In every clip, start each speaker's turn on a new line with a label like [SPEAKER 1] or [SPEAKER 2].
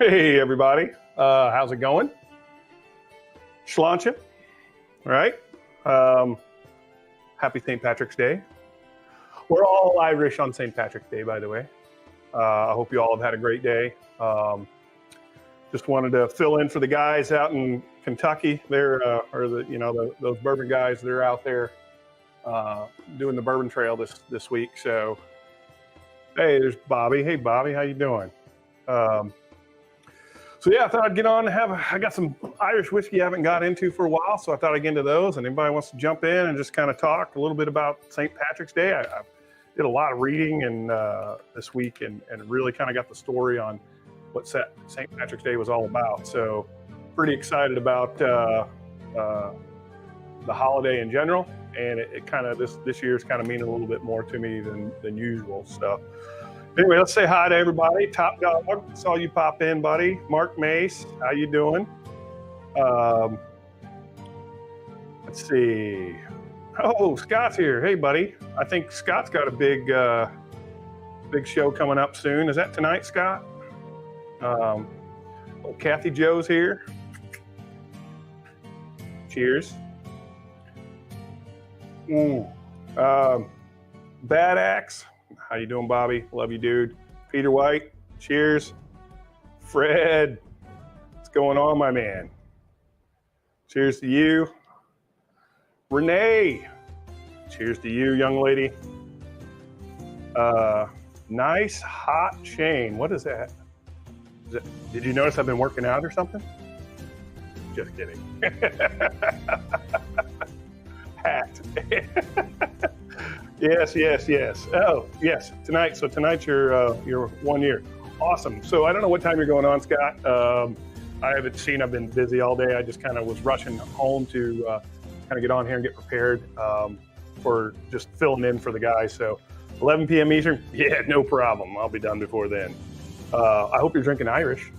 [SPEAKER 1] Hey, everybody. How's it going? Schlancha, right? Happy St. Patrick's Day. We're all Irish on St. Patrick's Day, by the way. I hope you all have had a great day. Just wanted to fill in for the guys out in Kentucky. Those bourbon guys. They're out there doing the bourbon trail this week. So, hey, there's Bobby. Hey, Bobby, how you doing? So yeah, I thought I'd get on and I got some Irish whiskey I haven't got into for a while, so I thought I'd get into those. And anybody wants to jump in and just kind of talk a little bit about St. Patrick's Day. I did a lot of reading this week and really kind of got the story on what St. Patrick's Day was all about. So pretty excited about the holiday in general, and it kind of this year's kind of meaning a little bit more to me than usual. So. Anyway, let's say hi to everybody. Top Dog, saw you pop in, buddy. Mark Mace, how you doing? Let's see. Oh, Scott's here. Hey, buddy. I think Scott's got a big show coming up soon. Is that tonight, Scott? Kathy Joe's here. Cheers. Bad Axe. How you doing, Bobby? Love you, dude. Peter White, cheers. Fred, what's going on, my man? Cheers to you. Renee, cheers to you, young lady. Nice hot Shane. What is that? Did you notice I've been working out or something? Just kidding. Hat. Yes. Oh, yes. Tonight. So tonight's your 1 year. Awesome. So I don't know what time you're going on, Scott. I haven't seen. I've been busy all day. I just kind of was rushing home to kind of get on here and get prepared for just filling in for the guys. So 11 p.m. Eastern. Yeah, no problem. I'll be done before then. I hope you're drinking Irish.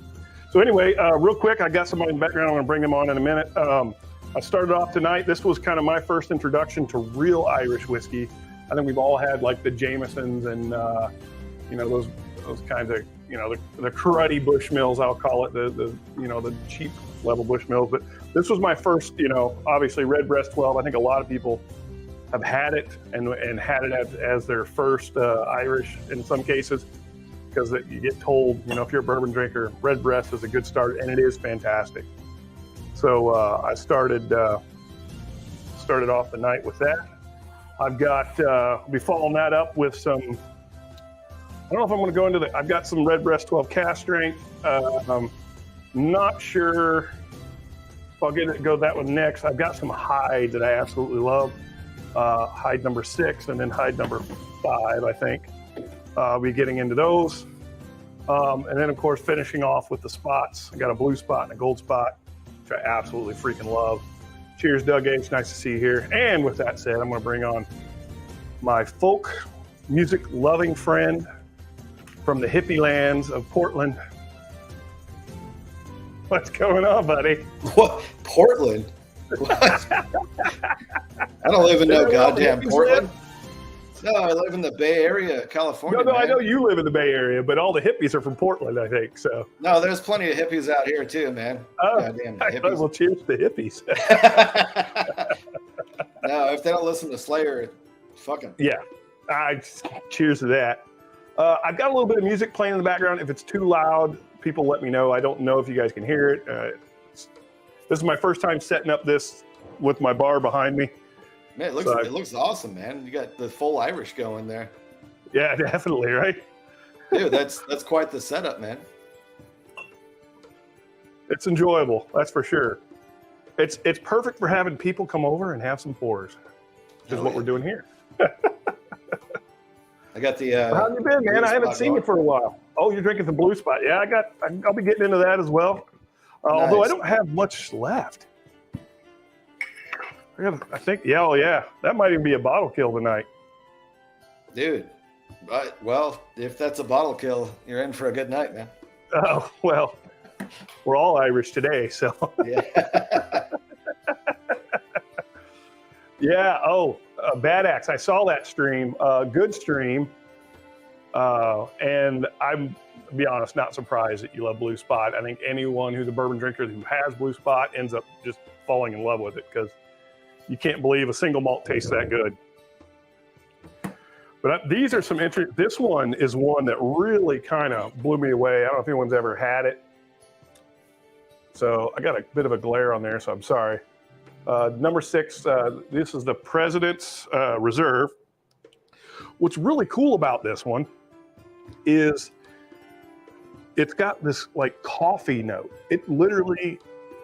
[SPEAKER 1] So anyway, real quick, I got somebody in the background. I'm going to bring them on in a minute. I started off tonight. This was kind of my first introduction to real Irish whiskey. I think we've all had like the Jamesons and those kinds of the cruddy Bushmills, I'll call it, the cheap level Bushmills. But this was my first, obviously Redbreast 12. I think a lot of people have had it and had it as their first Irish in some cases, because you get told, if you're a bourbon drinker, Redbreast is a good start, and it is fantastic. So I started off the night with that. I've got, be following that up with some, I don't know if I'm going to go into I've got some Redbreast 12 cast strength. Not sure if I'll go that one next. I've got some Hyde that I absolutely love. Hyde number 6 and then Hyde number 5, I think. I'll be getting into those. And then, of course, finishing off with the spots. I got a blue spot and a gold spot, which I absolutely freaking love. Cheers, Doug H. Nice to see you here. And with that said, I'm going to bring on my folk music loving friend from the hippie lands of Portland. What's going on, buddy?
[SPEAKER 2] What? Portland? What? I don't live in no goddamn Portland. No, I live in the Bay Area, California.
[SPEAKER 1] No, I know you live in the Bay Area, but all the hippies are from Portland, I think. So.
[SPEAKER 2] No, there's plenty of hippies out here too, man.
[SPEAKER 1] Oh, goddamn hippies. Well, cheers to the hippies.
[SPEAKER 2] No, if they don't listen to Slayer, fuck them.
[SPEAKER 1] Yeah, cheers to that. I've got a little bit of music playing in the background. If it's too loud, people let me know. I don't know if you guys can hear it. This is my first time setting up this with my bar behind me.
[SPEAKER 2] Man, it looks awesome, man. You got the full Irish going there.
[SPEAKER 1] Yeah, definitely, right?
[SPEAKER 2] Dude, that's quite the setup, man.
[SPEAKER 1] It's enjoyable, that's for sure. It's perfect for having people come over and have some pours, which is what we're doing here.
[SPEAKER 2] I got the.
[SPEAKER 1] How have you been, man? I haven't seen you for a while. Oh, you're drinking the blue spot. Yeah, I'll be getting into that as well.
[SPEAKER 2] Nice.
[SPEAKER 1] Although I don't have much left. I think, yeah, that might even be a bottle kill tonight.
[SPEAKER 2] Dude, well, if that's a bottle kill, you're in for a good night, man.
[SPEAKER 1] Oh, well, we're all Irish today, so.
[SPEAKER 2] Yeah.
[SPEAKER 1] Yeah, Bad Axe. I saw that stream, good stream. And I'm to be honest, not surprised that you love Blue Spot. I think anyone who's a bourbon drinker who has Blue Spot ends up just falling in love with it because you can't believe a single malt tastes that good. But these are some interesting. This one is one that really kind of blew me away. I don't know if anyone's ever had it. So I got a bit of a glare on there, so I'm sorry. Number 6, this is the President's Reserve. What's really cool about this one is it's got this like coffee note. It literally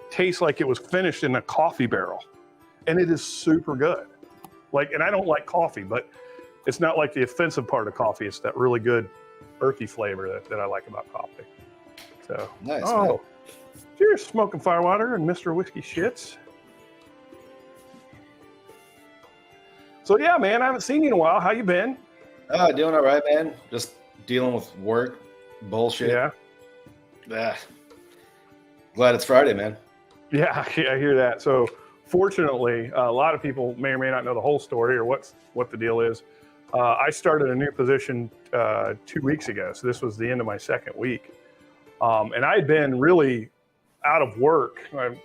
[SPEAKER 1] tastes like it was finished in a coffee barrel, and it is super good. Like, and I don't like coffee, but it's not like the offensive part of coffee. It's that really good earthy flavor that I like about coffee. So,
[SPEAKER 2] nice.
[SPEAKER 1] Oh,
[SPEAKER 2] man.
[SPEAKER 1] Cheers, Smoking Firewater and Mr. Whiskey Shits. So yeah, man, I haven't seen you in a while. How you been?
[SPEAKER 2] Doing all right, man. Just dealing with work, bullshit.
[SPEAKER 1] Yeah.
[SPEAKER 2] Glad it's Friday, man.
[SPEAKER 1] Yeah, I hear that. So fortunately, a lot of people may or may not know the whole story or what the deal is. I started a new position 2 weeks ago. So this was the end of my second week. And I had been really out of work. I'm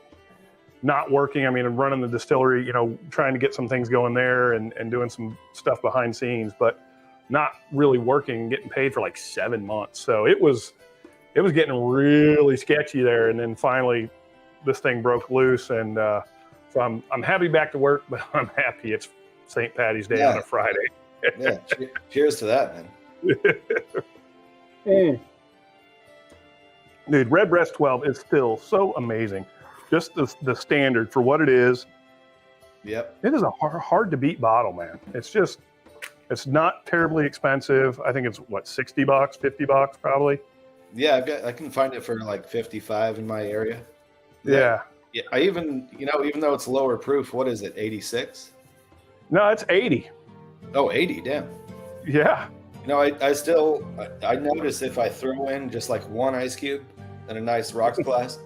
[SPEAKER 1] not working. I mean, I'm running the distillery, trying to get some things going there and doing some stuff behind scenes, but not really working, getting paid for like 7 months. So it was getting really sketchy there. And then finally this thing broke loose. And so I'm happy back to work, but I'm happy it's St. Patty's Day on a Friday.
[SPEAKER 2] Yeah. Cheers to that, man.
[SPEAKER 1] Dude, Redbreast 12 is still so amazing. Just the standard for what it is.
[SPEAKER 2] Yep.
[SPEAKER 1] It is a hard to beat bottle, man. It's not terribly expensive. I think it's what, $60, $50 probably.
[SPEAKER 2] Yeah, I can find it for like 55 in my area.
[SPEAKER 1] Yeah.
[SPEAKER 2] Yeah. I even though it's lower proof, what is it? 86?
[SPEAKER 1] No, it's 80.
[SPEAKER 2] Oh, 80, damn.
[SPEAKER 1] Yeah.
[SPEAKER 2] I notice if I throw in just like one ice cube in a nice rocks glass,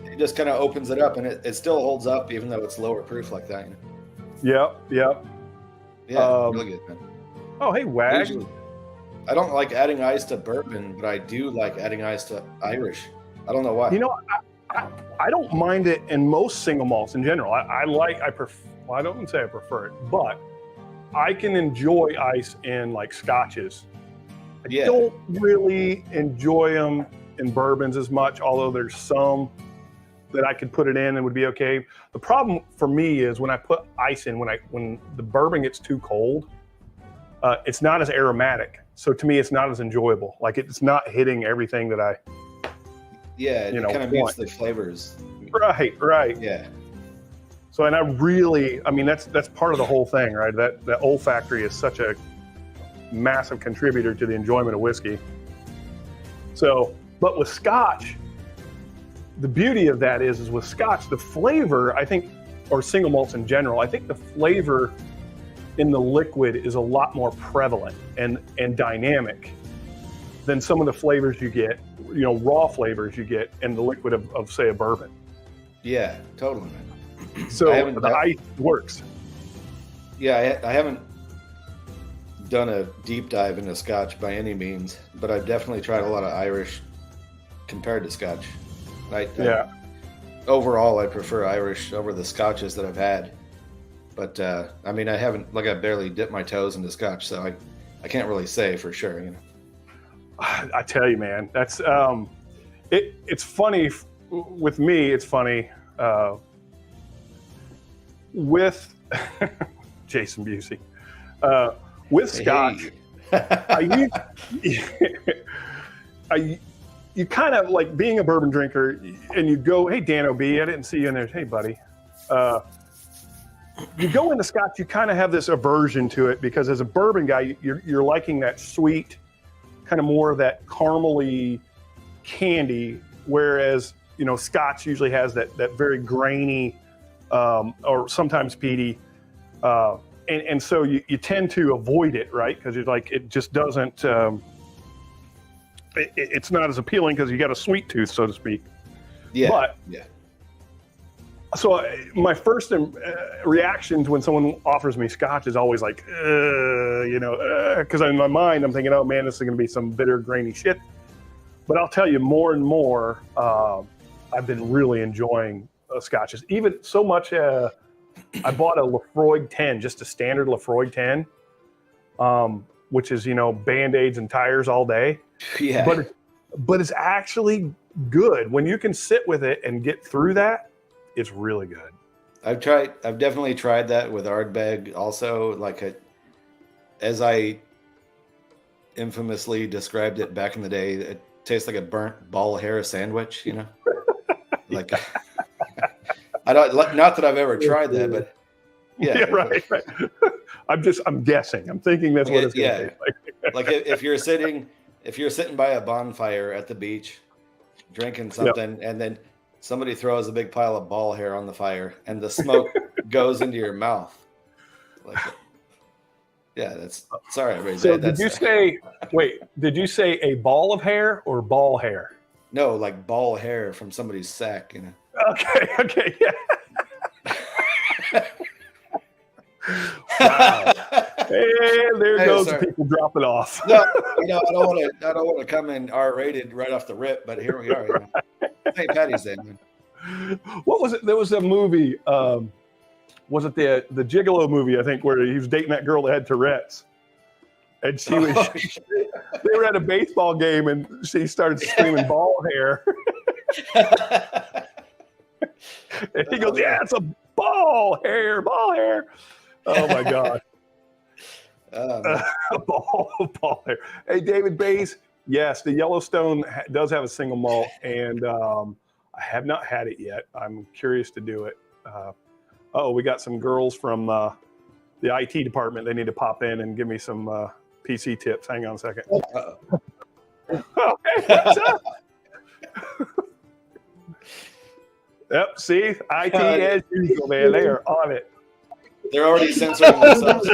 [SPEAKER 2] it just kind of opens it up, and it still holds up even though it's lower proof like that.
[SPEAKER 1] Yep.
[SPEAKER 2] Yeah, really good, man.
[SPEAKER 1] Oh, hey, Wag.
[SPEAKER 2] Usually, I don't like adding ice to bourbon, but I do like adding ice to Irish. I don't know why.
[SPEAKER 1] I don't mind it in most single malts in general. I don't say I prefer it, but I can enjoy ice in like scotches. I don't really enjoy them in bourbons as much, although there's some that I could put it in and would be okay. The problem for me is when I put ice in, when the bourbon gets too cold, it's not as aromatic. So to me, it's not as enjoyable. Like it's not hitting everything that I
[SPEAKER 2] it kind of mutes the flavors.
[SPEAKER 1] Right.
[SPEAKER 2] Yeah.
[SPEAKER 1] So, and that's part of the whole thing, right? That olfactory is such a massive contributor to the enjoyment of whiskey. So, but with Scotch, the beauty of that is with Scotch, the flavor, I think, or single malts in general, I think the flavor in the liquid is a lot more prevalent and dynamic than some of the flavors you get, raw flavors you get in the liquid of say, a bourbon.
[SPEAKER 2] Yeah, totally, man.
[SPEAKER 1] So the ice works.
[SPEAKER 2] Yeah, I haven't done a deep dive into Scotch by any means, but I've definitely tried a lot of Irish compared to Scotch. Overall, I prefer Irish over the Scotches that I've had. But I barely dipped my toes into Scotch, so I can't really say for sure.
[SPEAKER 1] I tell you, man, that's it's funny with me. It's funny. With Jason Busey, with Scotch, you kind of like being a bourbon drinker, and you go, "Hey, Dan O.B., I didn't see you in there." Hey, buddy. You go into Scotch, you kind of have this aversion to it because as a bourbon guy, you're liking that sweet, kind of more of that caramely candy, whereas Scotch usually has that very grainy. Or sometimes peaty, and so you tend to avoid it, right? Because you're like, it just doesn't. It's not as appealing because you got a sweet tooth, so to speak.
[SPEAKER 2] Yeah.
[SPEAKER 1] So my first reaction to when someone offers me Scotch is always like, because in my mind I'm thinking, oh man, this is going to be some bitter, grainy shit. But I'll tell you, more and more, I've been really enjoying scotches. Even so much, I bought a Lafroig 10, just a standard Lafroig 10, which is, Band-Aids and tires all day.
[SPEAKER 2] Yeah.
[SPEAKER 1] But it's actually good. When you can sit with it and get through that, it's really good.
[SPEAKER 2] I've definitely tried that with Ardbeg also, as I infamously described it back in the day, it tastes like a burnt ball hair sandwich, Like I don't, not that I've ever tried that, but yeah.
[SPEAKER 1] Right. I'm guessing. I'm thinking that's what it's going to taste like.
[SPEAKER 2] Like if you're sitting by a bonfire at the beach drinking something, and then somebody throws a big pile of ball hair on the fire and the smoke goes into your mouth. Sorry, everybody.
[SPEAKER 1] So did you say a ball of hair or ball hair?
[SPEAKER 2] No, like ball hair from somebody's sack,
[SPEAKER 1] Okay, yeah. Wow. And there goes people dropping off.
[SPEAKER 2] No, I don't want to come in R-rated right off the rip, but here we are. St. Patty's Day, man.
[SPEAKER 1] What was it? There was a movie. Was it the Gigolo movie? I think where he was dating that girl that had Tourette's, and she was. They were at a baseball game, and she started screaming "ball hair," and he goes, "Yeah, it's a ball hair." Oh my God. Ball hair. Hey, David Bays. Yes, the Yellowstone does have a single malt, and I have not had it yet. I'm curious to do it. We got some girls from the IT department. They need to pop in and give me some PC tips. Hang on a second. Hey, what's up? Yep, see? IT as usual, man. They are on it.
[SPEAKER 2] They're already censoring themselves.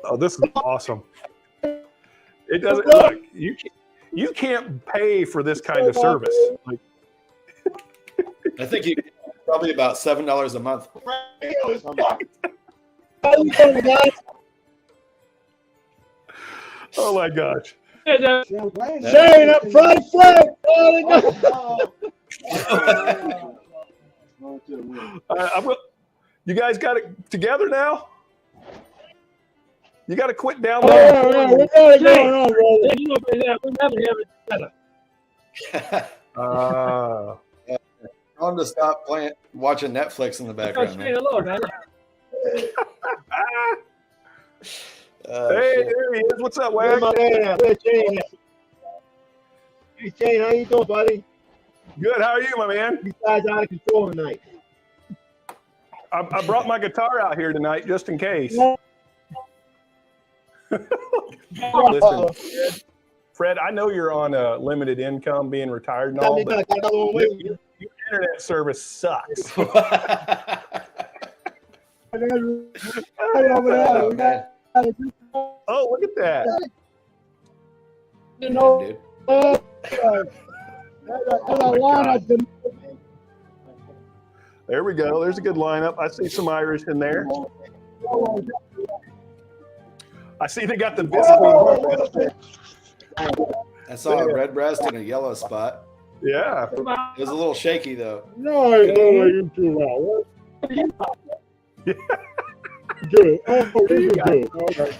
[SPEAKER 1] Oh, this is awesome. It doesn't look. You can't pay for this kind of service.
[SPEAKER 2] I think you probably about $7 a month.
[SPEAKER 1] Oh my gosh.
[SPEAKER 3] Shane up front flag.
[SPEAKER 1] You guys got it together now? You got to quit down there.
[SPEAKER 3] We got it going on, brother. We never have it together.
[SPEAKER 2] Tell them to stop watching Netflix in the background.
[SPEAKER 1] Hey, there he is. What's up, Wag?
[SPEAKER 3] Hey, Shane, how you doing, buddy?
[SPEAKER 1] Good. How are you, my man?
[SPEAKER 3] You guys out of control tonight.
[SPEAKER 1] I brought my guitar out here tonight just in case. Listen, Fred, I know you're on a limited income, being retired and all, but your internet service sucks.
[SPEAKER 2] Oh,
[SPEAKER 1] look at that.
[SPEAKER 3] You know,
[SPEAKER 1] there we go. There's a good lineup. I see some Irish in there. I see they got the biscuit.
[SPEAKER 2] I saw a red breast and a yellow spot.
[SPEAKER 1] Yeah.
[SPEAKER 2] It was a little shaky, though.
[SPEAKER 3] No, you too loud. Good. Oh, you good. Okay.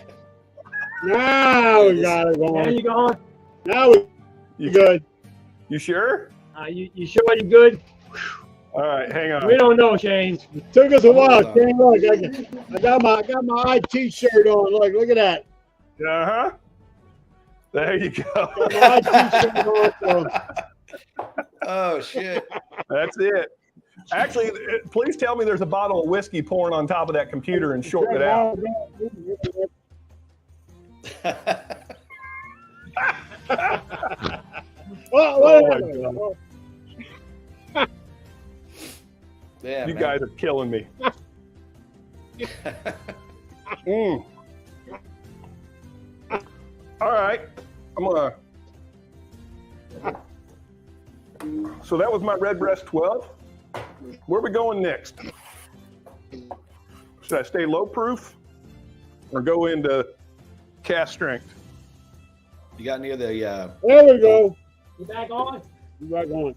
[SPEAKER 3] Now we got it going.
[SPEAKER 4] There you going?
[SPEAKER 3] Now we good.
[SPEAKER 1] You sure?
[SPEAKER 4] You sure you're good?
[SPEAKER 1] All right, hang on.
[SPEAKER 4] We don't know, Shane.
[SPEAKER 3] It took us a while. Shane, look, I got my IT shirt on. Look at that.
[SPEAKER 1] Uh-huh. There you go.
[SPEAKER 3] Got my IT shirt on, so.
[SPEAKER 2] Oh, shit.
[SPEAKER 1] That's it. Actually, please tell me there's a bottle of whiskey pouring on top of that computer and shorten it out.
[SPEAKER 3] Oh my God.
[SPEAKER 2] Yeah,
[SPEAKER 1] You guys are killing me. All right. So that was my Redbreast 12. Where are we going next? Should I stay low proof or go into cast strength.
[SPEAKER 2] You got any of the?
[SPEAKER 3] There we go.
[SPEAKER 4] You back on?
[SPEAKER 3] You back on.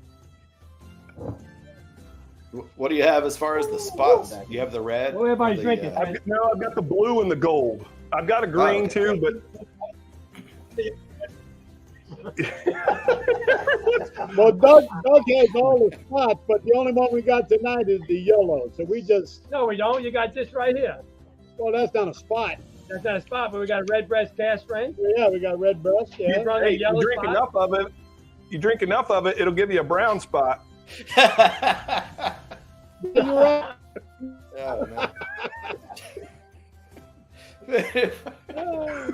[SPEAKER 2] What do you have as far as the spots? You have the red.
[SPEAKER 4] Well, everybody's
[SPEAKER 2] the,
[SPEAKER 4] drinking.
[SPEAKER 1] I've got the blue and the gold. I've got a green too, but
[SPEAKER 3] Well, Doug has all the spots, but the only one we got tonight is the yellow. So we just,
[SPEAKER 4] No, we don't. You got this right here.
[SPEAKER 3] well, that's not a spot.
[SPEAKER 4] That's not a spot, but we got a red breast cast strength.
[SPEAKER 3] Yeah, we got red breast.
[SPEAKER 4] You
[SPEAKER 3] Yeah.
[SPEAKER 4] run
[SPEAKER 1] hey,
[SPEAKER 4] a yellow
[SPEAKER 1] you drink
[SPEAKER 4] spot.
[SPEAKER 1] enough of it. You drink enough of it, it'll give you a brown spot.
[SPEAKER 3] You're right.
[SPEAKER 2] Oh, man.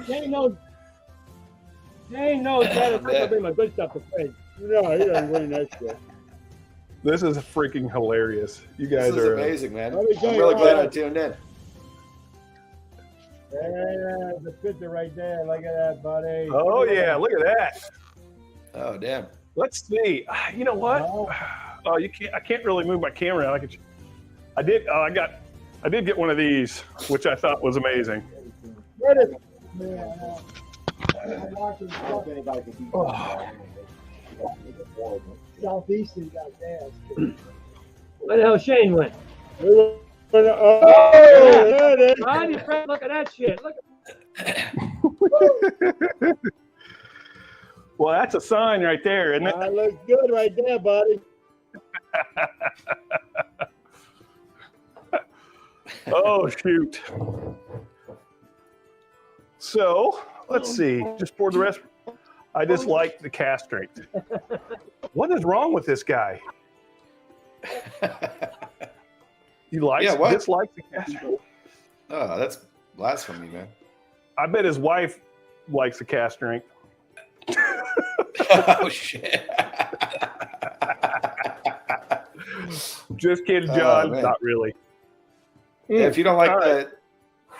[SPEAKER 4] Jane knows that. It's going to be my good stuff to face.
[SPEAKER 3] No, he doesn't win that shit.
[SPEAKER 1] This is freaking hilarious. You
[SPEAKER 2] This
[SPEAKER 1] guys
[SPEAKER 2] is
[SPEAKER 1] are
[SPEAKER 2] amazing, man.
[SPEAKER 3] Let me
[SPEAKER 2] I'm
[SPEAKER 3] tell you
[SPEAKER 2] really
[SPEAKER 3] what,
[SPEAKER 2] glad I tuned in.
[SPEAKER 3] There's a picture right there. Look at that, buddy.
[SPEAKER 1] Oh yeah, look at that.
[SPEAKER 2] Oh, damn.
[SPEAKER 1] Let's see. You know what? Oh, you can't. I can't really move my camera. I did get one of these, which I thought was amazing.
[SPEAKER 3] Where is it? Southeastern got gas.
[SPEAKER 4] Where the hell Shane went?
[SPEAKER 3] Oh, there it is.
[SPEAKER 4] Ronnie, look at that shit. Look.
[SPEAKER 1] Well, that's a sign right there, isn't it?
[SPEAKER 3] That looks good right there, buddy.
[SPEAKER 1] Oh shoot. So let's see. Just pour the rest. I just like the cast strength. What is wrong with this guy? He dislikes the cast strength.
[SPEAKER 2] Oh, that's blasphemy, man.
[SPEAKER 1] I bet his wife likes the cast strength.
[SPEAKER 2] Oh, shit.
[SPEAKER 1] Just kidding, John.
[SPEAKER 2] man.
[SPEAKER 1] Not really.
[SPEAKER 2] Yeah, if you don't like
[SPEAKER 1] All right.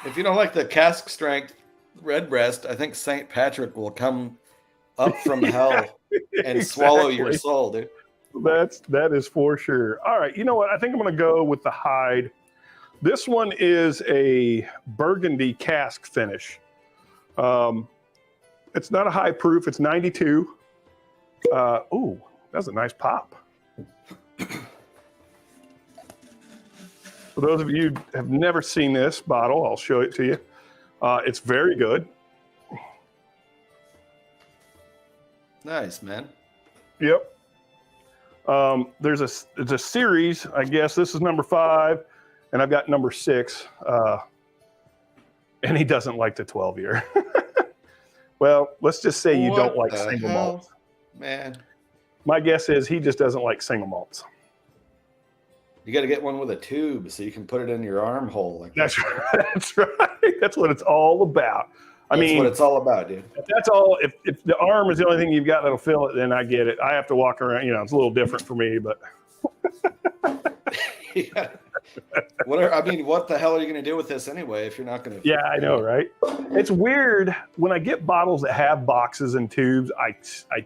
[SPEAKER 2] if you don't like the cask strength red breast, I think St. Patrick will come up from hell and swallow your
[SPEAKER 1] Exactly.
[SPEAKER 2] soul, dude.
[SPEAKER 1] That is for sure. All right, you know what? I think I'm going to go with the hide. This one is a burgundy cask finish. It's not a high proof. It's 92. Ooh, that's a nice pop. For those of you who have never seen this bottle, I'll show it to you. It's very good.
[SPEAKER 2] Nice, man.
[SPEAKER 1] Yep. There's a series, I guess. This is number 5, and I've got number 6. And he doesn't like the 12-year. Well, let's just say you don't like single malts.
[SPEAKER 2] Man,
[SPEAKER 1] My guess is he just doesn't like single malts.
[SPEAKER 2] you got to get one with a tube so you can put it in your armhole. Like
[SPEAKER 1] That's right. That's right. That's what it's all about.
[SPEAKER 2] That's what it's all about, dude.
[SPEAKER 1] If that's all. If the arm is the only thing you've got that'll fill it, then I get it. I have to walk around. You know, it's a little different for me, but.
[SPEAKER 2] Yeah. What the hell are you going to do with this anyway if you're not going to?
[SPEAKER 1] Yeah, I know, right? It's weird when I get bottles that have boxes and tubes. I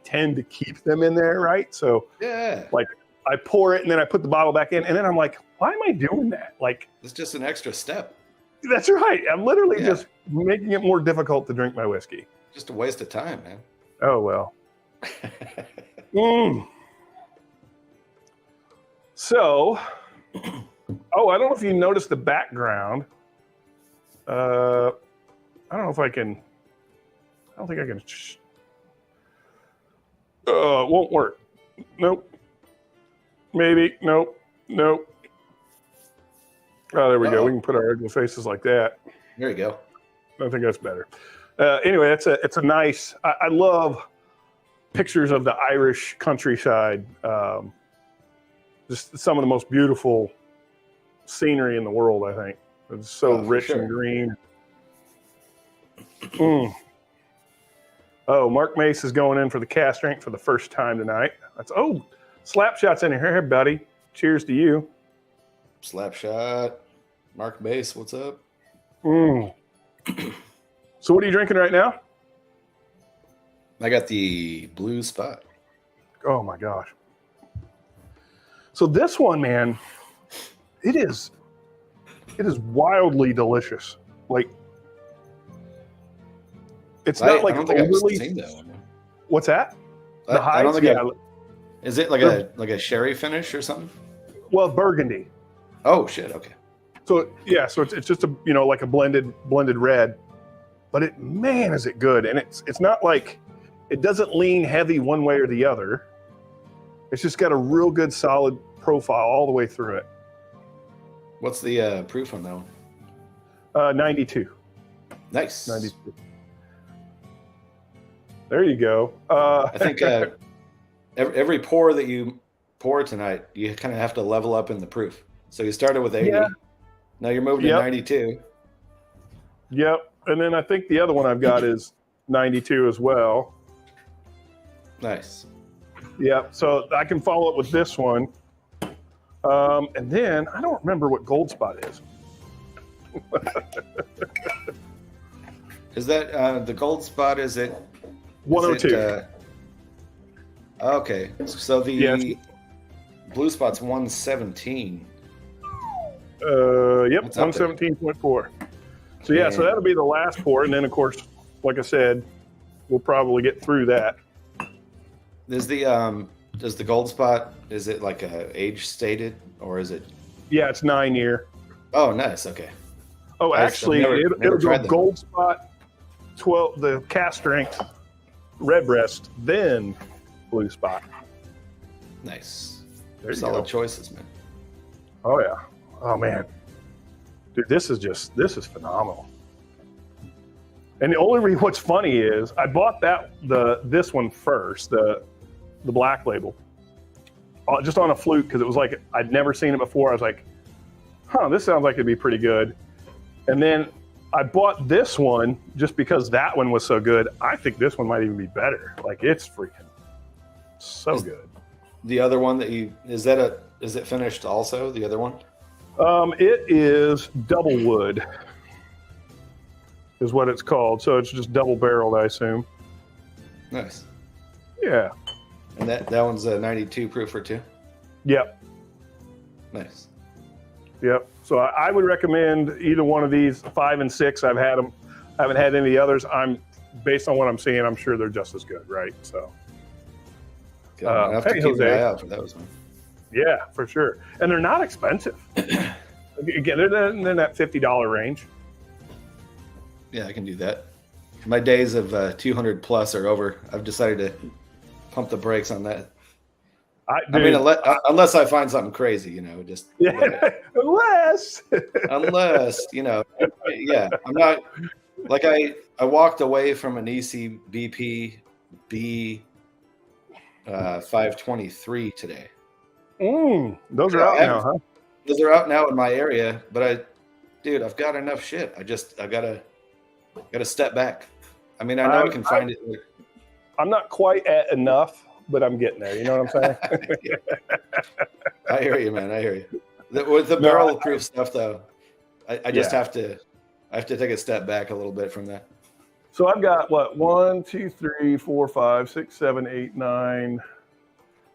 [SPEAKER 1] tend to keep them in there, right? So
[SPEAKER 2] Yeah.
[SPEAKER 1] like I pour it and then I put the bottle back in, and then I'm like, why am I doing that? Like
[SPEAKER 2] It's just an extra step.
[SPEAKER 1] that's right. I'm literally just making it more difficult to drink my whiskey.
[SPEAKER 2] Just a waste of time, man.
[SPEAKER 1] Oh well. So, I don't know if you noticed the background. I don't know if I can. I don't think I can. It won't work. Nope. Maybe. Nope. Nope. Oh, there we go. We can put our ugly faces like that.
[SPEAKER 2] There you go.
[SPEAKER 1] I think that's better. Anyway, it's a nice. I love pictures of the Irish countryside. Just some of the most beautiful scenery in the world, I think. It's so rich and green. Oh, Mark Mace is going in for the cast strength for the first time tonight. Slapshot's in here, buddy. Cheers to you.
[SPEAKER 2] Slapshot. Mark Bass, what's up?
[SPEAKER 1] So what are you drinking right now?
[SPEAKER 2] I got the blue spot.
[SPEAKER 1] Oh my gosh. So this one, man, it is wildly delicious. Like It's not like
[SPEAKER 2] I don't think I've
[SPEAKER 1] overly.
[SPEAKER 2] seen that one.
[SPEAKER 1] What's that? The
[SPEAKER 2] I don't
[SPEAKER 1] hides,
[SPEAKER 2] think
[SPEAKER 1] yeah.
[SPEAKER 2] Is it like a sherry finish or something?
[SPEAKER 1] Well, Burgundy.
[SPEAKER 2] Oh shit. Okay.
[SPEAKER 1] So yeah, so it's just a like a blended red, but man is it good, and it's not like it doesn't lean heavy one way or the other. It's just got a real good solid profile all the way through it.
[SPEAKER 2] What's the proof on that one?
[SPEAKER 1] 92.
[SPEAKER 2] Nice.
[SPEAKER 1] 92. There you go.
[SPEAKER 2] I think every pour that you pour tonight, you kind of have to level up in the proof. So you started with 80. Yeah. Now you're moving to 92.
[SPEAKER 1] Yep. And then I think the other one I've got is 92 as well.
[SPEAKER 2] Nice.
[SPEAKER 1] Yep. So I can follow up with this one. And then I don't remember what Gold Spot is.
[SPEAKER 2] Is that the Gold Spot? Is it
[SPEAKER 1] 102?
[SPEAKER 2] Okay. So the Blue Spot's 117.
[SPEAKER 1] Yep, 117.4. So yeah, so that'll be the last pour, and then of course, like I said, we'll probably get through that.
[SPEAKER 2] Does the Gold Spot, is it like age stated, or is it?
[SPEAKER 1] Yeah, it's 9 year.
[SPEAKER 2] Oh, nice. Okay.
[SPEAKER 1] Oh, actually, it'll go Gold Spot, 12, the cast strength, red breast, then Blue Spot.
[SPEAKER 2] Nice.
[SPEAKER 1] There
[SPEAKER 2] Solid choices, man.
[SPEAKER 1] Oh yeah. Oh man, dude, this is phenomenal. And the only what's funny is I bought this one first, the black label, just on a fluke because it was like I'd never seen it before. I was like, this sounds like it'd be pretty good. And then I bought this one just because that one was so good. I think this one might even be better. Like it's freaking so good.
[SPEAKER 2] The other one that is it finished also? The other one?
[SPEAKER 1] It is double wood, is what it's called. So it's just double barreled, I assume.
[SPEAKER 2] Nice.
[SPEAKER 1] Yeah.
[SPEAKER 2] And that one's a 92 proofer too?
[SPEAKER 1] Yep.
[SPEAKER 2] Nice.
[SPEAKER 1] Yep. So I would recommend either one of these, 5 and 6. I've had them. I haven't had any of the others. Based on what I'm seeing, I'm sure they're just as good, right? So.
[SPEAKER 2] I have to keep an eye out for those ones.
[SPEAKER 1] Yeah, for sure. And they're not expensive. Again, they're in that $50 range.
[SPEAKER 2] Yeah, I can do that. My days of 200 plus are over. I've decided to pump the brakes on that. I mean, unless I find something crazy, just
[SPEAKER 1] unless,
[SPEAKER 2] yeah, I'm not like I walked away from an ECBP B 523 today.
[SPEAKER 1] Those are out now, huh?
[SPEAKER 2] Those are out now in my area, but I've got enough shit. I gotta step back. I mean, I know I can find it.
[SPEAKER 1] I'm not quite at enough, but I'm getting there. You know what I'm saying?
[SPEAKER 2] I hear you, man. I hear you. With the barrel proof stuff, though, I just have to take a step back a little bit from that.
[SPEAKER 1] So I've got 1, 2, 3, 4, 5, 6, 7, 8, 9.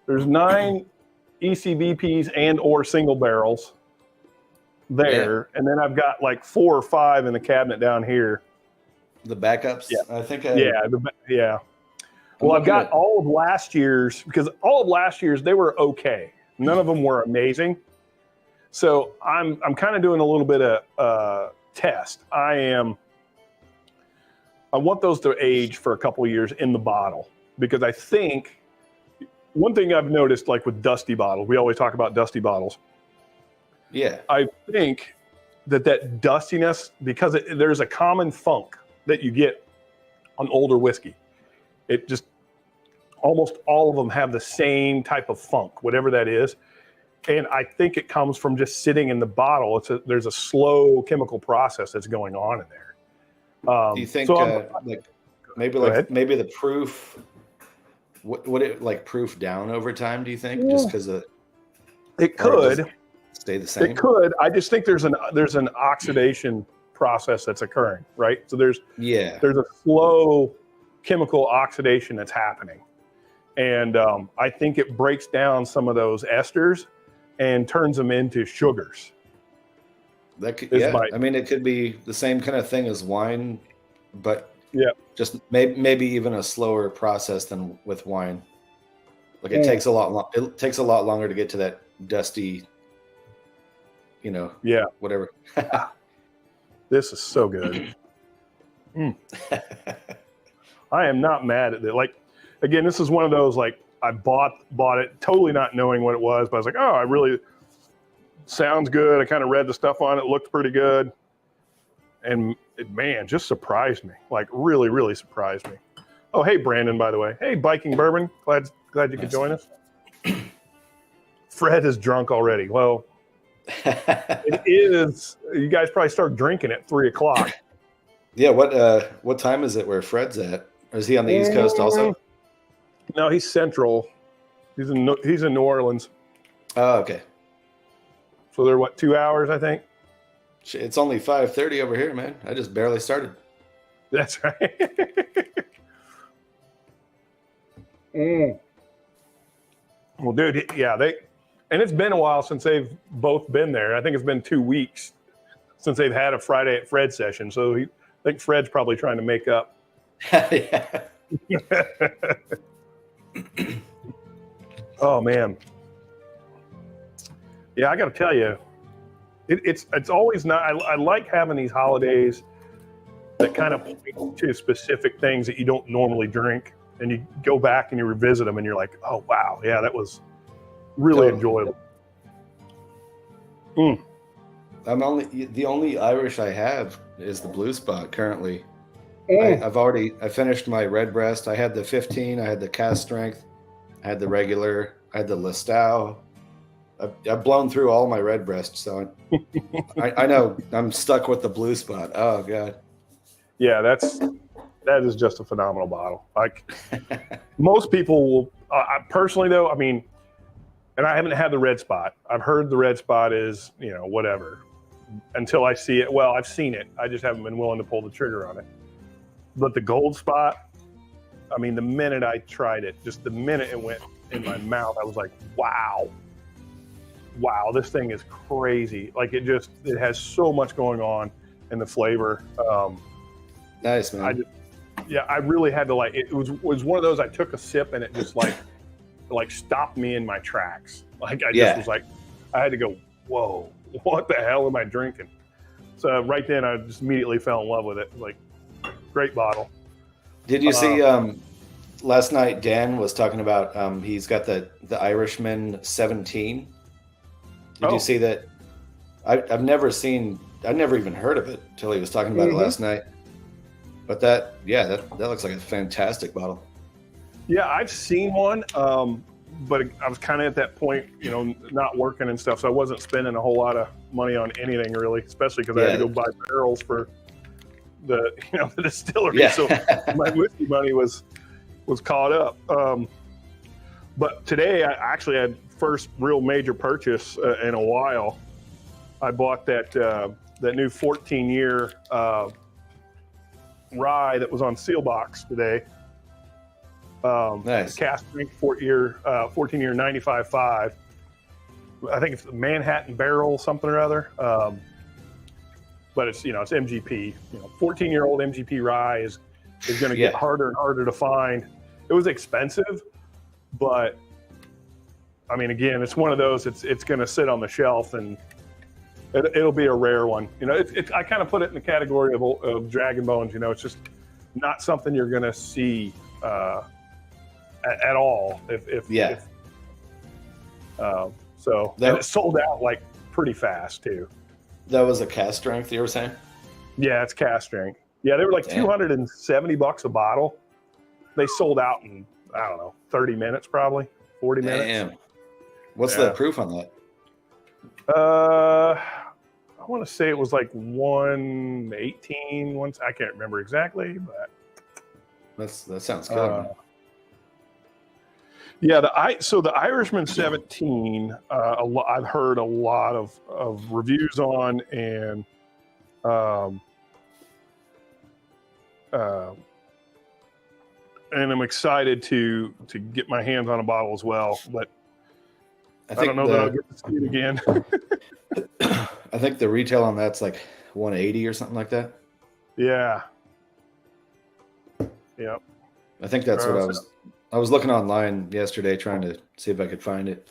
[SPEAKER 1] There's 9 ECBPs and or single barrels there, and then I've got 4 or 5 in the cabinet down here.
[SPEAKER 2] The backups.
[SPEAKER 1] Yeah,
[SPEAKER 2] I think.
[SPEAKER 1] Yeah. Well, I've got all of last year's because all of last year's they were okay. None of them were amazing. So I'm kind of doing a little bit of test. I want those to age for a couple of years in the bottle because I think. One thing I've noticed, with dusty bottles, we always talk about dusty bottles.
[SPEAKER 2] Yeah.
[SPEAKER 1] I think that dustiness, because there's a common funk that you get on older whiskey. It just, almost all of them have the same type of funk, whatever that is. And I think it comes from just sitting in the bottle. There's a slow chemical process that's going on in there.
[SPEAKER 2] Do you think maybe the proof... Would it proof down over time? Do you think just because
[SPEAKER 1] it could
[SPEAKER 2] stay the same?
[SPEAKER 1] It could. I just think there's an oxidation process that's occurring, right? So there's a slow chemical oxidation that's happening, and I think it breaks down some of those esters and turns them into sugars.
[SPEAKER 2] That could, I mean, it could be the same kind of thing as wine, but
[SPEAKER 1] Yeah.
[SPEAKER 2] Just maybe even a slower process than with wine. Like it takes a lot. It takes a lot longer to get to that dusty.
[SPEAKER 1] Yeah.
[SPEAKER 2] Whatever.
[SPEAKER 1] This is so good. I am not mad at it. Like, again, this is one of those, like, I bought it totally not knowing what it was, but I was like, oh, I really sounds good. I kind of read the stuff on it, looked pretty good. And man, just surprised me. Like, really, really surprised me. Oh, hey, Brandon, by the way. Hey, Biking Bourbon. Glad you could join us. Fred is drunk already. Well, it is. You guys probably start drinking at 3:00.
[SPEAKER 2] Yeah. What time is it where Fred's at? Or is he on the East Coast also?
[SPEAKER 1] No, he's Central. He's in New Orleans.
[SPEAKER 2] Oh, okay.
[SPEAKER 1] So they're 2 hours, I think.
[SPEAKER 2] It's only 5:30 over here, man. I just barely started.
[SPEAKER 1] That's right. Well, dude, yeah, and it's been a while since they've both been there. I think it's been 2 weeks since they've had a Friday at Fred session. So I think Fred's probably trying to make up.
[SPEAKER 2] Yeah.
[SPEAKER 1] Oh man. Yeah, I got to tell you, it's always not. I like having these holidays that kind of point to specific things that you don't normally drink, and you go back and you revisit them, and you're like, oh wow, yeah, that was really enjoyable.
[SPEAKER 2] The only Irish I have is the Blue Spot currently. I finished my red breast. I had the 15. I had the cast strength. I had the regular. I had the Listau. I've blown through all my red breasts, so I know I'm stuck with the Blue Spot. Oh god.
[SPEAKER 1] Yeah, that is just a phenomenal bottle. Like most people will. Personally, though, I mean, and I haven't had the red spot. I've heard the red spot is whatever. Until I see it. Well, I've seen it. I just haven't been willing to pull the trigger on it. But the gold spot, I mean, the minute I tried it, just the minute it went in my mouth, I was like, wow, this thing is crazy. Like it has so much going on in the flavor.
[SPEAKER 2] Nice, man.
[SPEAKER 1] I really had to it was one of those, I took a sip and it just like stopped me in my tracks. Like I just was like, I had to go, whoa, what the hell am I drinking? So right then I just immediately fell in love with it. Like, great bottle.
[SPEAKER 2] Did you see last night Dan was talking about he's got the Irishman 17. Did you see that? I've never even heard of it until he was talking about it last night. But that looks like a fantastic bottle.
[SPEAKER 1] Yeah, I've seen one, but I was kind of at that point, not working and stuff, so I wasn't spending a whole lot of money on anything really, especially because I had to go buy barrels for the distillery. Yeah. So my whiskey money was caught up. But today I actually had first real major purchase in a while. I bought that new 14-year rye that was on seal box today.
[SPEAKER 2] Nice.
[SPEAKER 1] Cask strength 14-year 95.5. I think it's the Manhattan Barrel something or other. But it's it's MGP. 14-year-old MGP rye is going to get harder and harder to find. It was expensive, but I mean, again, it's one of those. It's going to sit on the shelf and it'll be a rare one. I kind of put it in the category of Dragon Bones. It's just not something you're going to see at all. So and it sold out like pretty fast too.
[SPEAKER 2] That was a cast strength, you were saying?
[SPEAKER 1] Yeah, it's cast strength. Yeah, they were like $270 a bottle. They sold out in, I don't know, 30 minutes probably, 40 minutes.
[SPEAKER 2] Damn. What's the proof on that?
[SPEAKER 1] I want to say it was like 118. I can't remember exactly, but
[SPEAKER 2] that sounds good.
[SPEAKER 1] Yeah, the Irishman 17, I've heard a lot of reviews on, and I'm excited to get my hands on a bottle as well. But I don't know that I'll get to see it again.
[SPEAKER 2] I think the retail on that's like 180 or something like that.
[SPEAKER 1] Yeah. Yep.
[SPEAKER 2] I think that's what I was looking online yesterday trying to see if I could find it.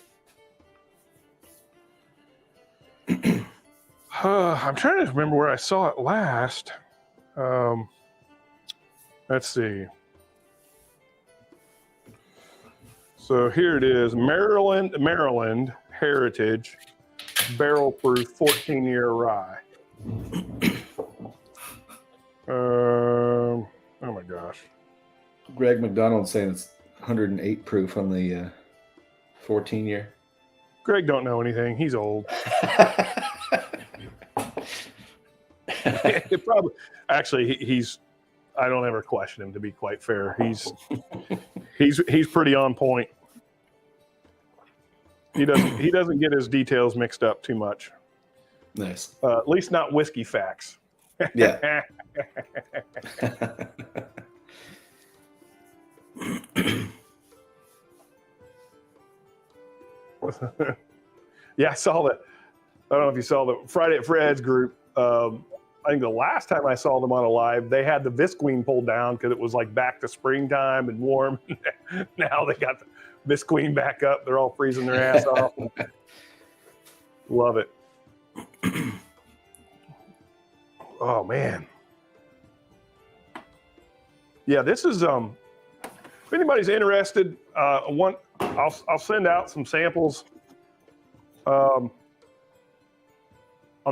[SPEAKER 1] I'm trying to remember where I saw it last. Let's see. So here it is, Maryland Heritage Barrel Proof 14-year rye. Oh my gosh.
[SPEAKER 2] Greg McDonald saying it's 108 proof on the 14-year.
[SPEAKER 1] Greg don't know anything. He's old. It probably he's. I don't ever question him, to be quite fair. He's pretty on point. He doesn't get his details mixed up too much.
[SPEAKER 2] Nice.
[SPEAKER 1] At least not whiskey facts.
[SPEAKER 2] Yeah.
[SPEAKER 1] Yeah, I saw that. I don't know if you saw the Friday at Fred's group. I think the last time I saw them on a live, they had the Visqueen pulled down because it was like back to springtime and warm. Now they got the Visqueen back up. They're all freezing their ass off. Love it. Oh man. Yeah, this is if anybody's interested, I'll send out some samples on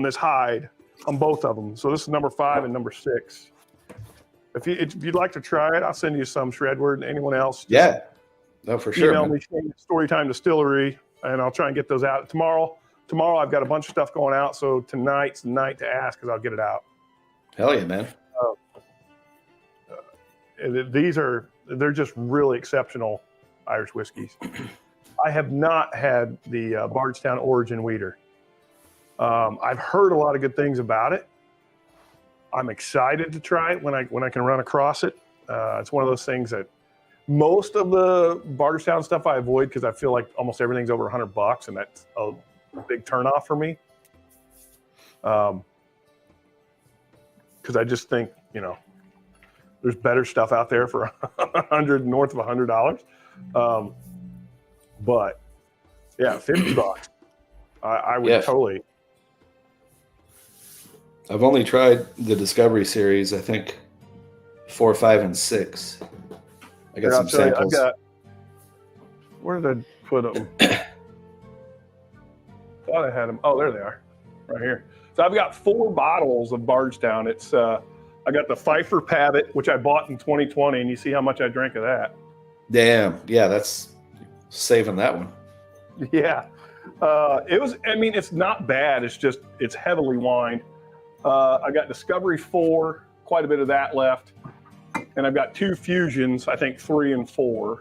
[SPEAKER 1] this hide. On both of them. So this is number 5 and number 6. If you'd like to try it, I'll send you some, Shredward. Anyone else?
[SPEAKER 2] Yeah. No, for sure.
[SPEAKER 1] Email me, Shane at Storytime Distillery, and I'll try and get those out tomorrow. Tomorrow I've got a bunch of stuff going out, so tonight's the night to ask because I'll get it out.
[SPEAKER 2] Hell yeah, man.
[SPEAKER 1] They're just really exceptional Irish whiskeys. I have not had the Bardstown Origin Weeder. I've heard a lot of good things about it. I'm excited to try it when I can run across it. It's one of those things that most of the Bardstown stuff I avoid because I feel like almost everything's over $100, and that's a big turnoff for me. Because I just think there's better stuff out there for north of $100. But yeah, $50. I would totally.
[SPEAKER 2] I've only tried the Discovery series, I think 4, 5, and 6. I got some samples.
[SPEAKER 1] Where did I put them? Thought I had them. Oh, there they are, right here. So I've got 4 bottles of Bardstown. It's I got the Pfeiffer Pabbit, which I bought in 2020, and you see how much I drank of that.
[SPEAKER 2] Damn, yeah, that's saving that one.
[SPEAKER 1] Yeah, it was. I mean, it's not bad. It's heavily wined. I got Discovery 4, quite a bit of that left. And I've got 2 fusions, I think 3 and 4.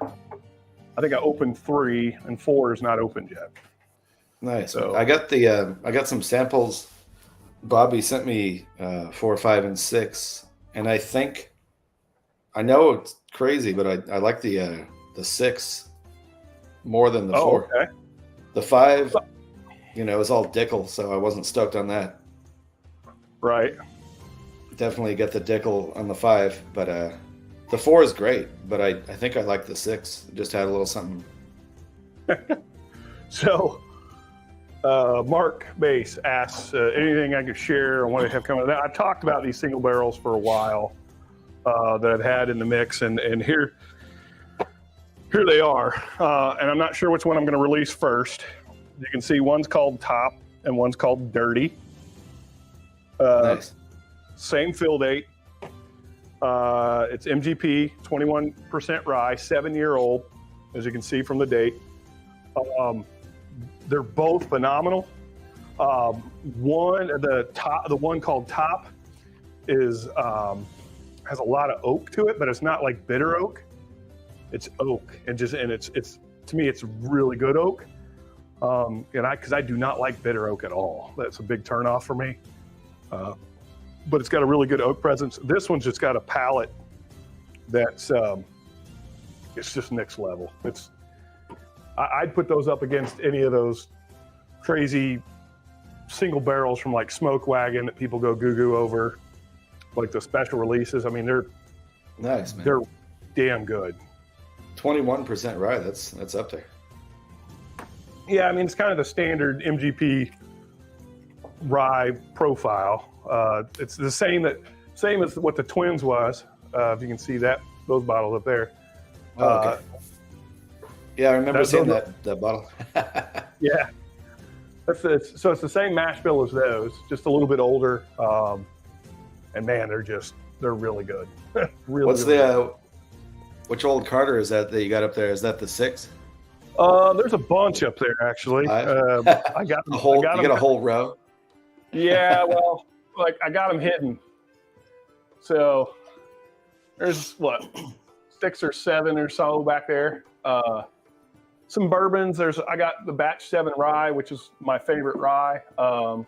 [SPEAKER 1] I think I opened 3 and 4 is not opened yet.
[SPEAKER 2] Nice. So, I got some samples. Bobby sent me 4, 5, and 6. And I know it's crazy, but I like the 6 more than the 4.
[SPEAKER 1] Okay.
[SPEAKER 2] The 5, is all Dickel, so I wasn't stoked on that.
[SPEAKER 1] Right.
[SPEAKER 2] Definitely get the Dickel on the 5, but the 4 is great. But I think I like the 6. It just had a little something.
[SPEAKER 1] So, Mark Bass asks anything I could share on what I have coming. Now, I've talked about these single barrels for a while that I've had in the mix, and here they are. And I'm not sure which one I'm going to release first. You can see one's called Top and one's called Dirty.
[SPEAKER 2] Nice.
[SPEAKER 1] Same fill date. It's MGP, 21% rye, 7-year-old, as you can see from the date. They're both phenomenal. The one called Top is has a lot of oak to it, but it's not like bitter oak. It's oak, and it's to me it's really good oak. Because I do not like bitter oak at all. That's a big turnoff for me. But it's got a really good oak presence. This one's just got a palate that's it's just next level. I'd put those up against any of those crazy single barrels from like Smoke Wagon that people go goo over, like the special releases. I mean, they're
[SPEAKER 2] nice, man.
[SPEAKER 1] damn good.
[SPEAKER 2] 21% rye. That's up there.
[SPEAKER 1] Yeah, I mean, it's kind of the standard MGP rye profile. It's the same as what the Twins was. If you can see those bottles up there.
[SPEAKER 2] Oh, okay. Yeah, I remember seeing that bottle.
[SPEAKER 1] Yeah. So it's the same mash bill as those, just a little bit older. And man, they're really good. Really.
[SPEAKER 2] What's
[SPEAKER 1] good.
[SPEAKER 2] Which old Carter is that you got up there? Is that the 6?
[SPEAKER 1] There's a bunch up there actually. I got them.
[SPEAKER 2] You got a whole row.
[SPEAKER 1] Yeah, well, like I got them hidden. So there's 6 or 7 or so back there. Some bourbons. I got the batch 7 rye, which is my favorite rye. Got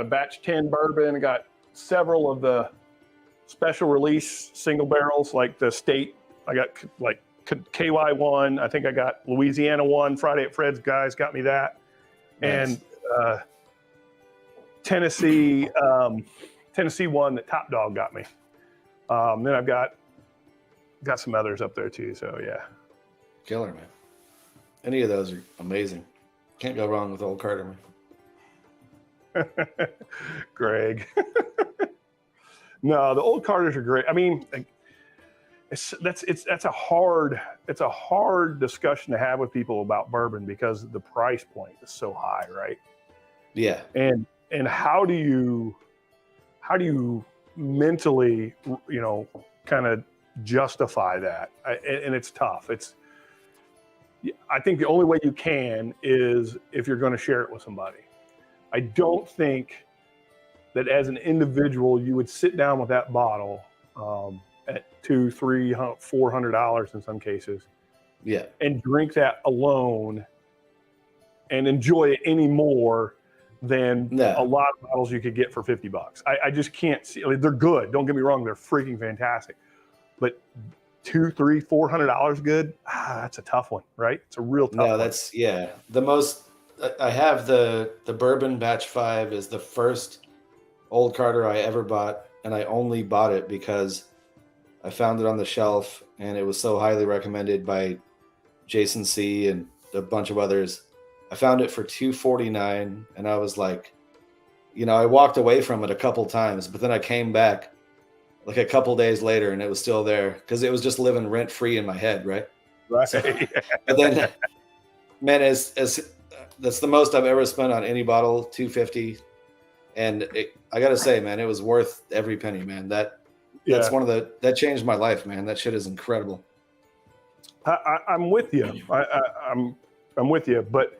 [SPEAKER 1] a batch 10 bourbon. I got several of the special release single barrels, like the state. I got like KY1. I think I got Louisiana 1. Friday at Fred's guys got me that. Nice. And Tennessee 1 that Top Dog got me. Then I've got some others up there too. So yeah.
[SPEAKER 2] Killer, man. Any of those are amazing. Can't go wrong with old Carter, man.
[SPEAKER 1] Greg. No, the old Carters are great. I mean, that's a hard discussion to have with people about bourbon because the price point is so high, right?
[SPEAKER 2] Yeah.
[SPEAKER 1] And how do you mentally, kind of justify that? And it's tough. I think the only way you can is if you're going to share it with somebody. I don't think that as an individual you would sit down with that bottle at $200, $300, $400 in some cases,
[SPEAKER 2] yeah, and
[SPEAKER 1] drink that alone and enjoy it any more than a lot of bottles you could get for $50. I just can't see. I mean, they're good. Don't get me wrong; they're freaking fantastic, but $200, $300, $400 good. That's a tough one, right? It's a real tough one.
[SPEAKER 2] No, that's the most. I have the bourbon batch 5 is the first old Carter I ever bought, and I only bought it because I found it on the shelf and it was so highly recommended by Jason C and a bunch of others. I found it for $249 and I was like, I walked away from it a couple times, but then I came back like a couple days later and it was still there because it was just living rent free in my head, right?
[SPEAKER 1] Right.
[SPEAKER 2] So, but then, man, as that's the most I've ever spent on any bottle, $250, and I gotta say, man, it was worth every penny, man. That's that changed my life, man. That shit is incredible.
[SPEAKER 1] I'm with you. I'm with you, but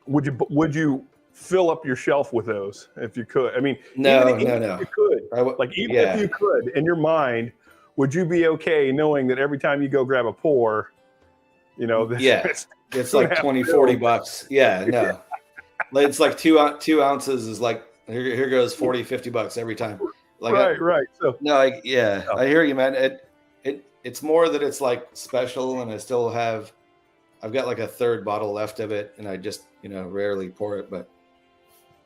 [SPEAKER 1] would you fill up your shelf with those if you could? I mean,
[SPEAKER 2] no.
[SPEAKER 1] If you could, if you could, in your mind, would you be okay knowing that every time you go grab a pour,
[SPEAKER 2] it's like $20-$40. Yeah, no. It's like two ounces is like here goes $40-$50 every time. Like
[SPEAKER 1] right. So
[SPEAKER 2] no, I hear you, man. It's more that it's like special, and I've got like a third bottle left of it, and I just rarely pour it, but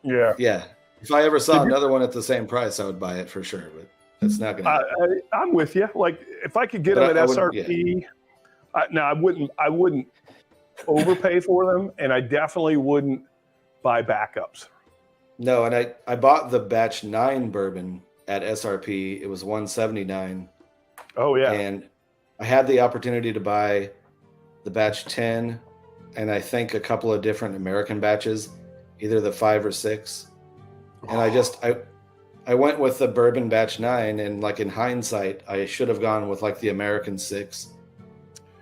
[SPEAKER 2] yeah. If I ever saw another one at the same price, I would buy it for sure. But that's not gonna happen.
[SPEAKER 1] I'm with you. Like if I could get them at SRP, I wouldn't overpay for them, and I definitely wouldn't buy backups.
[SPEAKER 2] No, and I bought the batch 9 bourbon at SRP. It was $179.
[SPEAKER 1] Oh yeah.
[SPEAKER 2] And I had the opportunity to buy the batch 10 and I think a couple of different American batches, either the 5 or 6. And I went with the bourbon batch 9, and like in hindsight, I should have gone with like the American 6.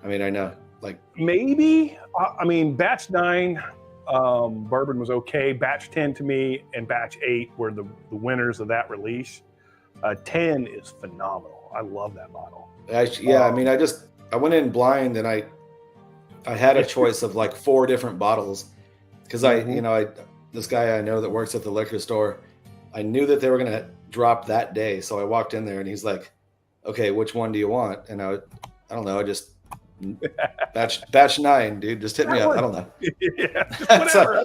[SPEAKER 2] I mean, I know, like
[SPEAKER 1] maybe. I mean, batch 9 bourbon was okay. Batch 10 to me and batch 8 were the winners of that release. 10 is phenomenal. I love that bottle.
[SPEAKER 2] I mean, I went in blind, and I had a choice of like 4 different bottles because this guy I know that works at the liquor store, I knew that they were going to drop that day. So I walked in there and he's like, okay, which one do you want? And I don't know. I just batch 9, dude, just hit me up. I don't know.
[SPEAKER 1] Whatever.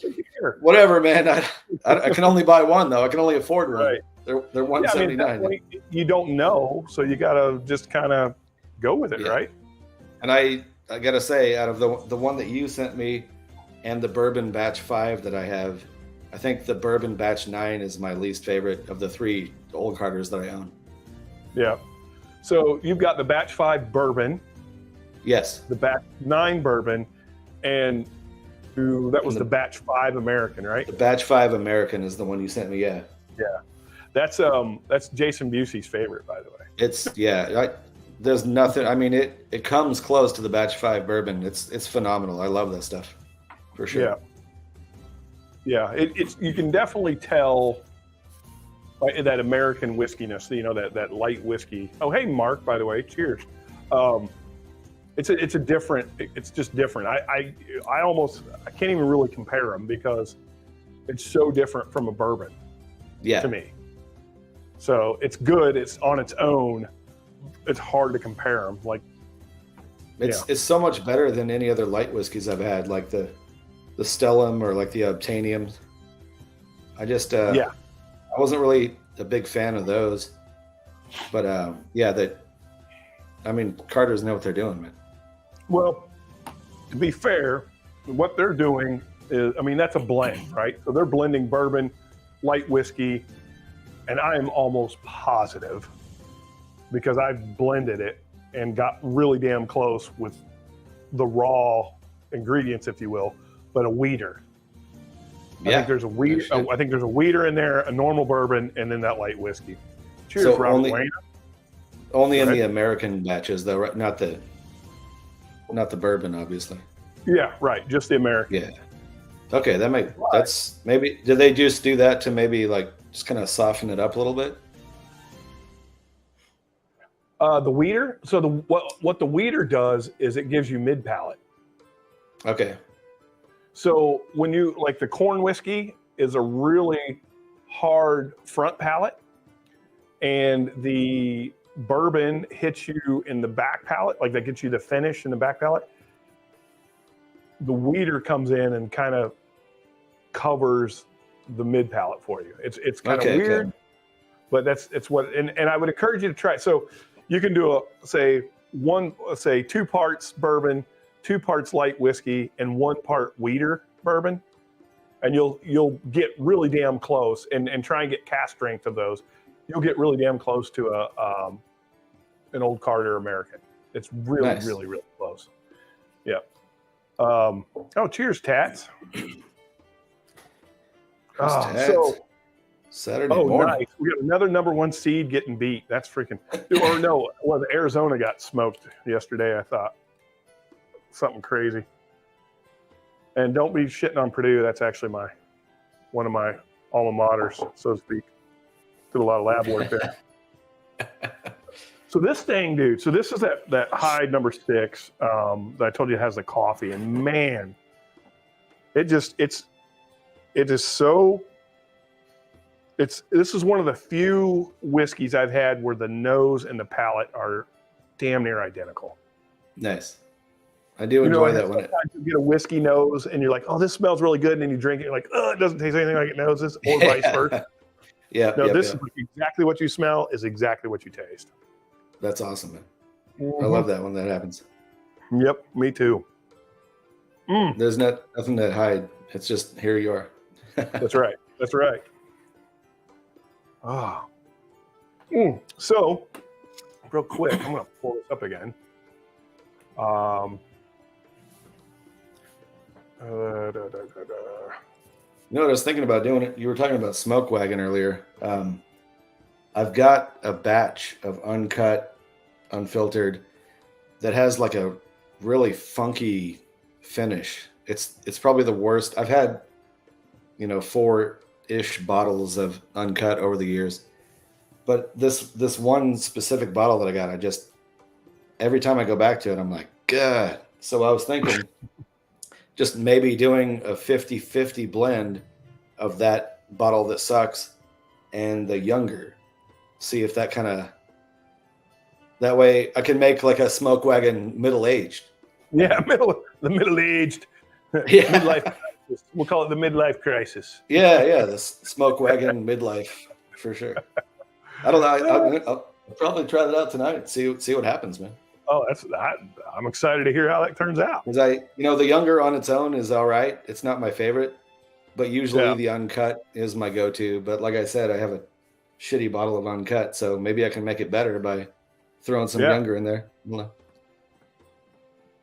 [SPEAKER 2] Whatever, man. I can only buy one though. I can only afford one. Right. They're $179.
[SPEAKER 1] You don't know. So you got to just kind of go with it,
[SPEAKER 2] Yeah.
[SPEAKER 1] right?
[SPEAKER 2] And I gotta say, out of the one that you sent me and the bourbon batch 5 that I have, I think the bourbon batch 9 is my least favorite of the 3 Old Carters that I own.
[SPEAKER 1] Yeah. So you've got the batch 5 bourbon,
[SPEAKER 2] Yes.
[SPEAKER 1] the batch 9 bourbon, and that was the batch 5 American, right?
[SPEAKER 2] The batch 5 American is the one you sent me. Yeah.
[SPEAKER 1] Yeah. That's Jason Busey's favorite, by the way.
[SPEAKER 2] It's there's nothing. I mean, it comes close to the batch 5 bourbon. It's phenomenal. I love that stuff, for sure.
[SPEAKER 1] Yeah. It's you can definitely tell that American whiskiness. You know, that light whiskey. Oh, hey, Mark. By the way, cheers. It's just different. I can't even really compare them because it's so different from a bourbon.
[SPEAKER 2] Yeah.
[SPEAKER 1] To me. So it's good. It's on its own. It's hard to compare them. Like,
[SPEAKER 2] it's so much better than any other light whiskeys I've had, like the Stellum or like the Obtainium. I just I wasn't really a big fan of those, but Carters know what they're doing, man.
[SPEAKER 1] Well, to be fair, what they're doing is, that's a blend, right? So they're blending bourbon, light whiskey, and I am almost positive, because I've blended it and got really damn close with the raw ingredients, if you will, but a wheater. I think there's a wheater. I think there's a wheater in there, a normal bourbon, and then that light whiskey. Cheers,
[SPEAKER 2] So
[SPEAKER 1] Robert Wayne.
[SPEAKER 2] Only in the American batches, though, right? Not the bourbon, obviously.
[SPEAKER 1] Yeah, right. Just the American.
[SPEAKER 2] Yeah. Okay, that's maybe. Did they just do that to maybe like just kind of soften it up a little bit?
[SPEAKER 1] The wheater. So what the wheater does is it gives you mid palate.
[SPEAKER 2] Okay.
[SPEAKER 1] So when you like, the corn whiskey is a really hard front palate, and the bourbon hits you in the back palate, like that gets you the finish in the back palate. The wheater comes in and kind of covers the mid palate for you. It's kind of weird, but it's what, and I would encourage you to try it. So you can do say 2 parts bourbon, 2 parts light whiskey, and 1 part wheater bourbon, and you'll get really damn close, and try and get cask strength of those. You'll get really damn close to an Old Carter American. It's really,
[SPEAKER 2] nice.
[SPEAKER 1] really, really close. Yeah. Cheers, Tats. So
[SPEAKER 2] Saturday morning.
[SPEAKER 1] Nice. We got another number 1 seed getting beat. That's freaking. Or no, well, the Arizona got smoked yesterday. I thought something crazy. And don't be shitting on Purdue. That's actually one of my alma maters, so to speak. Did a lot of lab work there. So this thing, dude. So this is that Hyde number 6 that I told you has the coffee, and man, it is so. This is one of the few whiskeys I've had where the nose and the palate are damn near identical.
[SPEAKER 2] Nice. I do enjoy that one.
[SPEAKER 1] You get a whiskey nose and you're like, oh, this smells really good. And then you drink it, you're like, oh, it doesn't taste anything like it noses, or vice versa. This is exactly what you smell is exactly what you taste.
[SPEAKER 2] That's awesome, man. Mm-hmm. I love that when that happens.
[SPEAKER 1] Yep, me too.
[SPEAKER 2] There's nothing to hide. It's just, here you are.
[SPEAKER 1] That's right. That's right. Oh. So, real quick, I'm going to pull this up again.
[SPEAKER 2] You know what I was thinking about doing? It. You were talking about Smoke Wagon earlier. I've got a batch of uncut, unfiltered that has like a really funky finish. It's probably the worst. I've had, 4-ish bottles of uncut over the years, but this one specific bottle that I got, every time I go back to it, I'm like, God. So I was thinking just maybe doing a 50-50 blend of that bottle that sucks and the younger. See if that way I can make like a Smoke Wagon middle-aged.
[SPEAKER 1] Yeah, the middle-aged.
[SPEAKER 2] Yeah.
[SPEAKER 1] Midlife crisis. We'll call it the midlife crisis.
[SPEAKER 2] Yeah, the Smoke Wagon midlife for sure. I don't know. I'll probably try that out tonight. See what happens, man.
[SPEAKER 1] Oh, I'm excited to hear how that turns out.
[SPEAKER 2] Because the younger on its own is all right. It's not my favorite, but usually the uncut is my go-to. But like I said, I have a shitty bottle of uncut, so maybe I can make it better by throwing some younger in there.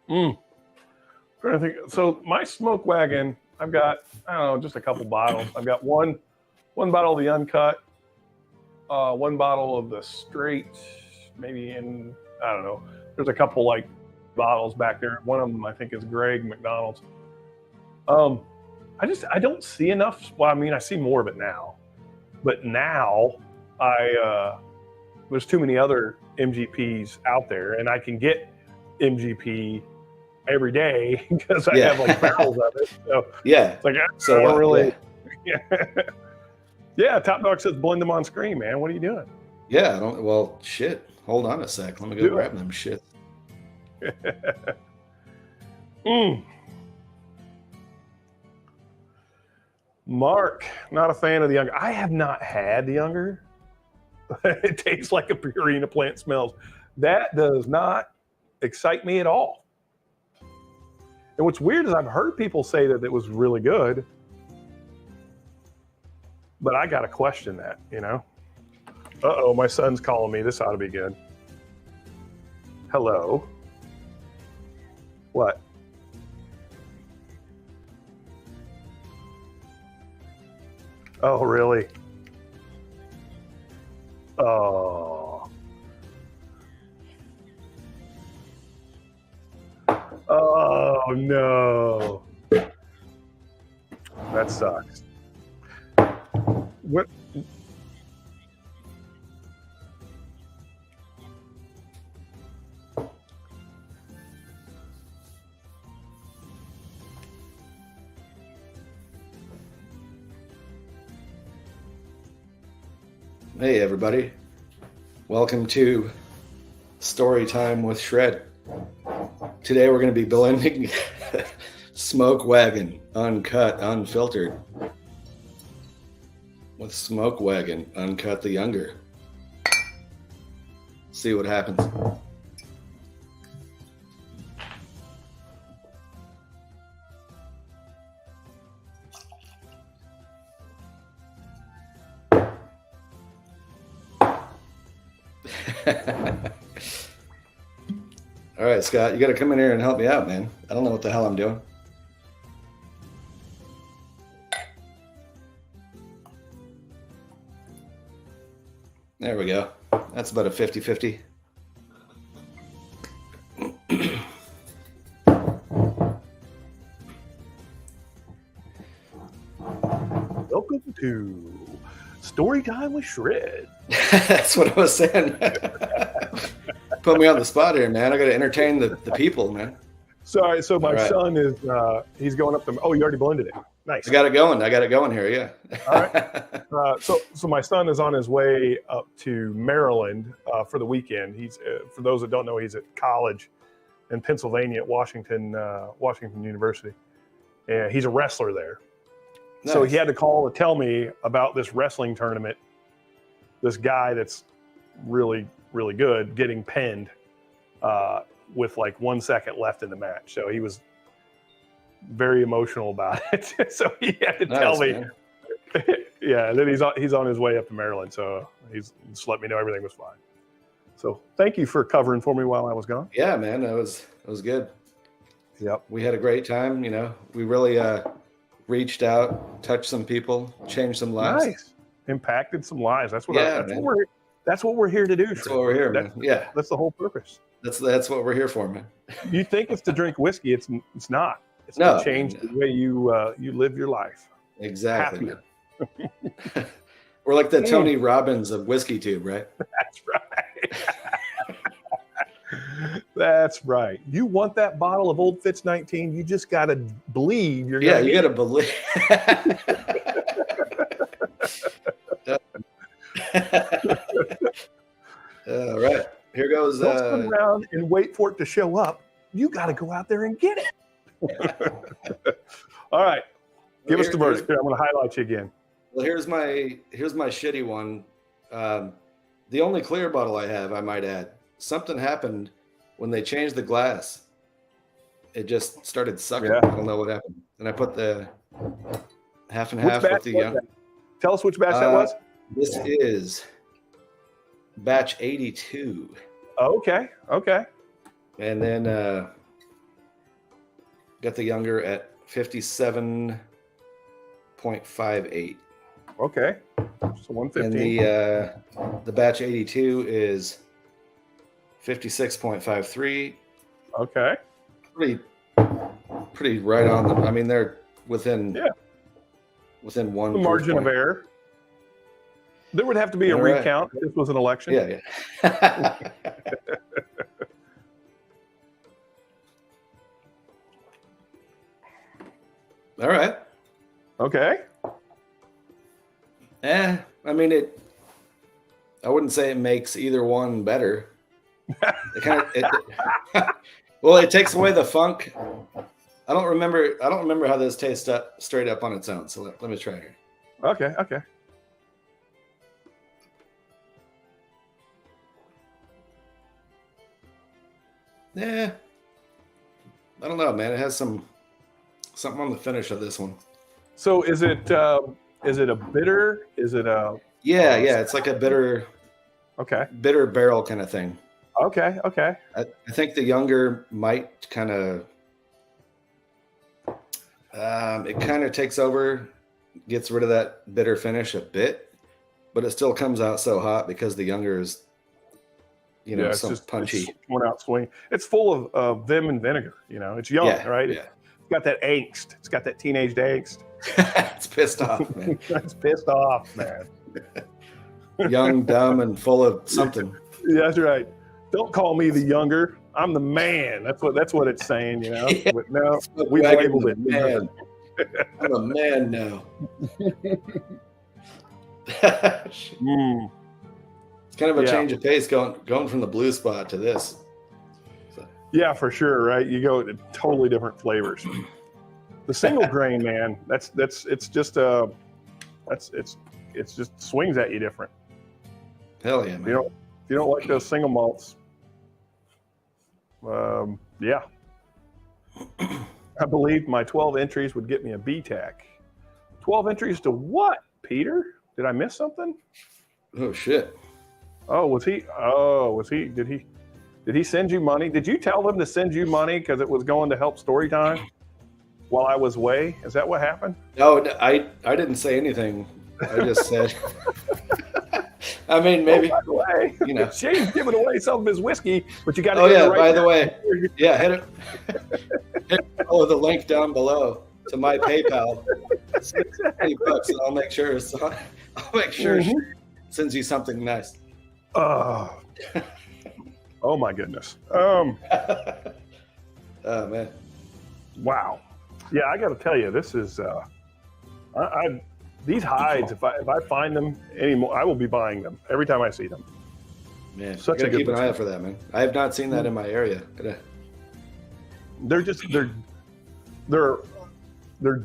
[SPEAKER 1] Trying to think. So my smoke wagon, I've got, I don't know, just a couple bottles. I've got one bottle of the uncut, one bottle of the straight, maybe in, I don't know. There's a couple like bottles back there. One of them I think is Greg McDonald's. I don't see enough. Well, I mean, I see more of it now, but now there's too many other MGPs out there, and I can get MGP every day because I have like barrels of it. So it's like I don't really. Yeah, Top Dog says blend them on screen, man. What are you doing?
[SPEAKER 2] Yeah, well, shit. Hold on a sec. Let me go grab them shit.
[SPEAKER 1] Mark, not a fan of the younger. I have not had the younger. It tastes like a Purina plant smells. That does not excite me at all. And what's weird is I've heard people say that it was really good, but I got to question that, Uh-oh, my son's calling me. This ought to be good. Hello. What? Oh, really? Oh. Oh, no. That sucks. What?
[SPEAKER 2] Hey, everybody. Welcome to Story Time with Shred. Today we're going to be blending Smoke Wagon, uncut, unfiltered, with Smoke Wagon, uncut the younger. See what happens. All right, Scott, you got to come in here and help me out, man. I don't know what the hell I'm doing. There we go. That's about a 50-50.
[SPEAKER 1] Welcome to Story Time with Shred.
[SPEAKER 2] That's what I was saying. Put me on the spot here, man. I got to entertain the people, man.
[SPEAKER 1] Sorry, so my son is, he's going up to, oh, you already blended it. Nice.
[SPEAKER 2] I got it going here, yeah.
[SPEAKER 1] All right. So my son is on his way up to Maryland for the weekend. He's, for those that don't know, he's at college in Pennsylvania at Washington University. And he's a wrestler there. Nice. So he had to call to tell me about this wrestling tournament. This guy that's really, really good getting pinned with like 1 second left in the match. So he was very emotional about it. So he had to tell me. Yeah, and then he's on his way up to Maryland. So he's just let me know everything was fine. So thank you for covering for me while I was gone.
[SPEAKER 2] Yeah, man, it was good.
[SPEAKER 1] Yep.
[SPEAKER 2] We had a great time. We really reached out, touched some people, changed some lives.
[SPEAKER 1] Nice. Impacted some lives. That's what we're here to do.
[SPEAKER 2] That's what we're here, man. Yeah.
[SPEAKER 1] That's the whole purpose.
[SPEAKER 2] That's what we're here for, man.
[SPEAKER 1] You think it's to drink whiskey. It's not. It's to change the way you live your life.
[SPEAKER 2] Exactly. We're like the Tony Robbins of Whiskey Tube, right?
[SPEAKER 1] That's right. That's right. You want that bottle of Old Fitz 19, you just got to believe you're going to
[SPEAKER 2] you got to believe. All right. Here goes.
[SPEAKER 1] Don't sit around and wait for it to show up. You got to go out there and get it. All right. Give us the verdict. I'm going to highlight you again.
[SPEAKER 2] Well, here's my shitty one. The only clear bottle I have, I might add. Something happened when they changed the glass, it just started sucking.
[SPEAKER 1] Yeah.
[SPEAKER 2] I don't know what happened. And I put the half and
[SPEAKER 1] Which
[SPEAKER 2] half
[SPEAKER 1] batch
[SPEAKER 2] with the
[SPEAKER 1] was that? Tell us which batch that was.
[SPEAKER 2] This is batch 82.
[SPEAKER 1] Oh, okay.
[SPEAKER 2] And then got the younger at 57.58.
[SPEAKER 1] Okay. So 115.
[SPEAKER 2] And the batch 82 is 56.53.
[SPEAKER 1] Okay.
[SPEAKER 2] Pretty right on them. I mean, they're within one
[SPEAKER 1] the margin of error. There would have to be a recount if this was an election.
[SPEAKER 2] Yeah. All right.
[SPEAKER 1] Okay.
[SPEAKER 2] I mean, I wouldn't say it makes either one better. Well, it takes away the funk. I don't remember how this tastes straight up on its own. So let me try here.
[SPEAKER 1] Okay.
[SPEAKER 2] Yeah. I don't know, man. It has something on the finish of this one.
[SPEAKER 1] So is it a bitter? Is it a
[SPEAKER 2] Yeah, it's like a bitter barrel kind of thing.
[SPEAKER 1] Okay.
[SPEAKER 2] I think the younger might kind of it kind of takes over, gets rid of that bitter finish a bit, but it still comes out so hot because the younger is
[SPEAKER 1] it's
[SPEAKER 2] so
[SPEAKER 1] just
[SPEAKER 2] punchy.
[SPEAKER 1] It's one out swing. It's full of vim and vinegar. It's young, right?
[SPEAKER 2] Yeah.
[SPEAKER 1] It's got that angst. It's got that teenage angst.
[SPEAKER 2] It's pissed off, man.
[SPEAKER 1] It's pissed off, man.
[SPEAKER 2] Young, dumb, and full of something.
[SPEAKER 1] Yeah, that's right. Don't call me the younger. I'm the man. That's what it's saying,
[SPEAKER 2] Yeah,
[SPEAKER 1] But no, we labeled it.
[SPEAKER 2] Man. I'm a man now. It's kind of a change of pace going from the blue spot to this. So.
[SPEAKER 1] Yeah, for sure, right? You go to totally different flavors. The single grain, man, it's just swings at you different.
[SPEAKER 2] Hell yeah, man.
[SPEAKER 1] If you don't like those single malts, yeah. I believe my 12 entries would get me a B-Tac. 12 entries to what, Peter? Did I miss something?
[SPEAKER 2] Oh shit.
[SPEAKER 1] Was he? Did he send you money? Did you tell them to send you money because it was going to help Storytime while I was away? Is that what happened?
[SPEAKER 2] No, I didn't say anything. I just said. I mean, maybe.
[SPEAKER 1] By the way, Shane's giving away some of his whiskey, but you got to.
[SPEAKER 2] Oh yeah, by the way, yeah, hit follow the link down below to my PayPal. $60, and I'll make sure. She sends you something nice.
[SPEAKER 1] Oh my goodness.
[SPEAKER 2] Oh man.
[SPEAKER 1] Wow. Yeah, I got to tell you, this is. These hides, if I find them anymore, I will be buying them every time I see them.
[SPEAKER 2] Man, I gotta keep an eye out for that, man. I have not seen that in my area.
[SPEAKER 1] They're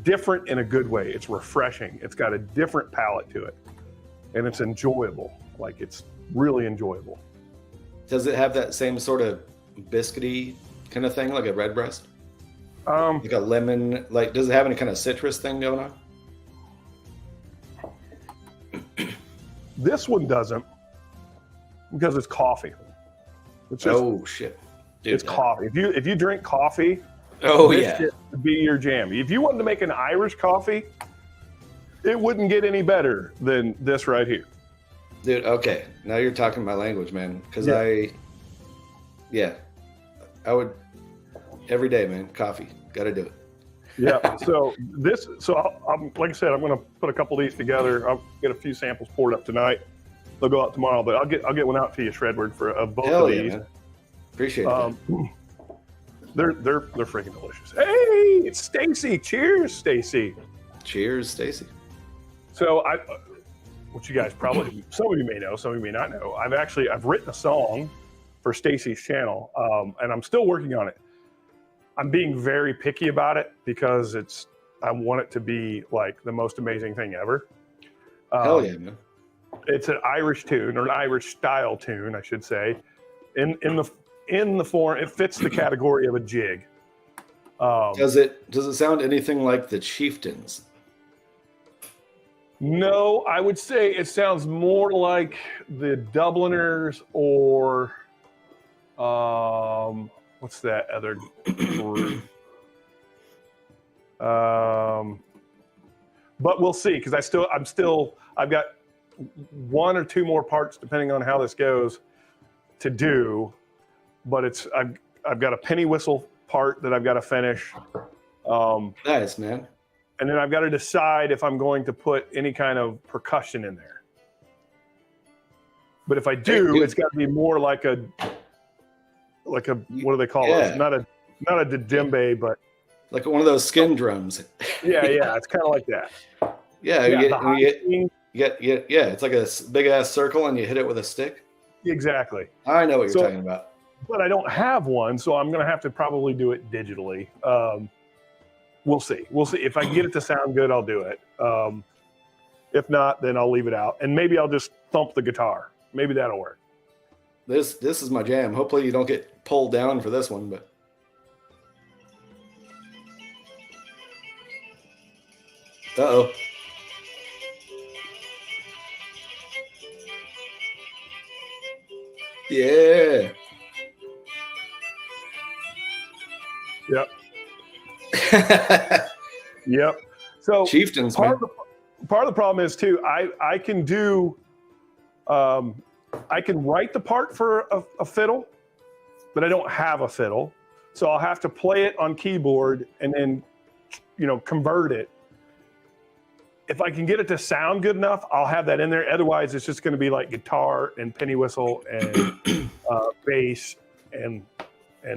[SPEAKER 1] different in a good way. It's refreshing. It's got a different palate to it, and it's enjoyable. Like, it's really enjoyable.
[SPEAKER 2] Does it have that same sort of biscuity kind of thing, like a Redbreast? Like a lemon. Like, does it have any kind of citrus thing going on?
[SPEAKER 1] This one doesn't, because it's coffee. It's just,
[SPEAKER 2] shit!
[SPEAKER 1] Dude, it's coffee. If you drink coffee,
[SPEAKER 2] this
[SPEAKER 1] would be your jam. If you wanted to make an Irish coffee, it wouldn't get any better than this right here.
[SPEAKER 2] Dude, okay, now you're talking my language, man. Because I would every day, man. Coffee, got to do it.
[SPEAKER 1] Yeah. So I'm like I said, I'm going to put a couple of these together. I'll get a few samples poured up tonight. They'll go out tomorrow, but I'll get one out to you, Shredward, for both of these. Man.
[SPEAKER 2] Appreciate it.
[SPEAKER 1] They're freaking delicious. Hey, it's Stacy. Cheers, Stacy.
[SPEAKER 2] Cheers, Stacy.
[SPEAKER 1] So what you guys probably, some of you may know, some of you may not know. I've written a song for Stacy's channel, and I'm still working on it. I'm being very picky about it because I want it to be like the most amazing thing ever.
[SPEAKER 2] Hell yeah, man.
[SPEAKER 1] It's an Irish tune, or an Irish style tune, I should say. In in the form. It fits the category of a jig.
[SPEAKER 2] Does it sound anything like the Chieftains?
[SPEAKER 1] No, I would say it sounds more like the Dubliners or what's that other group? But we'll see, because I've got 1 or 2 more parts depending on how this goes to do. But I've got a penny whistle part that I've got to finish.
[SPEAKER 2] Nice, man.
[SPEAKER 1] And then I've got to decide if I'm going to put any kind of percussion in there. But if I do, it's got to be more like a what do they call it? Not a djembe, but
[SPEAKER 2] like one of those skin drums.
[SPEAKER 1] Yeah, it's kind of like that.
[SPEAKER 2] Yeah, you get, it's like a big ass circle and you hit it with a stick.
[SPEAKER 1] Exactly.
[SPEAKER 2] I know what you're talking about.
[SPEAKER 1] But I don't have one, so I'm going to have to probably do it digitally. We'll see. If I can get it to sound good, I'll do it. If not, then I'll leave it out. And maybe I'll just thump the guitar. Maybe that'll work.
[SPEAKER 2] This is my jam. Hopefully you don't get pulled down for this one, but uh-oh. Yeah.
[SPEAKER 1] Yep. Yep. So
[SPEAKER 2] Chieftains,
[SPEAKER 1] part of the problem is too, I can do I can write the part for a fiddle, but I don't have a fiddle. So I'll have to play it on keyboard and then convert it. If I can get it to sound good enough, I'll have that in there. Otherwise, it's just going to be like guitar and penny whistle and bass and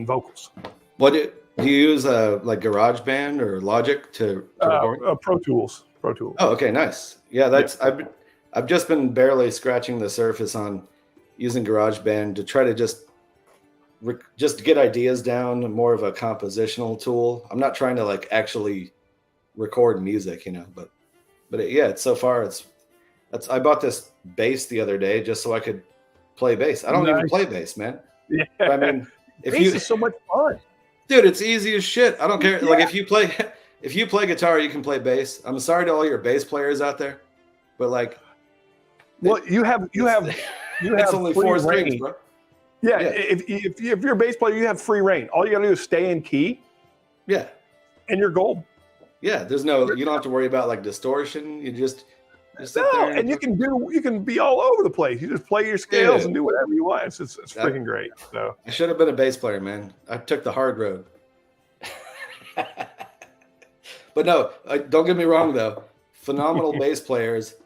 [SPEAKER 1] vocals.
[SPEAKER 2] What do you use? Like GarageBand or Logic to record?
[SPEAKER 1] Pro Tools.
[SPEAKER 2] Oh, okay, nice. Yeah, I've just been barely scratching the surface on using GarageBand to try to just get ideas down. More of a compositional tool. I'm not trying to like actually record music, but it's so far I bought this bass the other day just so I could play bass. I don't even play bass, man.
[SPEAKER 1] Yeah.
[SPEAKER 2] But I mean,
[SPEAKER 1] bass is so much fun.
[SPEAKER 2] Dude, it's easy as shit. I don't care. Yeah. Like if you play guitar, you can play bass. I'm sorry to all your bass players out there, but like,
[SPEAKER 1] well, you have
[SPEAKER 2] it's only 4 strings, bro.
[SPEAKER 1] Yeah. If you're a bass player, you have free reign. All you got to do is stay in key.
[SPEAKER 2] Yeah.
[SPEAKER 1] And you're gold.
[SPEAKER 2] Yeah. You don't have to worry about like distortion. You just sit there.
[SPEAKER 1] And you can be all over the place. You just play your scales and do whatever you want. It's freaking great. So
[SPEAKER 2] I should have been a bass player, man. I took the hard road. But no, don't get me wrong though. Phenomenal bass players.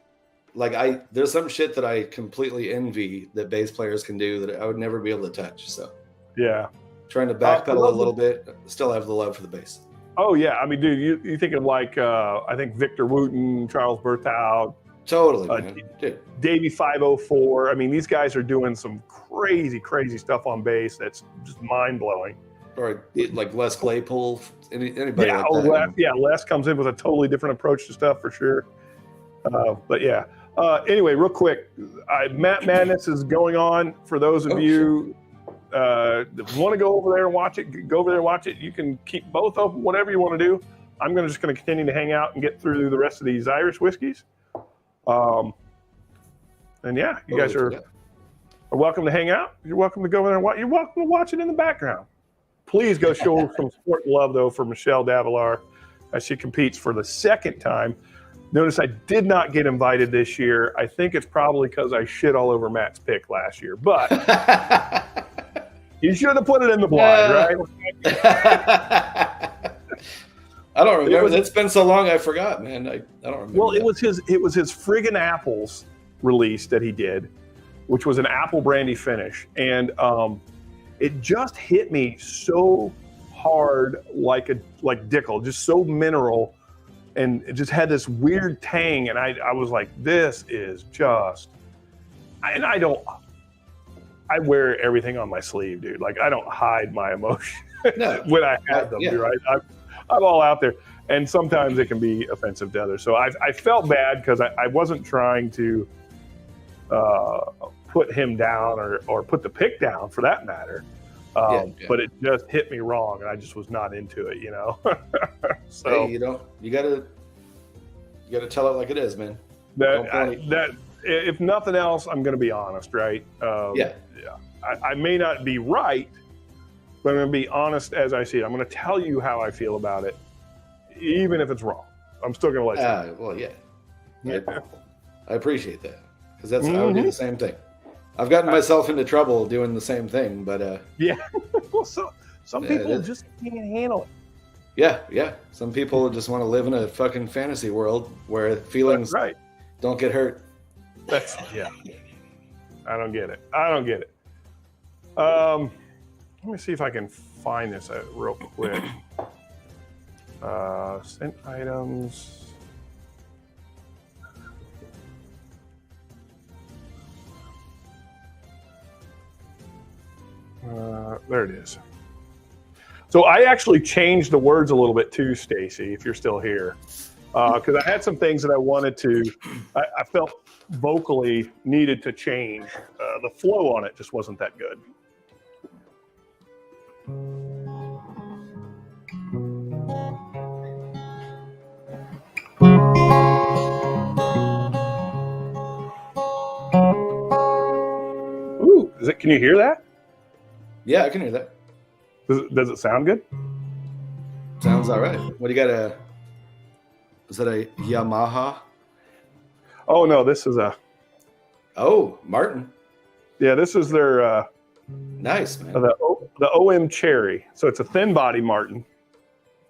[SPEAKER 2] Like there's some shit that I completely envy that bass players can do that I would never be able to touch. So
[SPEAKER 1] yeah,
[SPEAKER 2] trying to backpedal a little bit. Still have the love for the bass.
[SPEAKER 1] Oh yeah, I mean, dude, you think of like I think Victor Wooten, Charles Berthoud.
[SPEAKER 2] Totally, man. Dude.
[SPEAKER 1] Davey 504. I mean, these guys are doing some crazy stuff on bass that's just mind blowing.
[SPEAKER 2] Or like Les Claypool, anybody
[SPEAKER 1] yeah,
[SPEAKER 2] like that.
[SPEAKER 1] Les comes in with a totally different approach to stuff for sure. But yeah. Anyway, real quick, Matt Madness is going on. For those of you that want to go over there and watch it, go over there and watch it. You can keep both open, whatever you want to do. I'm just going to continue to hang out and get through the rest of these Irish whiskeys. And yeah, you guys are welcome to hang out. You're welcome to go over there and watch. You're welcome to watch it in the background. Please go show some support and love, though, for Michelle Davilar as she competes for the second time. Notice I did not get invited this year. I think it's probably because I shit all over Matt's pick last year. But you should have put it in the blind, right?
[SPEAKER 2] I don't remember. It's been so long, I forgot, man. I don't remember.
[SPEAKER 1] Well, it was his friggin' apples release that he did, which was an apple brandy finish, and it just hit me so hard, like Dickel, just so mineral, and it just had this weird tang, and I was like, this is just, and I wear everything on my sleeve, dude. Like I don't hide my emotion when I have them, right? I'm all out there, and sometimes it can be offensive to others. So I felt bad because I wasn't trying to put him down or put the pick down for that matter. But it just hit me wrong, and I just was not into it, So
[SPEAKER 2] hey, you gotta tell it like it is, man.
[SPEAKER 1] that if nothing else, I'm going to be honest, right? I may not be right, but I'm going to be honest as I see it. I'm going to tell you how I feel about it, even if it's wrong. I'm still going to let you know.
[SPEAKER 2] Well, yeah. I appreciate that, because I would do the same thing. I've gotten myself into trouble doing the same thing, but
[SPEAKER 1] yeah. Well, some people just can't handle it.
[SPEAKER 2] Yeah. Some people just want to live in a fucking fantasy world where feelings don't get hurt.
[SPEAKER 1] I don't get it. Let me see if I can find this real quick. Sent items. There it is. So I actually changed the words a little bit too, Stacy, if you're still here. Because I had some things that I wanted to, I felt vocally needed to change. The flow on it just wasn't that good. Ooh, can you hear that?
[SPEAKER 2] Yeah, I can hear that.
[SPEAKER 1] Does it sound good?
[SPEAKER 2] Sounds all right. What do you got? Is that a Yamaha?
[SPEAKER 1] Oh no, this is a.
[SPEAKER 2] Oh, Martin.
[SPEAKER 1] Yeah, this is their.
[SPEAKER 2] Nice, man.
[SPEAKER 1] The OM Cherry. So it's a thin body Martin.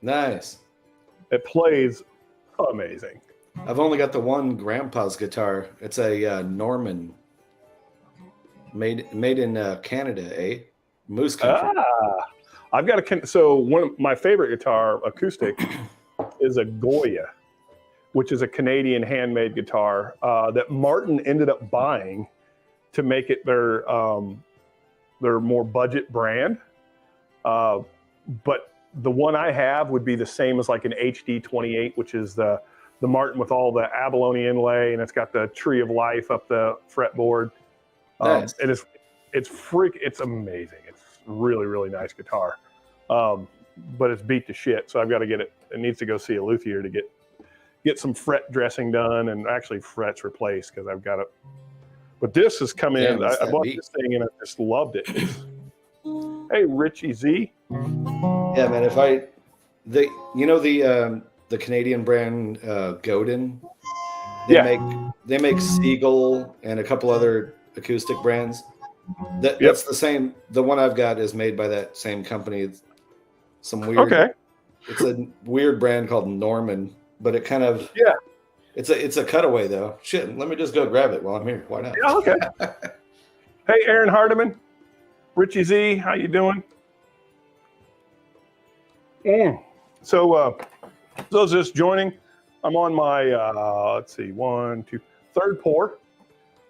[SPEAKER 2] Nice.
[SPEAKER 1] It plays amazing.
[SPEAKER 2] I've only got the one grandpa's guitar. It's a Norman. Made in Canada, eh? Moose country.
[SPEAKER 1] I've got so one of my favorite guitar acoustic is a Goya, which is a Canadian handmade guitar that Martin ended up buying to make it their more budget brand. But the one I have would be the same as like an HD 28, which is the Martin with all the abalone inlay, and it's got the tree of life up the fretboard.
[SPEAKER 2] Nice.
[SPEAKER 1] It's amazing. It's really, really nice guitar. But it's beat to shit. So I've got to get it. It needs to go see a luthier to get some fret dressing done and actually frets replaced, because I've got it. But this has come in. I bought this thing and I just loved it. Hey, Richie Z.
[SPEAKER 2] Yeah, man. The Canadian brand Godin. They make Seagull and a couple other acoustic brands. That's the same. The one I've got is made by that same company. It's some weird.
[SPEAKER 1] Okay.
[SPEAKER 2] It's a weird brand called Norman, but it kind of It's a cutaway though. Shit, let me just go grab it while I'm here. Why not?
[SPEAKER 1] Yeah, okay. Hey, Aaron Hardiman, Richie Z, how you doing? So those just joining, I'm on my third pour.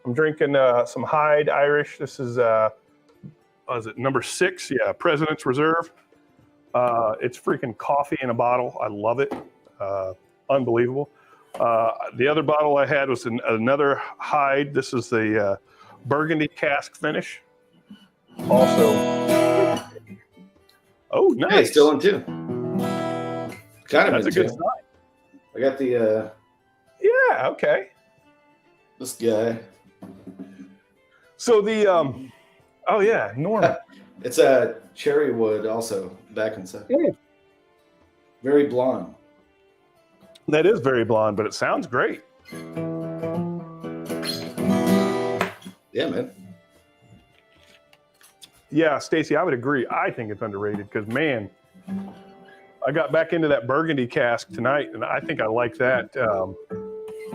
[SPEAKER 1] I'm drinking some Hyde Irish. This is number 6? Yeah, President's Reserve. It's freaking coffee in a bottle. I love it. Unbelievable. The other bottle I had was another Hyde. This is the Burgundy cask finish. Also, oh, nice.
[SPEAKER 2] Hey, still in tune. Kind of.
[SPEAKER 1] That's a good sign.
[SPEAKER 2] I got the.
[SPEAKER 1] Yeah. Okay.
[SPEAKER 2] This guy.
[SPEAKER 1] So the oh yeah, Norman.
[SPEAKER 2] It's a cherry wood also back inside. Yeah. Very blonde.
[SPEAKER 1] That is very blonde, but it sounds great.
[SPEAKER 2] Yeah, man.
[SPEAKER 1] Yeah, Stacy, I would agree. I think it's underrated because, man, I got back into that Burgundy cask tonight, and I think I like that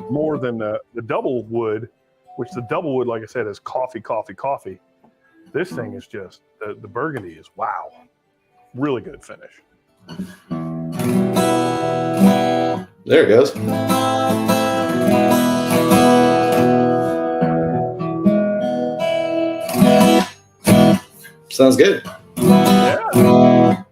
[SPEAKER 1] more than the double wood, which the double wood, like I said, is coffee. This thing is just, the Burgundy is, wow, really good finish.
[SPEAKER 2] There it goes. Sounds good.
[SPEAKER 1] Yeah. Wow.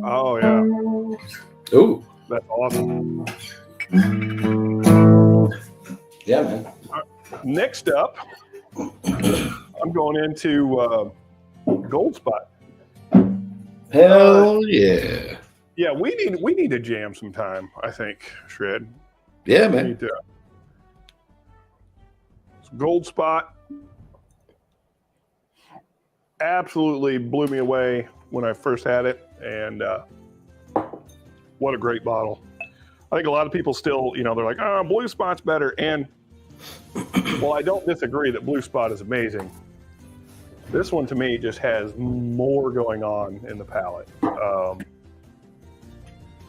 [SPEAKER 1] Oh, yeah.
[SPEAKER 2] Ooh,
[SPEAKER 1] That's awesome.
[SPEAKER 2] Yeah, man.
[SPEAKER 1] Next up, I'm going into Gold Spot.
[SPEAKER 2] Hell yeah.
[SPEAKER 1] Yeah, we need to jam sometime, I think, Shred.
[SPEAKER 2] Yeah,
[SPEAKER 1] We
[SPEAKER 2] man.
[SPEAKER 1] need to. Gold Spot absolutely blew me away when I first had it, and what a great bottle. I think a lot of people still, they're like, oh, Blue Spot's better. And, well, I don't disagree that Blue Spot is amazing. This one, to me, just has more going on in the palate.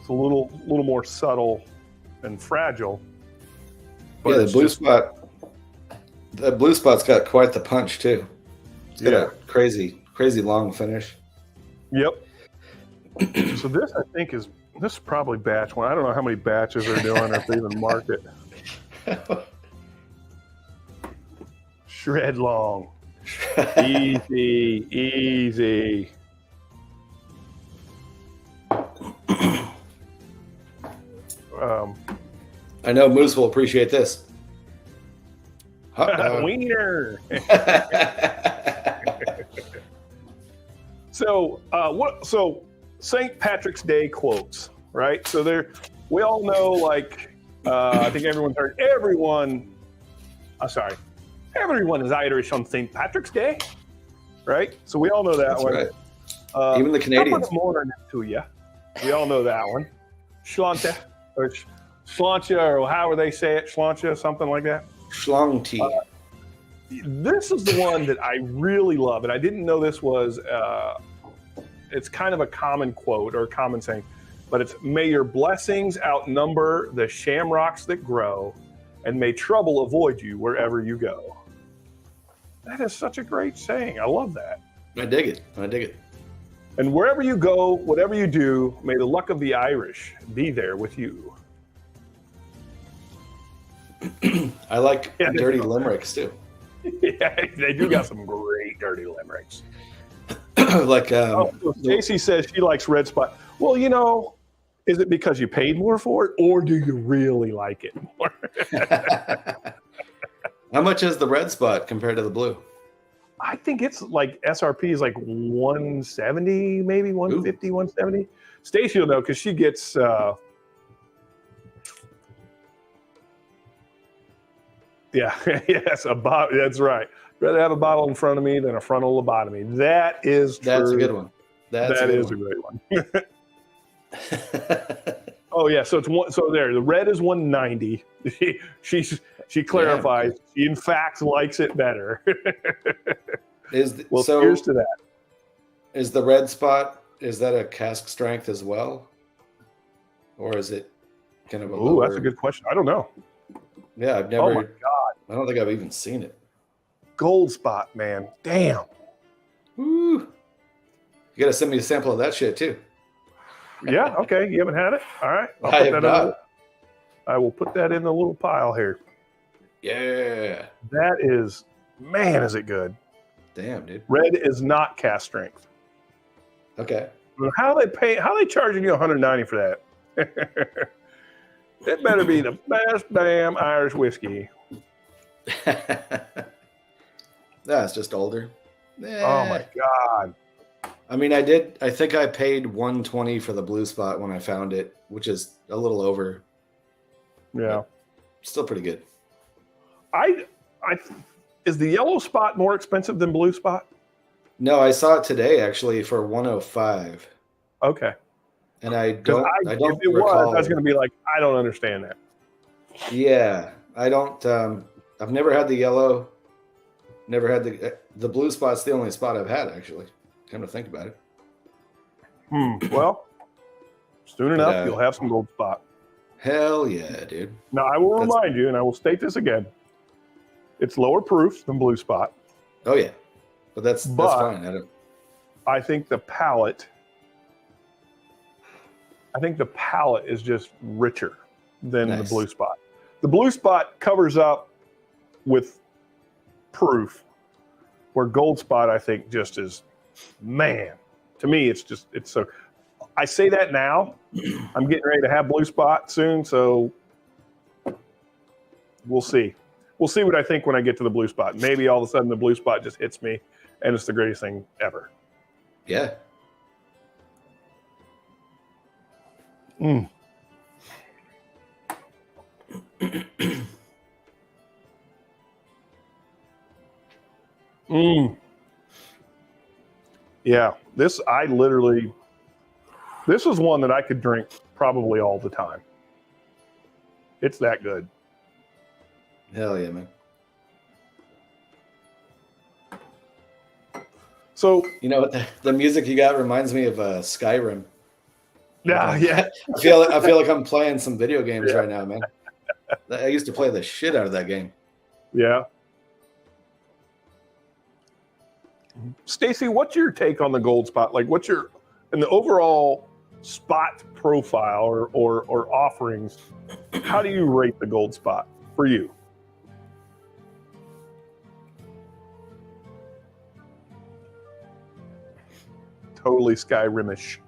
[SPEAKER 1] It's a little more subtle and fragile.
[SPEAKER 2] Yeah, the Blue Spot. The Blue Spot's got quite the punch too. It's got a crazy long finish.
[SPEAKER 1] Yep. So this, I think, is probably batch one. I don't know how many batches they're doing or if they even mark it. Shred long. Easy.
[SPEAKER 2] I know Moose will appreciate this. Hot dog.
[SPEAKER 1] Wiener. So St. Patrick's Day quotes, right? So we all know, like, I think everyone's heard, everyone is Irish on St. Patrick's Day, right? So we all know that one.
[SPEAKER 2] Right. Even the Canadians.
[SPEAKER 1] More to you. We all know that one. Sláinte, or Sláinte, or however they say it, Sláinte, something like that.
[SPEAKER 2] Schlong tea.
[SPEAKER 1] This is the one that I really love, and I didn't know this was. It's kind of a common quote or a common saying, but it's, may your blessings outnumber the shamrocks that grow, and may trouble avoid you wherever you go. That is such a great saying. I love that.
[SPEAKER 2] I dig it.
[SPEAKER 1] And wherever you go, whatever you do, may the luck of the Irish be there with you.
[SPEAKER 2] I like dirty limericks too.
[SPEAKER 1] Yeah, they do got some great dirty limericks.
[SPEAKER 2] Like,
[SPEAKER 1] so Stacy says she likes Red Spot. Well, is it because you paid more for it, or do you really like it more?
[SPEAKER 2] How much is the Red Spot compared to the blue?
[SPEAKER 1] I think it's like SRP is like 170, maybe 150, 170. Stacy will know because she gets. Yes, that's right. Rather have a bottle in front of me than a frontal lobotomy. That is true.
[SPEAKER 2] That's a good one.
[SPEAKER 1] That is a great one. Oh yeah, so it's one. So there, the red is 190. She clarifies. Yeah. She in fact likes it better. Here's to that.
[SPEAKER 2] Is the Red Spot, is that a cask strength as well, or is it kind of a?
[SPEAKER 1] Oh, that's a good question. I don't know.
[SPEAKER 2] Yeah, I've never.
[SPEAKER 1] Oh my God!
[SPEAKER 2] I don't think I've even seen it.
[SPEAKER 1] Gold Spot, man. Damn.
[SPEAKER 2] Woo. You got to send me a sample of that shit too.
[SPEAKER 1] Yeah. Okay. You haven't had it? All right. I will put that in the little pile here.
[SPEAKER 2] Yeah.
[SPEAKER 1] That is, man, is it good?
[SPEAKER 2] Damn, dude.
[SPEAKER 1] Red is not cast strength.
[SPEAKER 2] Okay.
[SPEAKER 1] How they charging you $190 for that? It better be the best damn Irish whiskey.
[SPEAKER 2] That's just older.
[SPEAKER 1] Oh my God.
[SPEAKER 2] I mean, I think I paid $120 for the Blue Spot when I found it, which is a little over.
[SPEAKER 1] Yeah.
[SPEAKER 2] Still pretty good.
[SPEAKER 1] Is the Yellow Spot more expensive than Blue Spot?
[SPEAKER 2] No, I saw it today actually for $105.
[SPEAKER 1] Okay.
[SPEAKER 2] And I don't
[SPEAKER 1] if it
[SPEAKER 2] recall.
[SPEAKER 1] was, I was going to be like, I don't understand that.
[SPEAKER 2] Yeah, I don't. I've never had the yellow. Never had the Blue Spot's the only spot I've had actually. Come to think about it.
[SPEAKER 1] Well, soon enough you'll have some Gold Spot.
[SPEAKER 2] Hell yeah, dude.
[SPEAKER 1] Now I will remind you, and I will state this again. It's lower proof than Blue Spot.
[SPEAKER 2] Oh yeah, but that's fine.
[SPEAKER 1] I think the palate. Is just richer than the Blue Spot. The Blue Spot covers up with proof, where Gold Spot I think just is, man. To me, it's so. I say that now. I'm getting ready to have Blue Spot soon, so we'll see. We'll see what I think when I get to the Blue Spot. Maybe all of a sudden the Blue Spot just hits me, and it's the greatest thing ever.
[SPEAKER 2] Yeah.
[SPEAKER 1] Yeah, this is one that I could drink probably all the time. It's that good.
[SPEAKER 2] Hell yeah, man.
[SPEAKER 1] So
[SPEAKER 2] you know what the music you got reminds me of Skyrim.
[SPEAKER 1] Yeah.
[SPEAKER 2] I feel like I'm playing some video games right now, man. I used to play the shit out of that game.
[SPEAKER 1] Yeah. Stacy, what's your take on the Gold Spot? Like, what's your in the overall spot profile or offerings? How do you rate the Gold Spot for you? Totally Skyrimish.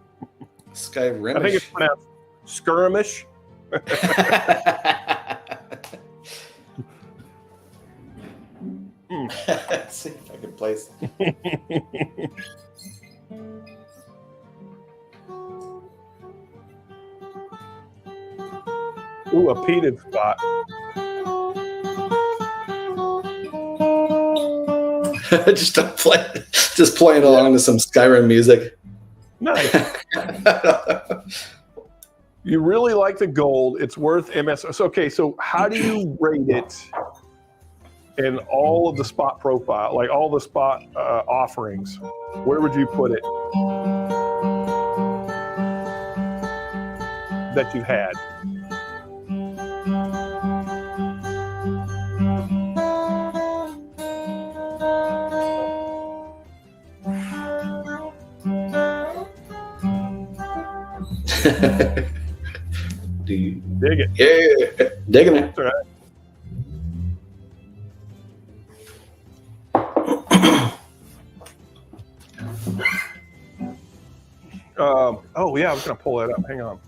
[SPEAKER 2] Skyrimish.
[SPEAKER 1] I think it's pronounced skirmish.
[SPEAKER 2] Let's see if I can place it.
[SPEAKER 1] Ooh, a peated spot.
[SPEAKER 2] just playing along to some Skyrim music.
[SPEAKER 1] Nice. You really like the gold. It's worth MS. Okay, so how do you rate it in all of the spot profile, like all the spot offerings? Where would you put it that you've had?
[SPEAKER 2] Do you
[SPEAKER 1] dig it?
[SPEAKER 2] Yeah, digging it.
[SPEAKER 1] That's all right. Oh yeah, I was gonna pull that up. Hang on.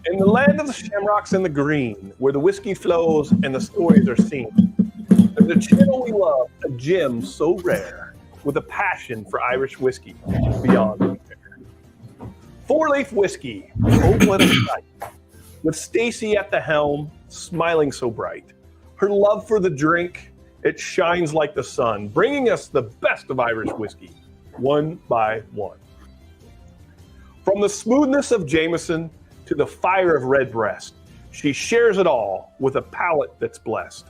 [SPEAKER 1] In the land of the shamrocks and the green, where the whiskey flows and the stories are seen, there's a channel we love, a gem so rare, with a passion for Irish whiskey beyond compare. Four-leaf whiskey, oh what a sight, with Stacy at the helm, smiling so bright. Her love for the drink, it shines like the sun, bringing us the best of Irish whiskey, one by one. From the smoothness of Jameson to the fire of Redbreast, she shares it all with a palate that's blessed.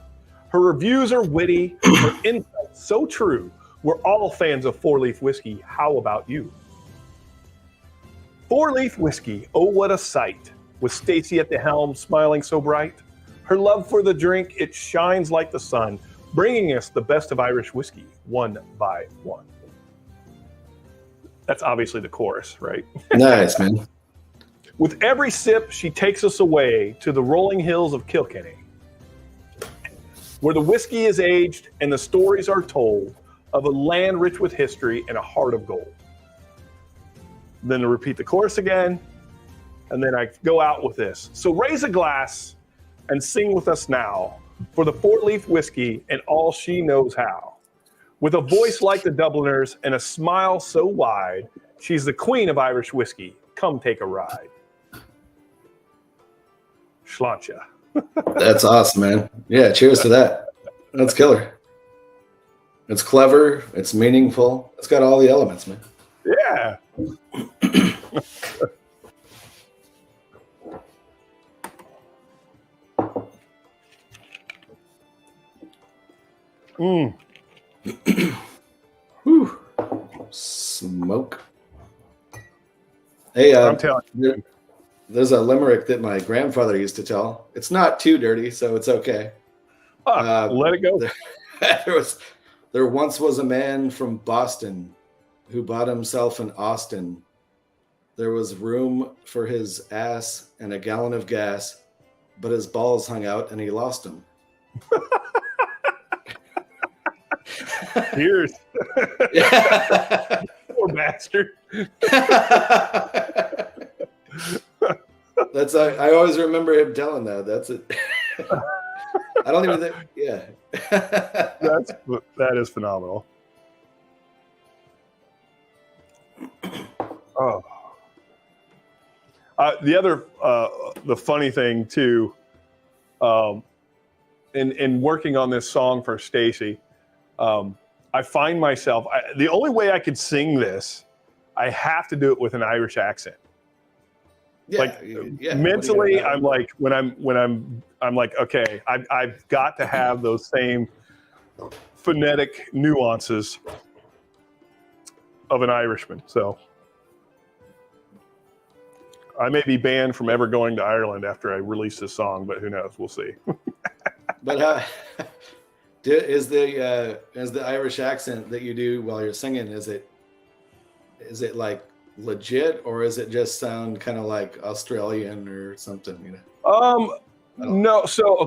[SPEAKER 1] Her reviews are witty, her insights so true. We're all fans of four-leaf whiskey. How about you? Four-leaf whiskey, oh what a sight, with Stacy at the helm, smiling so bright. Her love for the drink, it shines like the sun, bringing us the best of Irish whiskey, one by one. That's obviously the chorus, right?
[SPEAKER 2] Nice, man.
[SPEAKER 1] With every sip, she takes us away to the rolling hills of Kilkenny, where the whiskey is aged and the stories are told of a land rich with history and a heart of gold. Then to repeat the chorus again, and then I go out with this. So raise a glass and sing with us now for the four-leaf whiskey and all she knows how. With a voice like the Dubliners and a smile so wide, she's the queen of Irish whiskey. Come take a ride. Sláinte.
[SPEAKER 2] That's awesome, man. Yeah, cheers to that. That's killer. It's clever. It's meaningful. It's got all the elements, man.
[SPEAKER 1] Yeah.
[SPEAKER 2] Whew. Smoke. Hey,
[SPEAKER 1] I'm telling you.
[SPEAKER 2] There's a limerick that my grandfather used to tell. It's not too dirty, so it's okay.
[SPEAKER 1] Let it go.
[SPEAKER 2] There once was a man from Boston who bought himself an Austin. There was room for his ass and a gallon of gas, but his balls hung out and he lost them.
[SPEAKER 1] Cheers.
[SPEAKER 2] Yeah.
[SPEAKER 1] Poor bastard.
[SPEAKER 2] That's I always remember him telling that. That's it. I don't even think. Yeah.
[SPEAKER 1] That is phenomenal. Oh. The other the funny thing too, in working on this song for Stacy, I find myself the only way I could sing this, I have to do it with an Irish accent.
[SPEAKER 2] Yeah,
[SPEAKER 1] Mentally, I'm like when I'm like, okay, I've got to have those same phonetic nuances of an Irishman. So I may be banned from ever going to Ireland after I release this song, but who knows? We'll see.
[SPEAKER 2] But is the Irish accent that you do while you're singing, is it like legit, or is it just sound kind of like Australian or something?
[SPEAKER 1] No. So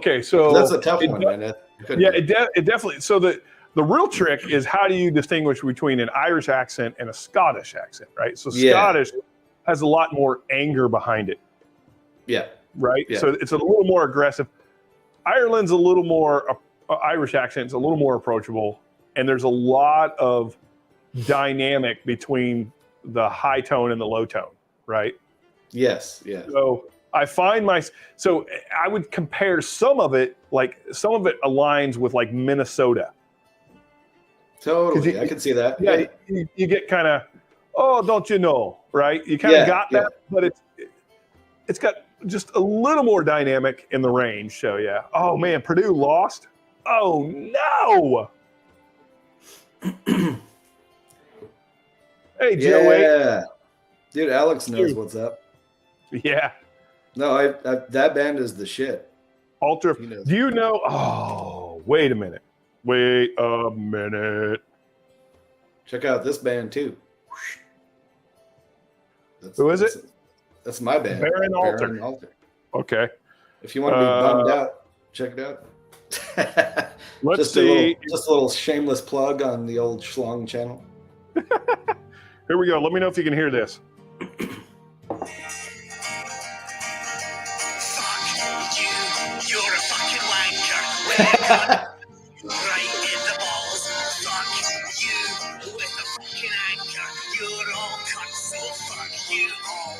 [SPEAKER 2] that's a tough one, man.
[SPEAKER 1] It definitely. So the real trick is, how do you distinguish between an Irish accent and a Scottish accent, right? So Scottish has a lot more anger behind it.
[SPEAKER 2] Yeah.
[SPEAKER 1] Right.
[SPEAKER 2] Yeah.
[SPEAKER 1] So it's a little more aggressive. Ireland's a little more Irish accent's a little more approachable, and there's a lot of dynamic between the high tone and the low tone, right?
[SPEAKER 2] Yes. Yeah.
[SPEAKER 1] So I find so I would compare some of it aligns with like Minnesota.
[SPEAKER 2] Totally, I can see that.
[SPEAKER 1] Yeah, you get kind of, oh, don't you know, right? You kind of got that, but it's got just a little more dynamic in the range. So yeah. Oh man, Purdue lost. Oh no. Hey, Joe.
[SPEAKER 2] Yeah, dude, Alex knows what's up.
[SPEAKER 1] Yeah.
[SPEAKER 2] No, I that band is the shit.
[SPEAKER 1] Ultra. Do you know? Oh, wait a minute.
[SPEAKER 2] Check out this band too.
[SPEAKER 1] Who is it?
[SPEAKER 2] That's my band.
[SPEAKER 1] Baron Alter. Okay.
[SPEAKER 2] If you want to be bummed out, check it out.
[SPEAKER 1] Let's see.
[SPEAKER 2] Just a little shameless plug on the old Schlong channel.
[SPEAKER 1] Here we go. Let me know if you can hear this.
[SPEAKER 5] Right in the balls. Fuck you with the fucking anchor. You're all cunt, so fuck you all.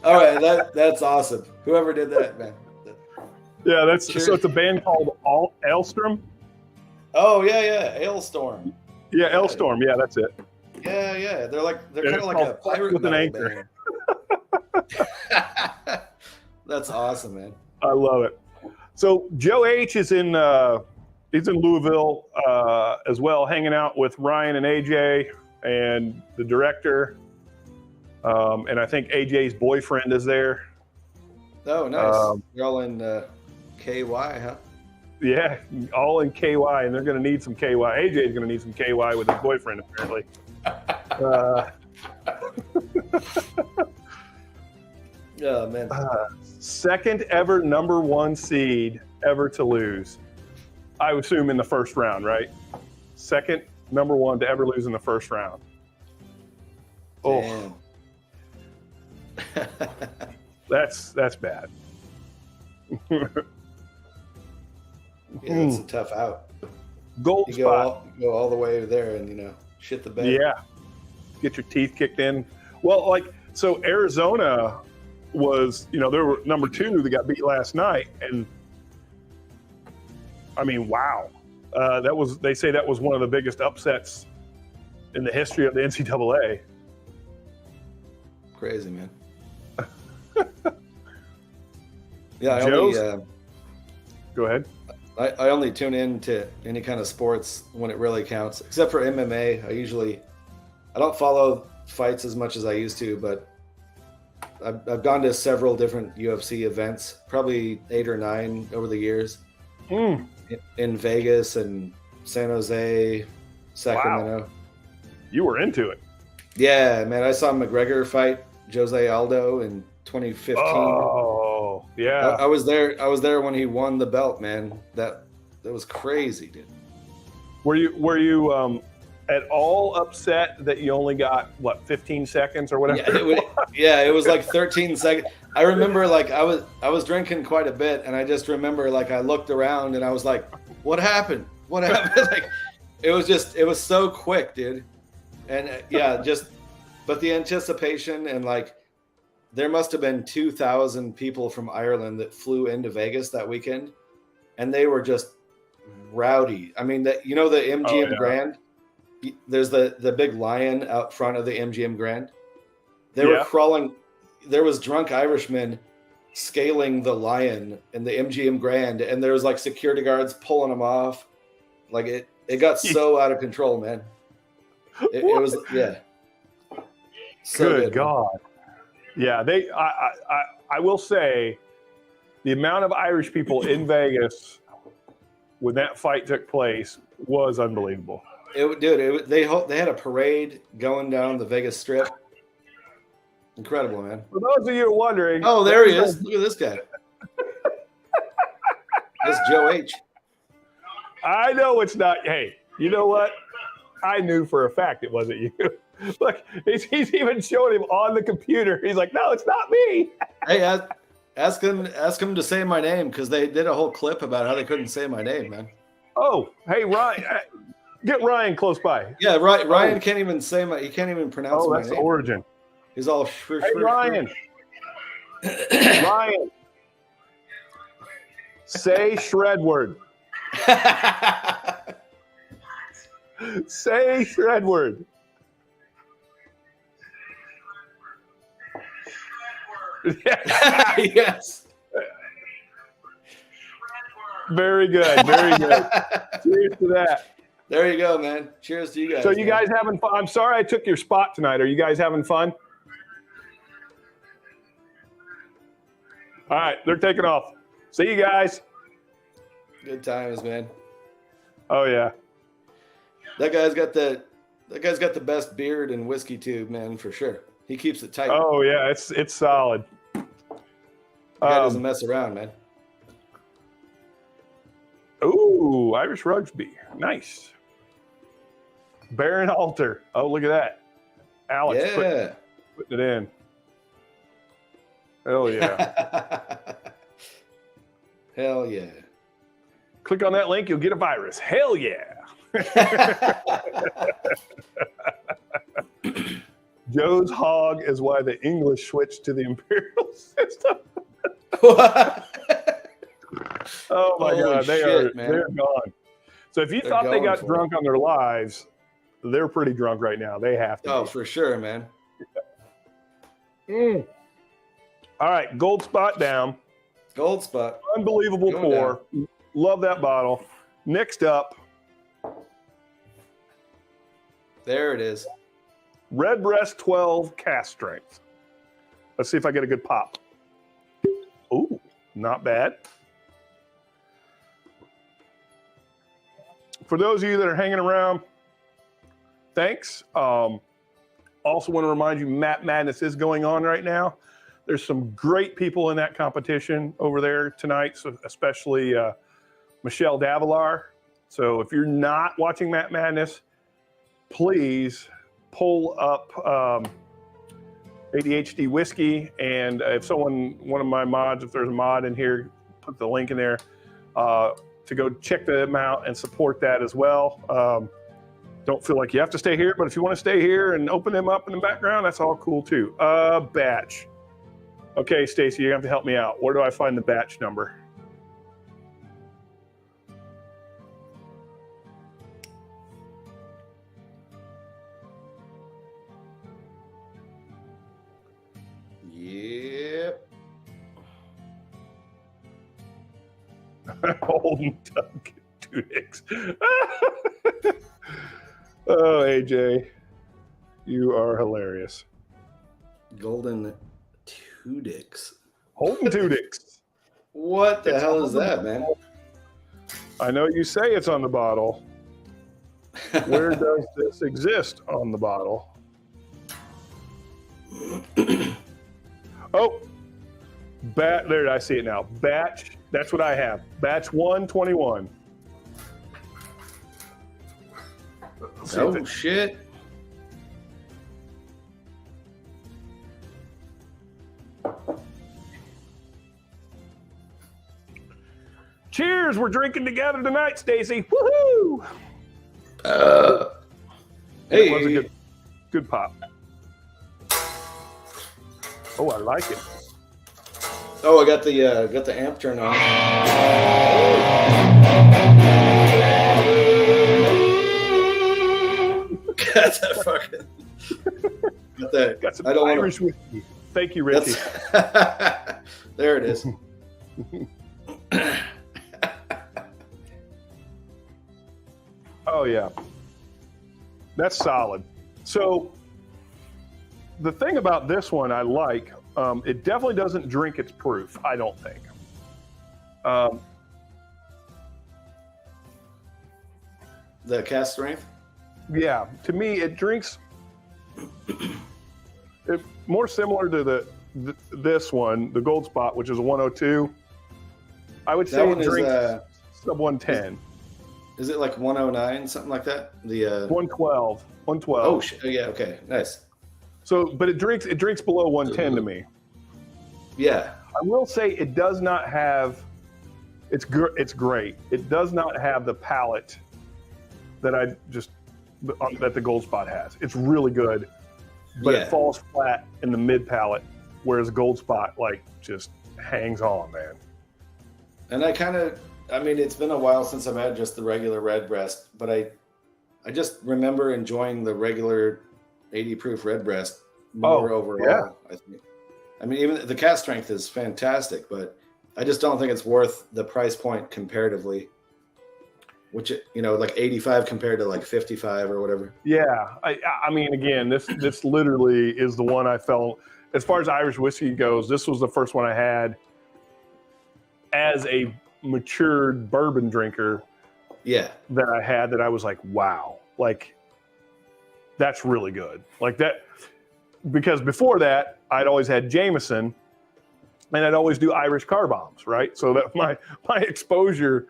[SPEAKER 2] All right, that's awesome. Whoever did that, man.
[SPEAKER 1] Yeah, so it's a band called Ailstorm.
[SPEAKER 2] Oh yeah, Ailstorm.
[SPEAKER 1] Yeah, Ailstorm. Yeah, that's it.
[SPEAKER 2] Yeah. They're kind of like a pirate
[SPEAKER 1] with an anchor.
[SPEAKER 2] That's awesome, man.
[SPEAKER 1] I love it. So Joe H is in he's in Louisville as well, hanging out with Ryan and AJ and the director. And I think AJ's boyfriend is there.
[SPEAKER 2] Oh, nice. You're all in KY, huh?
[SPEAKER 1] Yeah, all in KY, and they're going to need some KY. AJ's going to need some KY with his boyfriend, apparently.
[SPEAKER 2] Oh, man.
[SPEAKER 1] Second ever #1 seed ever to lose. I would assume in the first round, right? Second #1 to ever lose in the first round.
[SPEAKER 2] Damn.
[SPEAKER 1] Oh, that's bad.
[SPEAKER 2] Yeah, that's a tough out.
[SPEAKER 1] Gold
[SPEAKER 2] you
[SPEAKER 1] spot.
[SPEAKER 2] Go all the way there and shit the bed.
[SPEAKER 1] Yeah, get your teeth kicked in. Well, so Arizona was, they were #2 that got beat last night, and I mean, wow, they say that was one of the biggest upsets in the history of the NCAA.
[SPEAKER 2] Crazy, man. Yeah,
[SPEAKER 1] go ahead.
[SPEAKER 2] I only tune in to any kind of sports when it really counts, except for MMA. I don't follow fights as much as I used to, but I've gone to several different UFC events, probably 8 or 9 over the years, in Vegas and San Jose, Sacramento.
[SPEAKER 1] Wow. You were into it.
[SPEAKER 2] Yeah, man. I saw McGregor fight Jose Aldo in 2015.
[SPEAKER 1] Oh, yeah.
[SPEAKER 2] I was there when he won the belt, man. That was crazy, dude.
[SPEAKER 1] Were you at all upset that you only got, what, 15 seconds or whatever?
[SPEAKER 2] It was like 13 seconds. I remember like I was drinking quite a bit, and I just remember like I looked around and I was like, what happened? What happened? Like it was so quick, dude. And but the anticipation and like there must have been 2,000 people from Ireland that flew into Vegas that weekend, and they were just rowdy. I mean, the MGM Grand, there's the big lion out front of the MGM Grand. They were crawling. There was drunk Irishmen scaling the lion in the MGM Grand, and there was like security guards pulling them off. Like it got so out of control, man. It was So
[SPEAKER 1] good God. Yeah, I will say the amount of Irish people in Vegas when that fight took place was unbelievable.
[SPEAKER 2] They had a parade going down the Vegas Strip. Incredible, man.
[SPEAKER 1] For those of you wondering,
[SPEAKER 2] oh, there he is. Look at this guy. That's Joe H.
[SPEAKER 1] I know it's not. Hey, you know what? I knew for a fact it wasn't you. Look, he's even showing him on the computer. He's like, no, it's not me.
[SPEAKER 2] Hey, ask him to say my name, because they did a whole clip about how they couldn't say my name, man.
[SPEAKER 1] Oh, hey, Ryan. Get Ryan close by.
[SPEAKER 2] Yeah, Ryan can't even he can't even pronounce my name. Oh, that's
[SPEAKER 1] the origin.
[SPEAKER 2] He's all
[SPEAKER 1] Ryan. Ryan. Say shred word. Say shred word.
[SPEAKER 2] Yes.
[SPEAKER 1] Very good. Very good. Cheers to that.
[SPEAKER 2] There you go, man. Cheers to you guys.
[SPEAKER 1] So you guys having fun? I'm sorry I took your spot tonight. Are you guys having fun? All right, they're taking off. See you guys.
[SPEAKER 2] Good times, man.
[SPEAKER 1] Oh yeah.
[SPEAKER 2] That guy's got the best beard and whiskey tube, man, for sure. He keeps it tight.
[SPEAKER 1] Oh yeah, it's solid.
[SPEAKER 2] That guy doesn't mess around, man.
[SPEAKER 1] Ooh, Irish Rugby. Nice. Baron Alter. Oh, look at that. Alex putting it in. Hell yeah.
[SPEAKER 2] Hell yeah.
[SPEAKER 1] Click on that link, you'll get a virus. Hell yeah. Joe's hog is why the English switched to the imperial system. Oh my God, they're gone. So if you thought they got drunk on their lives, they're pretty drunk right now. They have to.
[SPEAKER 2] Oh, for sure, man.
[SPEAKER 1] All right, gold spot down.
[SPEAKER 2] Gold spot.
[SPEAKER 1] Unbelievable pour. Down. Love that bottle. Next up.
[SPEAKER 2] There it is.
[SPEAKER 1] Redbreast 12 cast strength. Let's see if I get a good pop. Ooh, not bad. For those of you that are hanging around, thanks. Also want to remind you, Matt Madness is going on right now. There's some great people in that competition over there tonight, so especially Michelle Davilar. So if you're not watching Matt Madness, please pull up ADHD Whiskey. And if one of my mods, if there's a mod in here, put the link in there to go check them out and support that as well. Don't feel like you have to stay here, but if you want to stay here and open them up in the background, that's all cool too. Batch. Okay, Stacy, you have to help me out. Where do I find the batch number?
[SPEAKER 2] Yep.
[SPEAKER 1] Holden Doug Tudix. Oh, AJ, you are hilarious.
[SPEAKER 2] Golden Tudix.
[SPEAKER 1] Holden Tudix.
[SPEAKER 2] What the hell is that, man?
[SPEAKER 1] I know you say it's on the bottle. Where does this exist on the bottle? Oh, there, I see it now. Batch, that's what I have. Batch 121. See if
[SPEAKER 2] Oh
[SPEAKER 1] it-
[SPEAKER 2] shit!
[SPEAKER 1] Cheers! We're drinking together tonight, Stacy. Woohoo!
[SPEAKER 2] Hey,
[SPEAKER 1] That was a good pop. Oh, I like it.
[SPEAKER 2] oh, I got the amp turned on. Got that fucking. Got that.
[SPEAKER 1] Got some
[SPEAKER 2] I don't want
[SPEAKER 1] Irish whiskey. Thank you, Richie.
[SPEAKER 2] There it is.
[SPEAKER 1] Oh yeah, that's solid. So the thing about this one I like, it definitely doesn't drink its proof. I don't think.
[SPEAKER 2] The cast strength.
[SPEAKER 1] Yeah, to me it drinks. It more similar to this one, the Gold Spot, which is a 102. I would
[SPEAKER 2] That
[SPEAKER 1] say
[SPEAKER 2] one
[SPEAKER 1] it
[SPEAKER 2] is,
[SPEAKER 1] drinks sub 110.
[SPEAKER 2] Is it like 109, something like that? The
[SPEAKER 1] 112. 112.
[SPEAKER 2] oh shit! Yeah, okay, nice.
[SPEAKER 1] So, but it drinks below 110 to me.
[SPEAKER 2] Yeah,
[SPEAKER 1] I will say it does not have. It's great. It does not have the palate that that the Gold Spot has. It's really good, but
[SPEAKER 2] Yeah.
[SPEAKER 1] it falls flat in the mid palate, whereas Gold Spot like just hangs on, man.
[SPEAKER 2] and I mean, it's been a while since I've had just the regular Redbreast, but I just remember enjoying the regular 80 proof Redbreast more overall.
[SPEAKER 1] yeah.
[SPEAKER 2] I think. I mean, even the cast strength is fantastic, but I just don't think it's worth the price point comparatively. Which, like 85 compared to like 55 or whatever.
[SPEAKER 1] Yeah, I mean, again, this literally is the one I fell. As far as Irish whiskey goes, this was the first one I had as a matured bourbon drinker.
[SPEAKER 2] Yeah.
[SPEAKER 1] That I had that I was like, wow, like that's really good. Like that, because before that, I'd always had Jameson, and I'd always do Irish car bombs, right? So that my exposure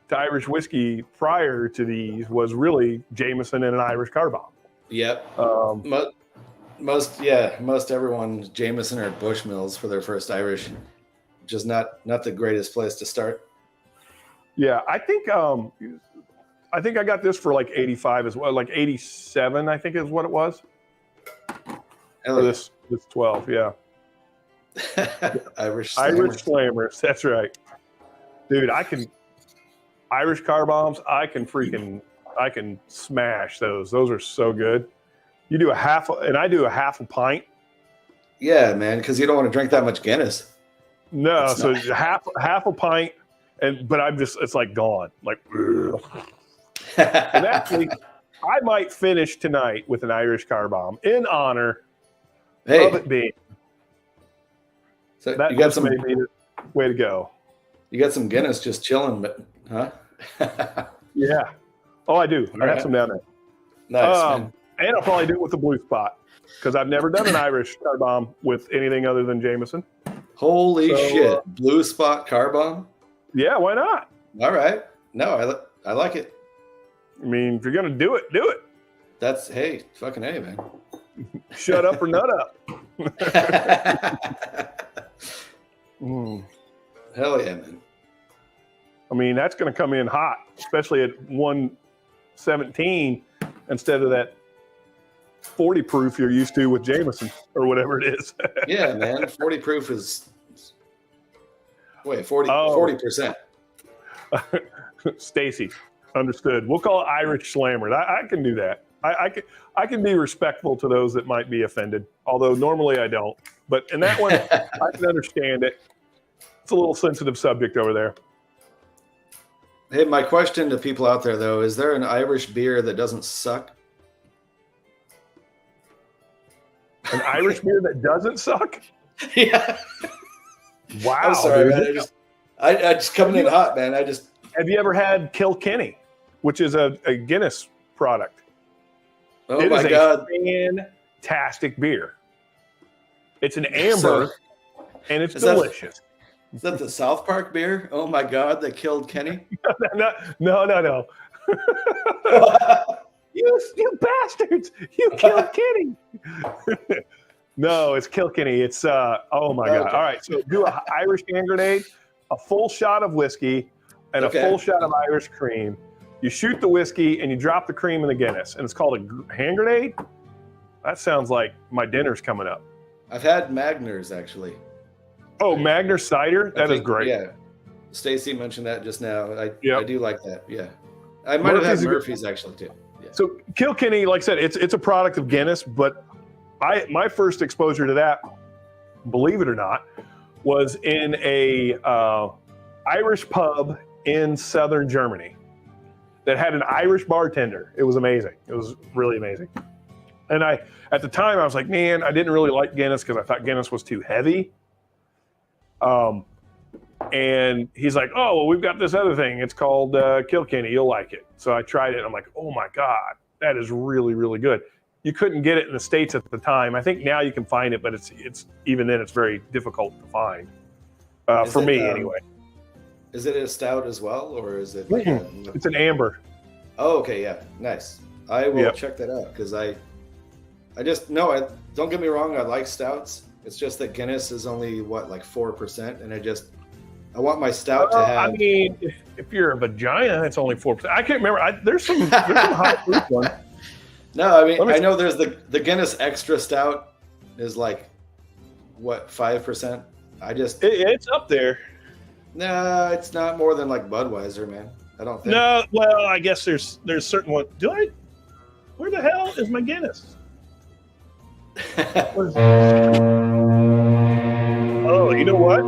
[SPEAKER 1] to Irish whiskey prior to these was really Jameson and an Irish car bomb.
[SPEAKER 2] Yep. Most everyone Jameson or Bushmills for their first Irish, which is not the greatest place to start.
[SPEAKER 1] Yeah, I think I got this for like 85 as well, like 87, I think is what it was. For this 12, yeah.
[SPEAKER 2] Irish
[SPEAKER 1] Slammers, that's right. Dude, Irish car bombs, I can smash those. Those are so good. You do I do a half a pint.
[SPEAKER 2] Yeah, man, because you don't want to drink that much Guinness.
[SPEAKER 1] No, so half a pint, but it's like gone. Like, and actually, I might finish tonight with an Irish car bomb in honor of it being.
[SPEAKER 2] So
[SPEAKER 1] that
[SPEAKER 2] you got some
[SPEAKER 1] way to go.
[SPEAKER 2] You got some Guinness just chilling, but
[SPEAKER 1] Yeah. Oh, I do. I have some down there.
[SPEAKER 2] Nice. Man.
[SPEAKER 1] And I'll probably do it with the Blue Spot because I've never done an Irish car bomb with anything other than Jameson.
[SPEAKER 2] Holy shit! Blue Spot car bomb.
[SPEAKER 1] Yeah, why not?
[SPEAKER 2] All right. No, I like it.
[SPEAKER 1] I mean, if you're gonna do it, do it.
[SPEAKER 2] That's fucking A, man.
[SPEAKER 1] Shut up or nut up.
[SPEAKER 2] Hell yeah, man.
[SPEAKER 1] I mean, that's going to come in hot, especially at 117 instead of that 40 proof you're used to with Jameson or whatever it is.
[SPEAKER 2] Yeah, man. 40 proof is 40%.
[SPEAKER 1] Stacy, understood. We'll call it Irish Slammers. I can do that. I can be respectful to those that might be offended, although normally I don't. But in that one, I can understand it. It's a little sensitive subject over there.
[SPEAKER 2] Hey, my question to people out there, though, is there an Irish beer that doesn't suck?
[SPEAKER 1] An Irish beer that doesn't suck?
[SPEAKER 2] Yeah.
[SPEAKER 1] Wow.
[SPEAKER 2] I'm sorry,
[SPEAKER 1] dude.
[SPEAKER 2] man. I just coming in hot, man.
[SPEAKER 1] Have you ever had Kilkenny, which is a Guinness product?
[SPEAKER 2] Oh my God.
[SPEAKER 1] Fantastic beer. It's an amber, and it's delicious.
[SPEAKER 2] Is that the South Park beer? Oh my God, they killed Kenny?
[SPEAKER 1] No. You bastards! You killed Kenny. No, it's Kilkenny. It's oh my god!
[SPEAKER 2] Okay.
[SPEAKER 1] All right, so do a Irish hand grenade, a full shot of whiskey, and a full shot of Irish cream. You shoot the whiskey and you drop the cream in the Guinness, and it's called a hand grenade. That sounds like my dinner's coming up.
[SPEAKER 2] I've had Magners actually.
[SPEAKER 1] Oh, Magner cider? That is great.
[SPEAKER 2] Yeah. Stacy mentioned that just now. I do like that. Yeah. I might
[SPEAKER 1] Murphy's
[SPEAKER 2] have had Murphy's actually too. Yeah.
[SPEAKER 1] So Kilkenny, like I said, it's a product of Guinness, but my first exposure to that, believe it or not, was in a Irish pub in southern Germany that had an Irish bartender. It was amazing. It was really amazing. And at the time, I was like, man, I didn't really like Guinness because I thought Guinness was too heavy. And he's like, oh, well, we've got this other thing. It's called Kilkenny. You'll like it. So I tried it. And I'm like, oh, my God, that is really, really good. You couldn't get it in the States at the time. I think now you can find it, but it's even then, it's very difficult to find for me anyway.
[SPEAKER 2] Is it a stout as well, or is it? Like
[SPEAKER 1] it's an amber.
[SPEAKER 2] Oh, okay, yeah, nice. I will check that out because I don't get me wrong. I like stouts. It's just that Guinness is only like 4%, and I want my stout to have.
[SPEAKER 1] I mean, if you're a vagina, it's only 4%. I can't remember. There's some hot fruit one.
[SPEAKER 2] No, I mean I know there's the Guinness Extra Stout is like what 5%.
[SPEAKER 1] It's up there.
[SPEAKER 2] No, it's not more than like Budweiser, man. I don't think.
[SPEAKER 1] No, well, I guess there's certain one. Where the hell is my Guinness? Oh, you know what?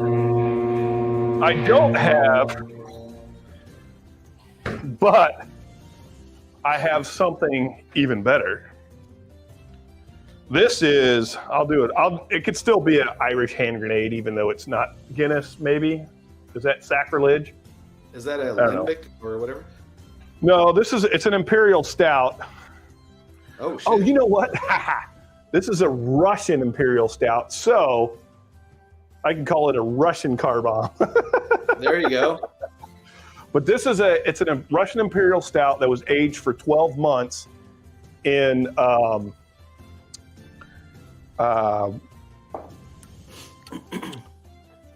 [SPEAKER 1] I don't have, but I have something even better. This is, I'll do it. It could still be an Irish hand grenade, even though it's not Guinness, maybe. Is that sacrilege?
[SPEAKER 2] Is that a lambic or whatever?
[SPEAKER 1] No, it's an imperial stout.
[SPEAKER 2] Oh, shit.
[SPEAKER 1] Oh, you know what? This is a Russian imperial stout, so I can call it a Russian car bomb.
[SPEAKER 2] There you go.
[SPEAKER 1] But it's a Russian imperial stout that was aged for 12 months in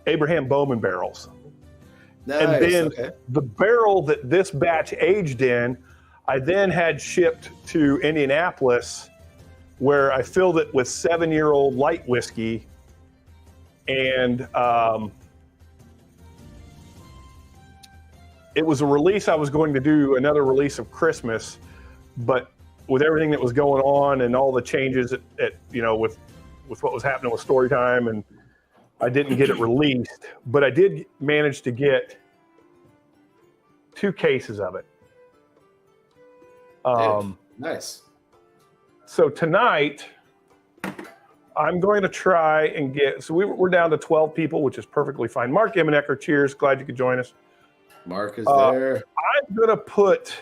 [SPEAKER 1] Abraham Bowman barrels.
[SPEAKER 2] Nice,
[SPEAKER 1] and then the barrel that this batch aged in, I then had shipped to Indianapolis, where I filled it with 7-year-old light whiskey. And it was a release. I was going to do another release of Christmas, but with everything that was going on and all the changes with what was happening with Storytime, and I didn't get it released, but I did manage to get 2 cases of it.
[SPEAKER 2] Nice.
[SPEAKER 1] So tonight, I'm going to try and we're down to 12 people, which is perfectly fine. Mark Emmenecker, cheers. Glad you could join us.
[SPEAKER 2] Mark is there.
[SPEAKER 1] I'm going to put,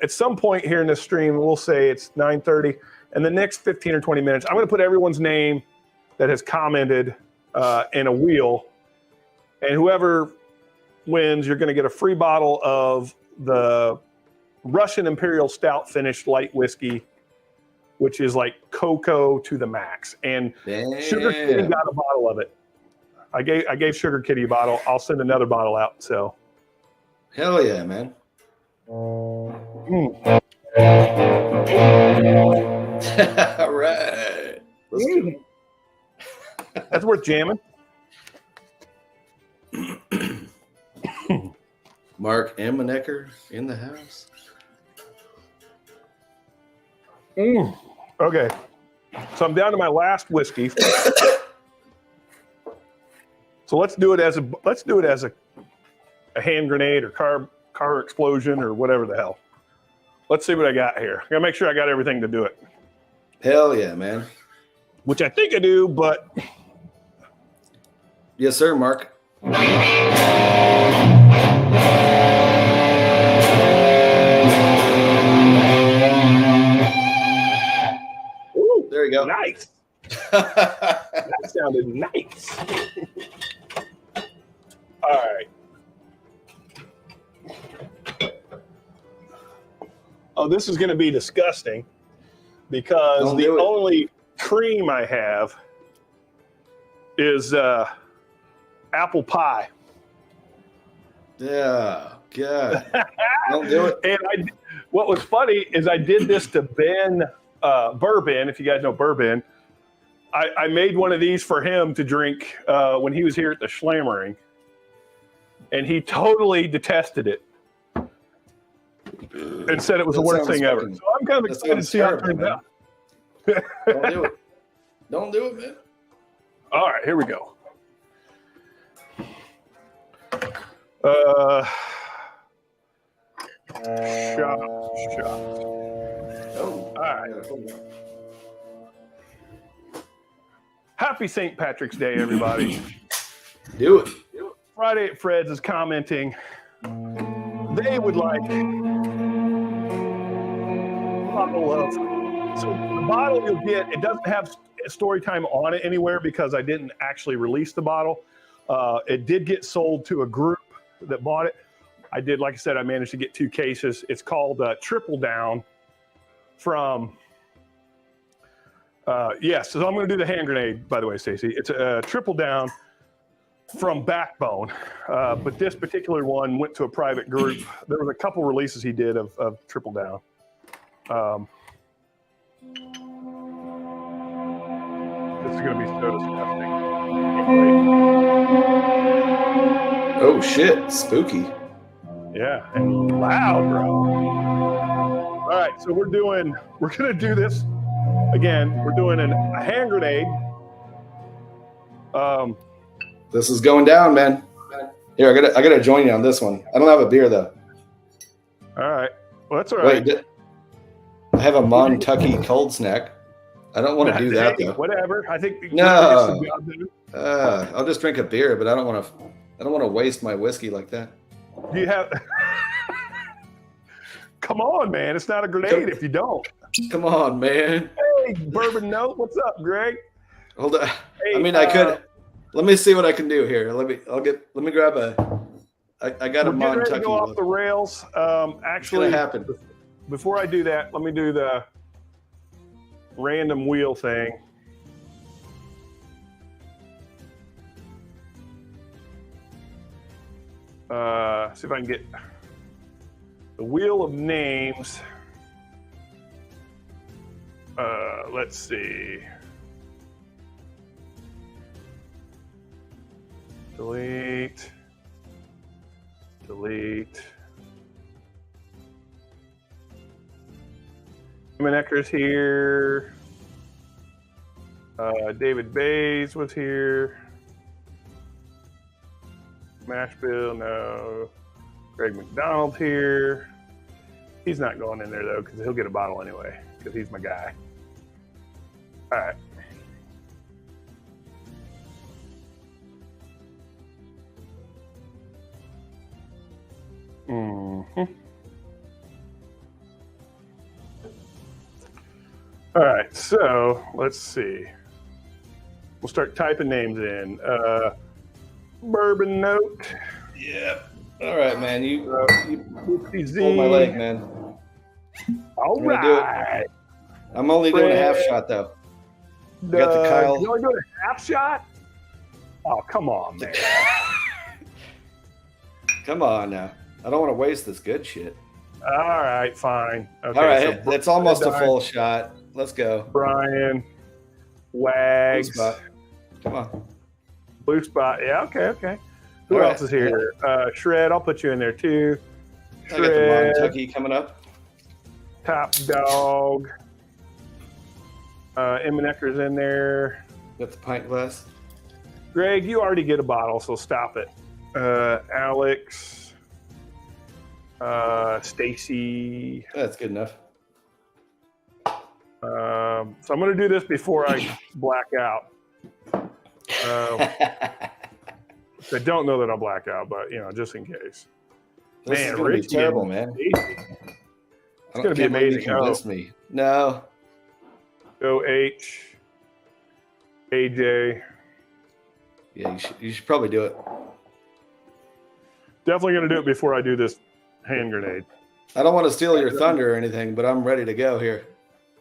[SPEAKER 1] at some point here in this stream, we'll say it's 9:30, and the next 15 or 20 minutes, I'm going to put everyone's name that has commented in a wheel, and whoever wins, you're going to get a free bottle of the Russian Imperial Stout finished light whiskey, which is like cocoa to the max. And Sugar Kitty got a bottle of it. I gave Sugar Kitty a bottle. I'll send another bottle out. So,
[SPEAKER 2] hell yeah, man. All right. Let's do it.
[SPEAKER 1] That's worth jamming.
[SPEAKER 2] Mark Emmenecker in the house.
[SPEAKER 1] Okay, so I'm down to my last whiskey. So let's do it as a hand grenade or car explosion or whatever the hell. Let's see what I got here. I gotta make sure I got everything to do it.
[SPEAKER 2] Hell yeah, man.
[SPEAKER 1] Which I think I do, but
[SPEAKER 2] yes, sir, Mark.
[SPEAKER 1] Ooh,
[SPEAKER 2] there you go.
[SPEAKER 1] Nice. That sounded nice. All right. Oh, this is going to be disgusting because the only cream I have is apple pie.
[SPEAKER 2] Yeah, God. Don't do it.
[SPEAKER 1] And what was funny is I did this to Ben Bourbon, if you guys know Bourbon. I made one of these for him to drink when he was here at the Schlammering, and he totally detested it and said it was the worst thing ever. So I'm kind of excited to see how it turns out.
[SPEAKER 2] Don't do it. Don't do it, man.
[SPEAKER 1] All right, here we go. Shot.
[SPEAKER 2] Oh,
[SPEAKER 1] all right. Happy St. Patrick's Day, everybody.
[SPEAKER 2] Do it.
[SPEAKER 1] Friday at Fred's is commenting. They would like a bottle of. So the bottle you'll get, it doesn't have story time on it anywhere because I didn't actually release the bottle. It did get sold to a group that bought it. I did, like I said, I managed to get 2 cases. It's called Triple Down from, yes, so I'm going to do the hand grenade, by the way, Stacy. It's a Triple Down from Backbone. But this particular one went to a private group. There was a couple releases he did of Triple Down. This is going to be so disgusting.
[SPEAKER 2] Oh, shit. Spooky.
[SPEAKER 1] Yeah, and loud, bro. All right, so we're going to do this again. We're doing a hand grenade.
[SPEAKER 2] This is going down, man. Here, I gotta join you on this one. I don't have a beer though.
[SPEAKER 1] All right. Well, that's all right.
[SPEAKER 2] Wait, I have a Montucky cold snack. I don't want to do that though.
[SPEAKER 1] Whatever. I think
[SPEAKER 2] no. I'll just drink a beer, but I don't want to waste my whiskey like that.
[SPEAKER 1] Do you have? Come on, man! It's not a grenade if you don't.
[SPEAKER 2] Come on, man.
[SPEAKER 1] Hey, Bourbon Note, what's up, Greg?
[SPEAKER 2] Hold on. Hey, I mean, I could. Let me see what I can do here. Let me grab a. I got a Montucky.
[SPEAKER 1] Go off the rails. Actually,
[SPEAKER 2] it's gonna happen.
[SPEAKER 1] Before I do that, let me do the random wheel thing. See if I can get the wheel of names. Let's see. Delete. Ecker's here. David Bays was here. Mashville, no. Greg McDonald here. He's not going in there though because he'll get a bottle anyway because he's my guy. All right. All right, so let's see. We'll start typing names in. Bourbon Note.
[SPEAKER 2] Yeah. All right, man. You pulled my leg, man.
[SPEAKER 1] All right.
[SPEAKER 2] I'm only doing a half shot, though. I got the Kyle.
[SPEAKER 1] You only doing a half shot? Oh, come on, man.
[SPEAKER 2] Come on now. I don't want to waste this good shit.
[SPEAKER 1] All right, fine. Okay,
[SPEAKER 2] all right, that's almost a full shot. Let's go.
[SPEAKER 1] Brian, Wags.
[SPEAKER 2] Blue spot. Come on.
[SPEAKER 1] Blue spot. Yeah, okay. Who else is here? Shred, I'll put you in there too.
[SPEAKER 2] Shred. I got the Montucky coming up.
[SPEAKER 1] Top Dog. Ecker's in there.
[SPEAKER 2] Got the pint glass.
[SPEAKER 1] Greg, you already get a bottle, so stop it. Alex. Stacy.
[SPEAKER 2] That's good enough.
[SPEAKER 1] So I'm going to do this before I black out. I don't know that I'll black out, but just in case.
[SPEAKER 2] This is going to be terrible, man.
[SPEAKER 1] It's going to be amazing.
[SPEAKER 2] Convince me. No.
[SPEAKER 1] OH. AJ.
[SPEAKER 2] Yeah, you should probably do it.
[SPEAKER 1] Definitely going to do it before I do this hand grenade.
[SPEAKER 2] I don't want to steal your thunder or anything, but I'm ready to go here.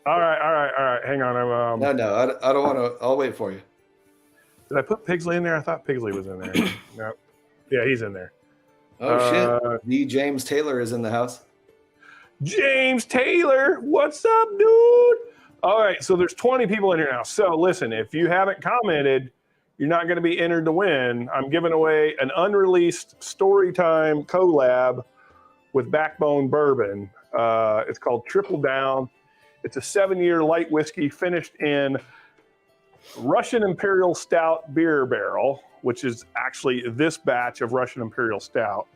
[SPEAKER 1] All right. Hang on.
[SPEAKER 2] No, I don't want to. I'll wait for you.
[SPEAKER 1] Did I put Pigsley in there? I thought Pigsley was in there. No. Yeah, he's in there.
[SPEAKER 2] Oh, shit. The James Taylor is in the house.
[SPEAKER 1] James Taylor, what's up, dude? All right, so there's 20 people in here now. So listen, if you haven't commented, you're not going to be entered to win. I'm giving away an unreleased Storytime collab with Backbone Bourbon. It's called Triple Down. It's a 7-year light whiskey finished in Russian Imperial Stout beer barrel, which is actually this batch of Russian Imperial Stout.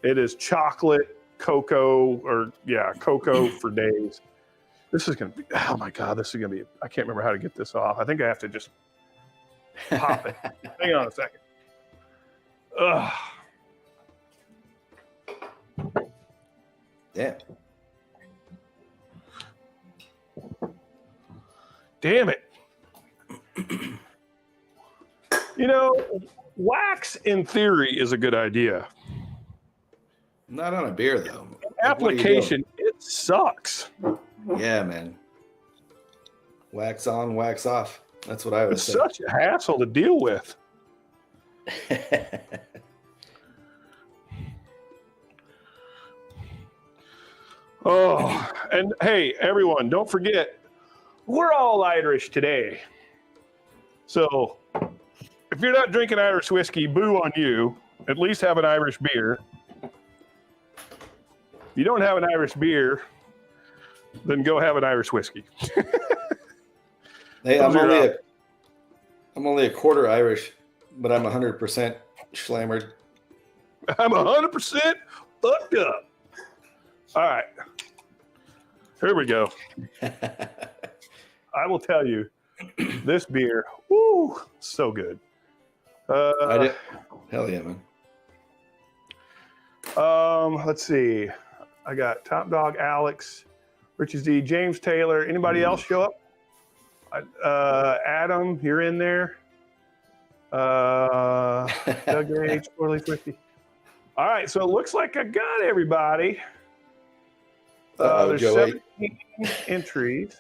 [SPEAKER 1] It is chocolate, cocoa for days. This is going to be, oh my God, this is going to be, I can't remember how to get this off. I think I have to just pop it. Hang on a second. Ugh. Damn it. You know, wax in theory is a good idea.
[SPEAKER 2] Not on a beer, though.
[SPEAKER 1] Application, it sucks.
[SPEAKER 2] Yeah, man. Wax on, wax off. That's what I would say.
[SPEAKER 1] It's such a hassle to deal with. Oh, and hey, everyone, don't forget, we're all Irish today. So if you're not drinking Irish whiskey, boo on you. At least have an Irish beer. If you don't have an Irish beer, then go have an Irish whiskey.
[SPEAKER 2] Hey, I'm only a quarter Irish, but I'm 100% schlammered.
[SPEAKER 1] I'm 100% fucked up. All right. Here we go. I will tell you, this beer, woo, so good.
[SPEAKER 2] Hell yeah, man.
[SPEAKER 1] Let's see. I got Top Dog Alex, Richie Z, James Taylor. Anybody else show up? Adam, you're in there. Doug H, Quarterly 50. All right, so it looks like I got everybody. There's
[SPEAKER 2] Joe
[SPEAKER 1] 17 entries.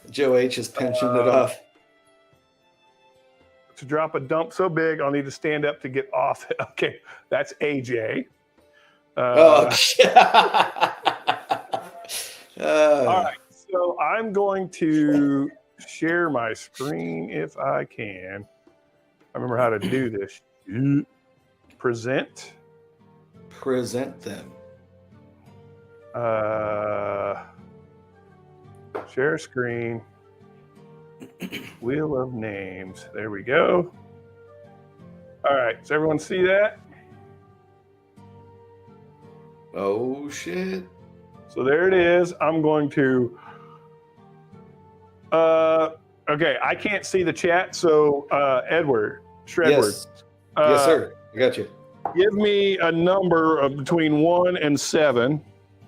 [SPEAKER 2] Joe H is pensioned it off.
[SPEAKER 1] To drop a dump so big, I'll need to stand up to get off it. Okay, that's AJ.
[SPEAKER 2] Shit.
[SPEAKER 1] All right, so I'm going to share my screen if I can. I remember how to do this. Present
[SPEAKER 2] them.
[SPEAKER 1] Share screen. Wheel of names. There we go. All right. Does everyone see that?
[SPEAKER 2] Oh, shit.
[SPEAKER 1] So there it is. I'm going to... okay, I can't see the chat, so Edward, Shredward.
[SPEAKER 2] Yes, sir. I got you.
[SPEAKER 1] Give me a number of between 1 and 7.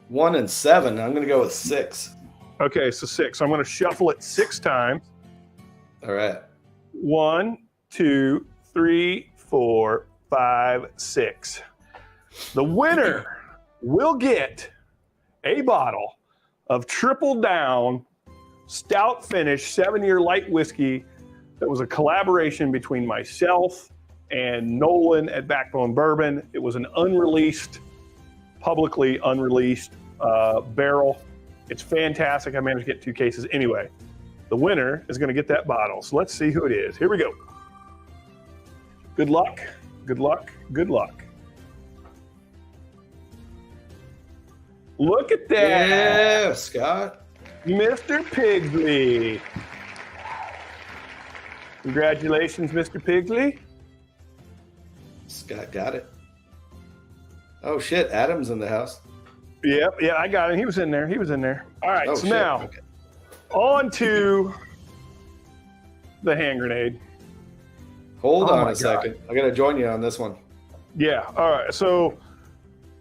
[SPEAKER 2] 1 and 7. I'm going to go with 6.
[SPEAKER 1] Okay, so 6. So I'm going to shuffle it 6 times.
[SPEAKER 2] All right.
[SPEAKER 1] 1, 2, 3, 4, 5, 6. The winner will get a bottle of Triple Down Stout Finish 7-year light whiskey that was a collaboration between myself and Nolan at Backbone Bourbon. It was an publicly unreleased barrel. It's fantastic. I managed to get 2 cases. Anyway, the winner is going to get that bottle. So let's see who it is. Here we go. Good luck. Good luck. Good luck. Look at that.
[SPEAKER 2] Yeah, Scott.
[SPEAKER 1] Mr. Pigsley. Congratulations, Mr. Pigsley.
[SPEAKER 2] Scott got it. Oh, shit. Adam's in the house.
[SPEAKER 1] Yep, yeah, I got him. He was in there. All right, so shit. Now, on to the hand grenade.
[SPEAKER 2] Hold on a second. I got to join you on this one.
[SPEAKER 1] Yeah, all right. So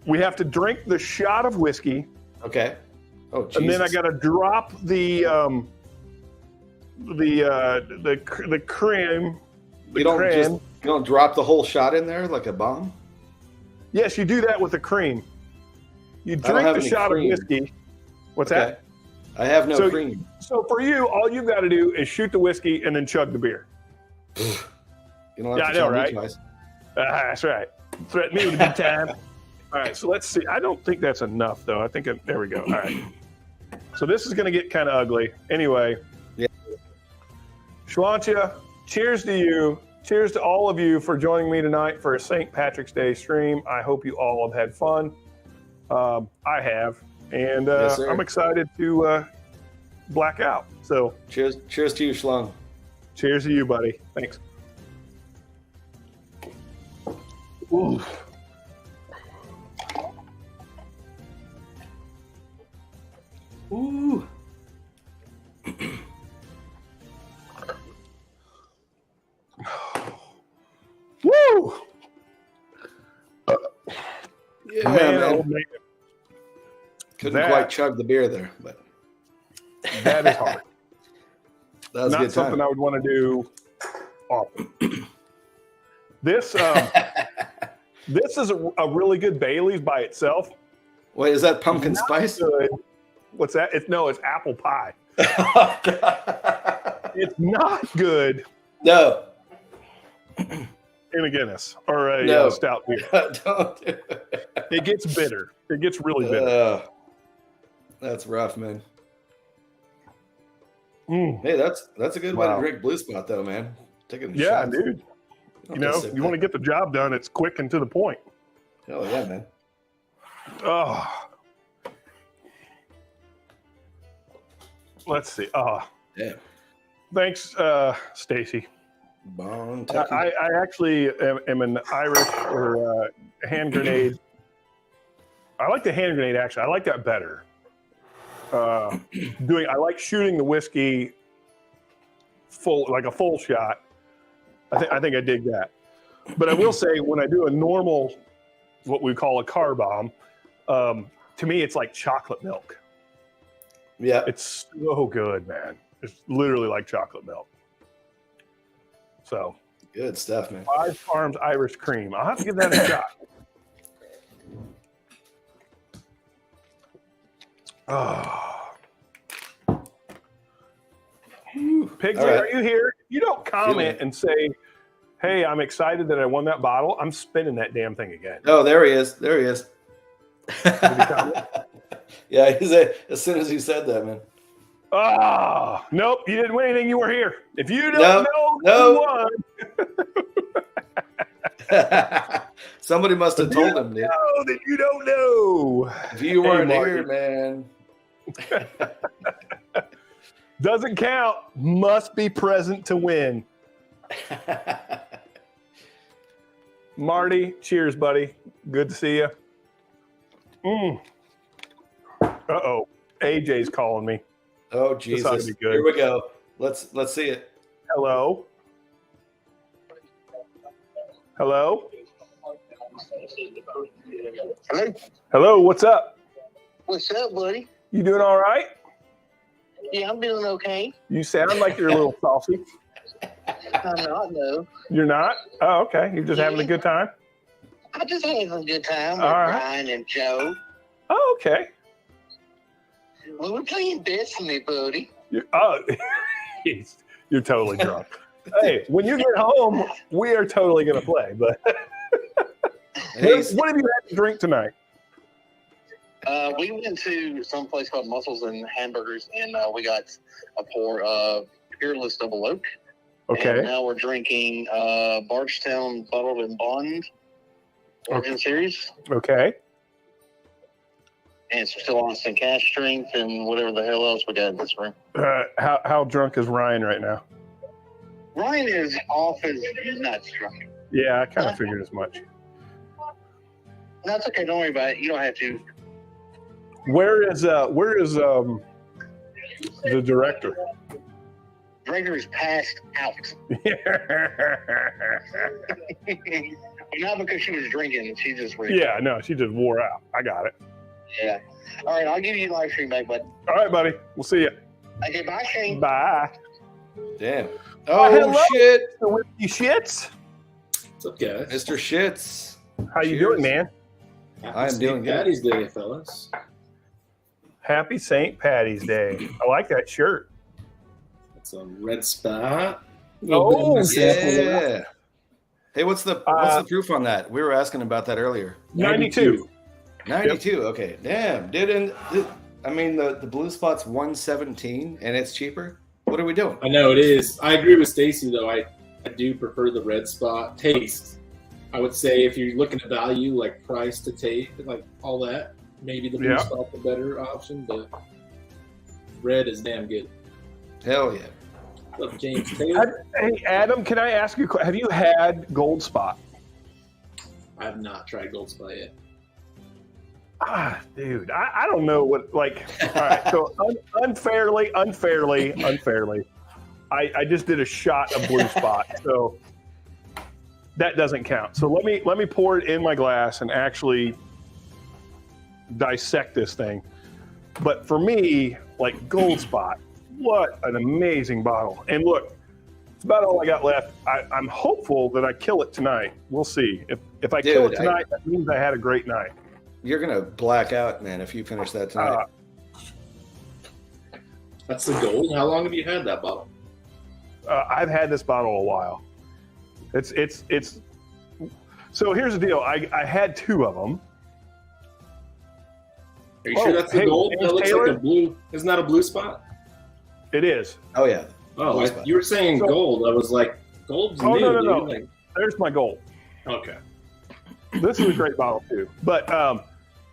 [SPEAKER 1] we have to drink the shot of whiskey.
[SPEAKER 2] Okay. Oh, Jesus.
[SPEAKER 1] And then I got to drop the cream.
[SPEAKER 2] You don't drop the whole shot in there like a bomb?
[SPEAKER 1] Yes, you do that with the cream. You
[SPEAKER 2] I don't
[SPEAKER 1] drink
[SPEAKER 2] have
[SPEAKER 1] the
[SPEAKER 2] any
[SPEAKER 1] shot
[SPEAKER 2] cream.
[SPEAKER 1] of whiskey. What's
[SPEAKER 2] Okay.
[SPEAKER 1] that?
[SPEAKER 2] I have no
[SPEAKER 1] So-
[SPEAKER 2] cream.
[SPEAKER 1] So for you, all you've got to do is shoot the whiskey and then chug the beer.
[SPEAKER 2] You don't have
[SPEAKER 1] Yeah,
[SPEAKER 2] to
[SPEAKER 1] I
[SPEAKER 2] tell
[SPEAKER 1] know,
[SPEAKER 2] me
[SPEAKER 1] right?
[SPEAKER 2] twice.
[SPEAKER 1] That's right. Threaten me with a big time. All right, so let's see. I don't think that's enough, though. I think there we go. All right. So this is going to get kind of ugly. Anyway.
[SPEAKER 2] Yeah.
[SPEAKER 1] Shwantia, cheers to you. Cheers to all of you for joining me tonight for a St. Patrick's Day stream. I hope you all have had fun. I have. And
[SPEAKER 2] Yes, sir.
[SPEAKER 1] I'm excited to black out. So
[SPEAKER 2] Cheers to you, Schlong.
[SPEAKER 1] cheers to you, buddy. Thanks. Ooh.
[SPEAKER 2] Ooh.
[SPEAKER 1] Woo!
[SPEAKER 2] Yeah,
[SPEAKER 1] Man, oh,
[SPEAKER 2] man.
[SPEAKER 1] man.
[SPEAKER 2] Couldn't
[SPEAKER 1] that-
[SPEAKER 2] quite chug the beer there, but
[SPEAKER 1] That is hard.
[SPEAKER 2] that was a
[SPEAKER 1] Not
[SPEAKER 2] good
[SPEAKER 1] something
[SPEAKER 2] time.
[SPEAKER 1] I would want to do often. This this is a really good Bailey's by itself.
[SPEAKER 2] Wait, is that pumpkin
[SPEAKER 1] Not
[SPEAKER 2] spice?
[SPEAKER 1] good. What's that? It's apple pie.
[SPEAKER 2] Oh, God.
[SPEAKER 1] It's not good
[SPEAKER 2] No.
[SPEAKER 1] in a Guinness or a
[SPEAKER 2] No.
[SPEAKER 1] stout beer.
[SPEAKER 2] Don't do it.
[SPEAKER 1] It gets bitter. It gets really bitter.
[SPEAKER 2] That's rough, man.
[SPEAKER 1] Mm.
[SPEAKER 2] Hey, that's a good way
[SPEAKER 1] Wow.
[SPEAKER 2] to drink Blue Spot, though, man. Taking
[SPEAKER 1] Yeah,
[SPEAKER 2] shots.
[SPEAKER 1] dude.
[SPEAKER 2] Don't
[SPEAKER 1] You know,
[SPEAKER 2] just sit
[SPEAKER 1] you want to
[SPEAKER 2] back.
[SPEAKER 1] get the job done. It's quick and to the point.
[SPEAKER 2] Hell yeah, man.
[SPEAKER 1] Oh. Let's see. Oh,
[SPEAKER 2] Yeah.
[SPEAKER 1] thanks, Stacy.
[SPEAKER 2] Bon
[SPEAKER 1] I actually am an Irish or hand grenade. I like the hand grenade, actually. I like that better. I like shooting the whiskey like a full shot. I think I dig that. But I will say, when I do a normal, what we call a car bomb, to me, it's like chocolate milk.
[SPEAKER 2] Yeah.
[SPEAKER 1] It's so good, man. It's literally like chocolate milk. So,
[SPEAKER 2] Good stuff, man.
[SPEAKER 1] Five Farms Irish Cream. I'll have to give that a shot. Oh. Pigsley,
[SPEAKER 2] All right.
[SPEAKER 1] are you here? You don't comment and say, hey, I'm excited that I won that bottle. I'm spinning that damn thing again.
[SPEAKER 2] Oh, there he is. There he is.
[SPEAKER 1] comment?
[SPEAKER 2] Yeah, as soon as he said that, man.
[SPEAKER 1] Ah, nope, you didn't win anything. You were here. If you don't
[SPEAKER 2] No,
[SPEAKER 1] know
[SPEAKER 2] no.
[SPEAKER 1] who won,
[SPEAKER 2] Somebody must have told him, dude.
[SPEAKER 1] know that you don't know.
[SPEAKER 2] If you weren't
[SPEAKER 1] Marty.
[SPEAKER 2] here, man.
[SPEAKER 1] Doesn't count. Must be present to win. Marty, cheers, buddy. Good to see you. Uh-oh. AJ's calling me.
[SPEAKER 2] Oh,
[SPEAKER 1] ought to
[SPEAKER 2] Jesus.
[SPEAKER 1] be good.
[SPEAKER 2] Here we go. Let's see it.
[SPEAKER 1] Hello? Hello?
[SPEAKER 6] Hello.
[SPEAKER 1] Hello, what's up?
[SPEAKER 6] What's up, buddy?
[SPEAKER 1] You doing all right?
[SPEAKER 6] Yeah, I'm doing okay.
[SPEAKER 1] You sound like you're a little saucy.
[SPEAKER 6] I'm not, no.
[SPEAKER 1] You're not? Oh, okay. You're just having a good time?
[SPEAKER 6] I just having a good time with
[SPEAKER 1] All right.
[SPEAKER 6] Brian and Joe.
[SPEAKER 1] Oh, okay.
[SPEAKER 6] We were playing Destiny, buddy.
[SPEAKER 1] You're totally drunk. Hey, when you get home, we are totally going to play. But what have you had to drink tonight?
[SPEAKER 6] We went to some place called Mussels and Hamburgers, and we got a pour of Peerless Double Oak. And
[SPEAKER 1] Okay.
[SPEAKER 6] now we're drinking Bardstown Bottled and Bond Origin Series.
[SPEAKER 1] Okay.
[SPEAKER 6] And it's still on some cash strength and whatever the hell else we got in this room.
[SPEAKER 1] How drunk is Ryan right now?
[SPEAKER 6] Ryan is off his nuts drunk.
[SPEAKER 1] Yeah, I kind of figured as much.
[SPEAKER 6] No, it's okay. Don't worry about it. You don't have to.
[SPEAKER 1] Where is the director?
[SPEAKER 6] Director is passed out. Not because she was drinking. She just ran.
[SPEAKER 1] Yeah, no, she just wore out. I got it.
[SPEAKER 6] Yeah. All right. I'll give you the live stream back, bud.
[SPEAKER 1] All right, buddy. We'll see you.
[SPEAKER 6] Okay. Bye, Shane.
[SPEAKER 1] Bye.
[SPEAKER 2] Damn.
[SPEAKER 1] hello.
[SPEAKER 2] Oh, shit.
[SPEAKER 1] The whiskey shits.
[SPEAKER 7] What's up, guys?
[SPEAKER 2] Mr. Shits.
[SPEAKER 1] How you
[SPEAKER 2] Cheers.
[SPEAKER 1] doing, man?
[SPEAKER 2] I'm doing good.
[SPEAKER 7] Patty's Day, fellas.
[SPEAKER 1] Happy St. Patty's Day. I like that shirt.
[SPEAKER 7] It's a red spot.
[SPEAKER 1] Oh,
[SPEAKER 2] yeah. Hey, what's the proof on that? We were asking about that earlier.
[SPEAKER 1] 92.
[SPEAKER 2] 92. Yep. Okay. Damn. I mean, the blue spot's 117 and it's cheaper. What are we doing?
[SPEAKER 7] I know it is. I agree with Stacy though. I do prefer the red spot taste. I would say if you're looking at value, like price to taste, like all that, maybe the blue spot's the better option. But red is damn good.
[SPEAKER 2] Hell yeah.
[SPEAKER 7] What's up, James Taylor?
[SPEAKER 1] Hey, Adam, can I ask you? Have you had Gold Spot?
[SPEAKER 7] I have not tried Gold Spot yet.
[SPEAKER 1] Dude, I don't know what, like, all right, so unfairly, I just did a shot of Blue Spot, so that doesn't count. So let me pour it in my glass and actually dissect this thing. But for me, like Gold Spot, what an amazing bottle. And look, it's about all I got left. I'm hopeful that I kill it tonight. We'll see. If I kill it tonight, that means I had a great night.
[SPEAKER 2] You're going to black out, man, if you finish that tonight.
[SPEAKER 7] That's the goal. How long have you had that bottle?
[SPEAKER 1] I've had this bottle a while. It's so here's the deal. I had two of them.
[SPEAKER 7] Are you sure that's the gold? That looks
[SPEAKER 1] Taylor?
[SPEAKER 7] like a blue. Isn't that a blue spot?
[SPEAKER 1] It is.
[SPEAKER 2] Oh, yeah.
[SPEAKER 7] Oh, you were saying gold. I was like, gold's new.
[SPEAKER 1] No.
[SPEAKER 7] Like,
[SPEAKER 1] there's my gold.
[SPEAKER 7] okay.
[SPEAKER 1] This is a great bottle too. But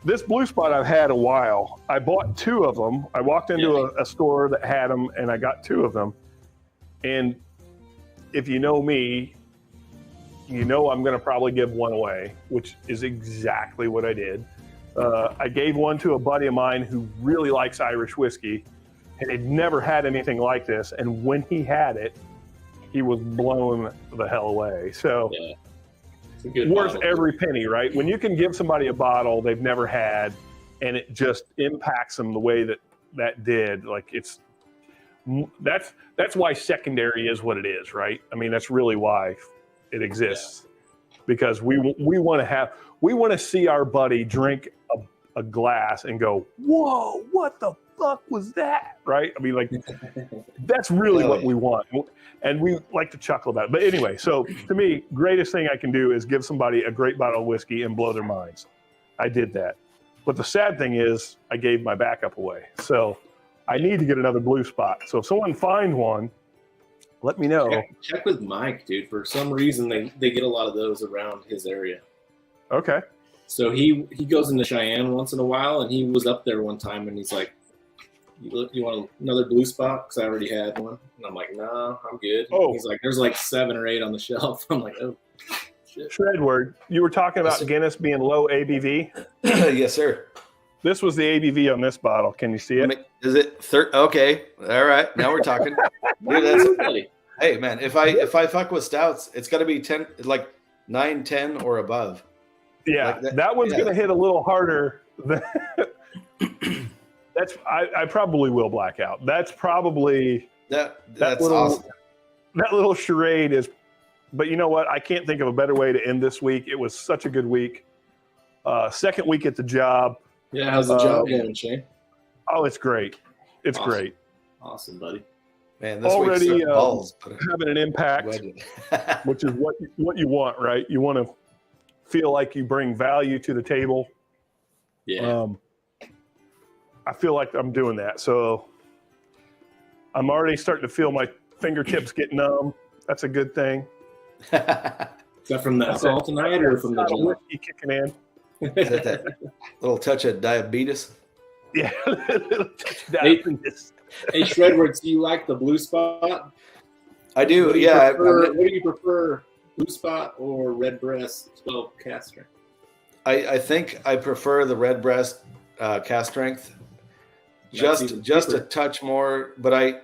[SPEAKER 1] this Blue Spot I've had a while. I bought two of them. I walked into a store that had them, and I got two of them. And if you know me, you know I'm going to probably give one away, which is exactly what I did. I gave one to a buddy of mine who really likes Irish whiskey, and had never had anything like this. And when he had it, he was blown the hell away. So. Yeah. Worth every penny, right? When you can give somebody a bottle they've never had and it just impacts them the way that did, like that's why secondary is what it is, right? I mean, that's really why it exists, because we want to see our buddy drink a glass and go, whoa, what the fuck was that, right? I mean, like, that's really what we want. And we like to chuckle about it. But anyway, so to me, greatest thing I can do is give somebody a great bottle of whiskey and blow their minds. I did that. But the sad thing is I gave my backup away. So I need to get another Blue Spot. So if someone finds one, let me know.
[SPEAKER 7] Check with Mike, dude. For some reason, they get a lot of those around his area.
[SPEAKER 1] Okay.
[SPEAKER 7] So he goes into Cheyenne once in a while, and he was up there one time, and he's like, you want another Blue Spot? Because I already had one. And I'm like, nah, I'm good.
[SPEAKER 1] Oh.
[SPEAKER 7] He's like, there's like 7 or 8 on the shelf. I'm like, oh, shit.
[SPEAKER 1] Shredward, you were talking about Guinness being low ABV?
[SPEAKER 2] Yes, sir.
[SPEAKER 1] This was the ABV on this bottle. Can you see it?
[SPEAKER 2] Is it okay? All right. Now we're talking. Dude, hey, man, if I fuck with stouts, it's got to be 10, like 9, 10 or above.
[SPEAKER 1] Yeah, like that one's going to hit a little harder than I probably will black out. That's probably that's little, awesome. That little charade is, but you know what? I can't think of a better way to end this week. It was such a good week. Second week at the job.
[SPEAKER 7] Yeah, how's the job going, Shane?
[SPEAKER 1] Oh, it's great. It's
[SPEAKER 7] awesome.
[SPEAKER 1] Great.
[SPEAKER 7] Awesome, buddy.
[SPEAKER 2] Man, this
[SPEAKER 1] already having an impact, which is what you want, right? You want to feel like you bring value to the table.
[SPEAKER 7] Yeah.
[SPEAKER 1] I feel like I'm doing that. So I'm already starting to feel my fingertips get numb. That's a good thing.
[SPEAKER 7] Is that from the alcohol tonight or from the
[SPEAKER 1] whiskey kicking in?
[SPEAKER 2] Is that little touch of diabetes?
[SPEAKER 1] Yeah, little touch of diabetes.
[SPEAKER 7] Hey, Shredward, do you like the Blue Spot?
[SPEAKER 2] I do.
[SPEAKER 7] What do you prefer, Blue Spot or Red Breast 12 cast strength?
[SPEAKER 2] I think I prefer the Red Breast cast strength. Just a touch more, but I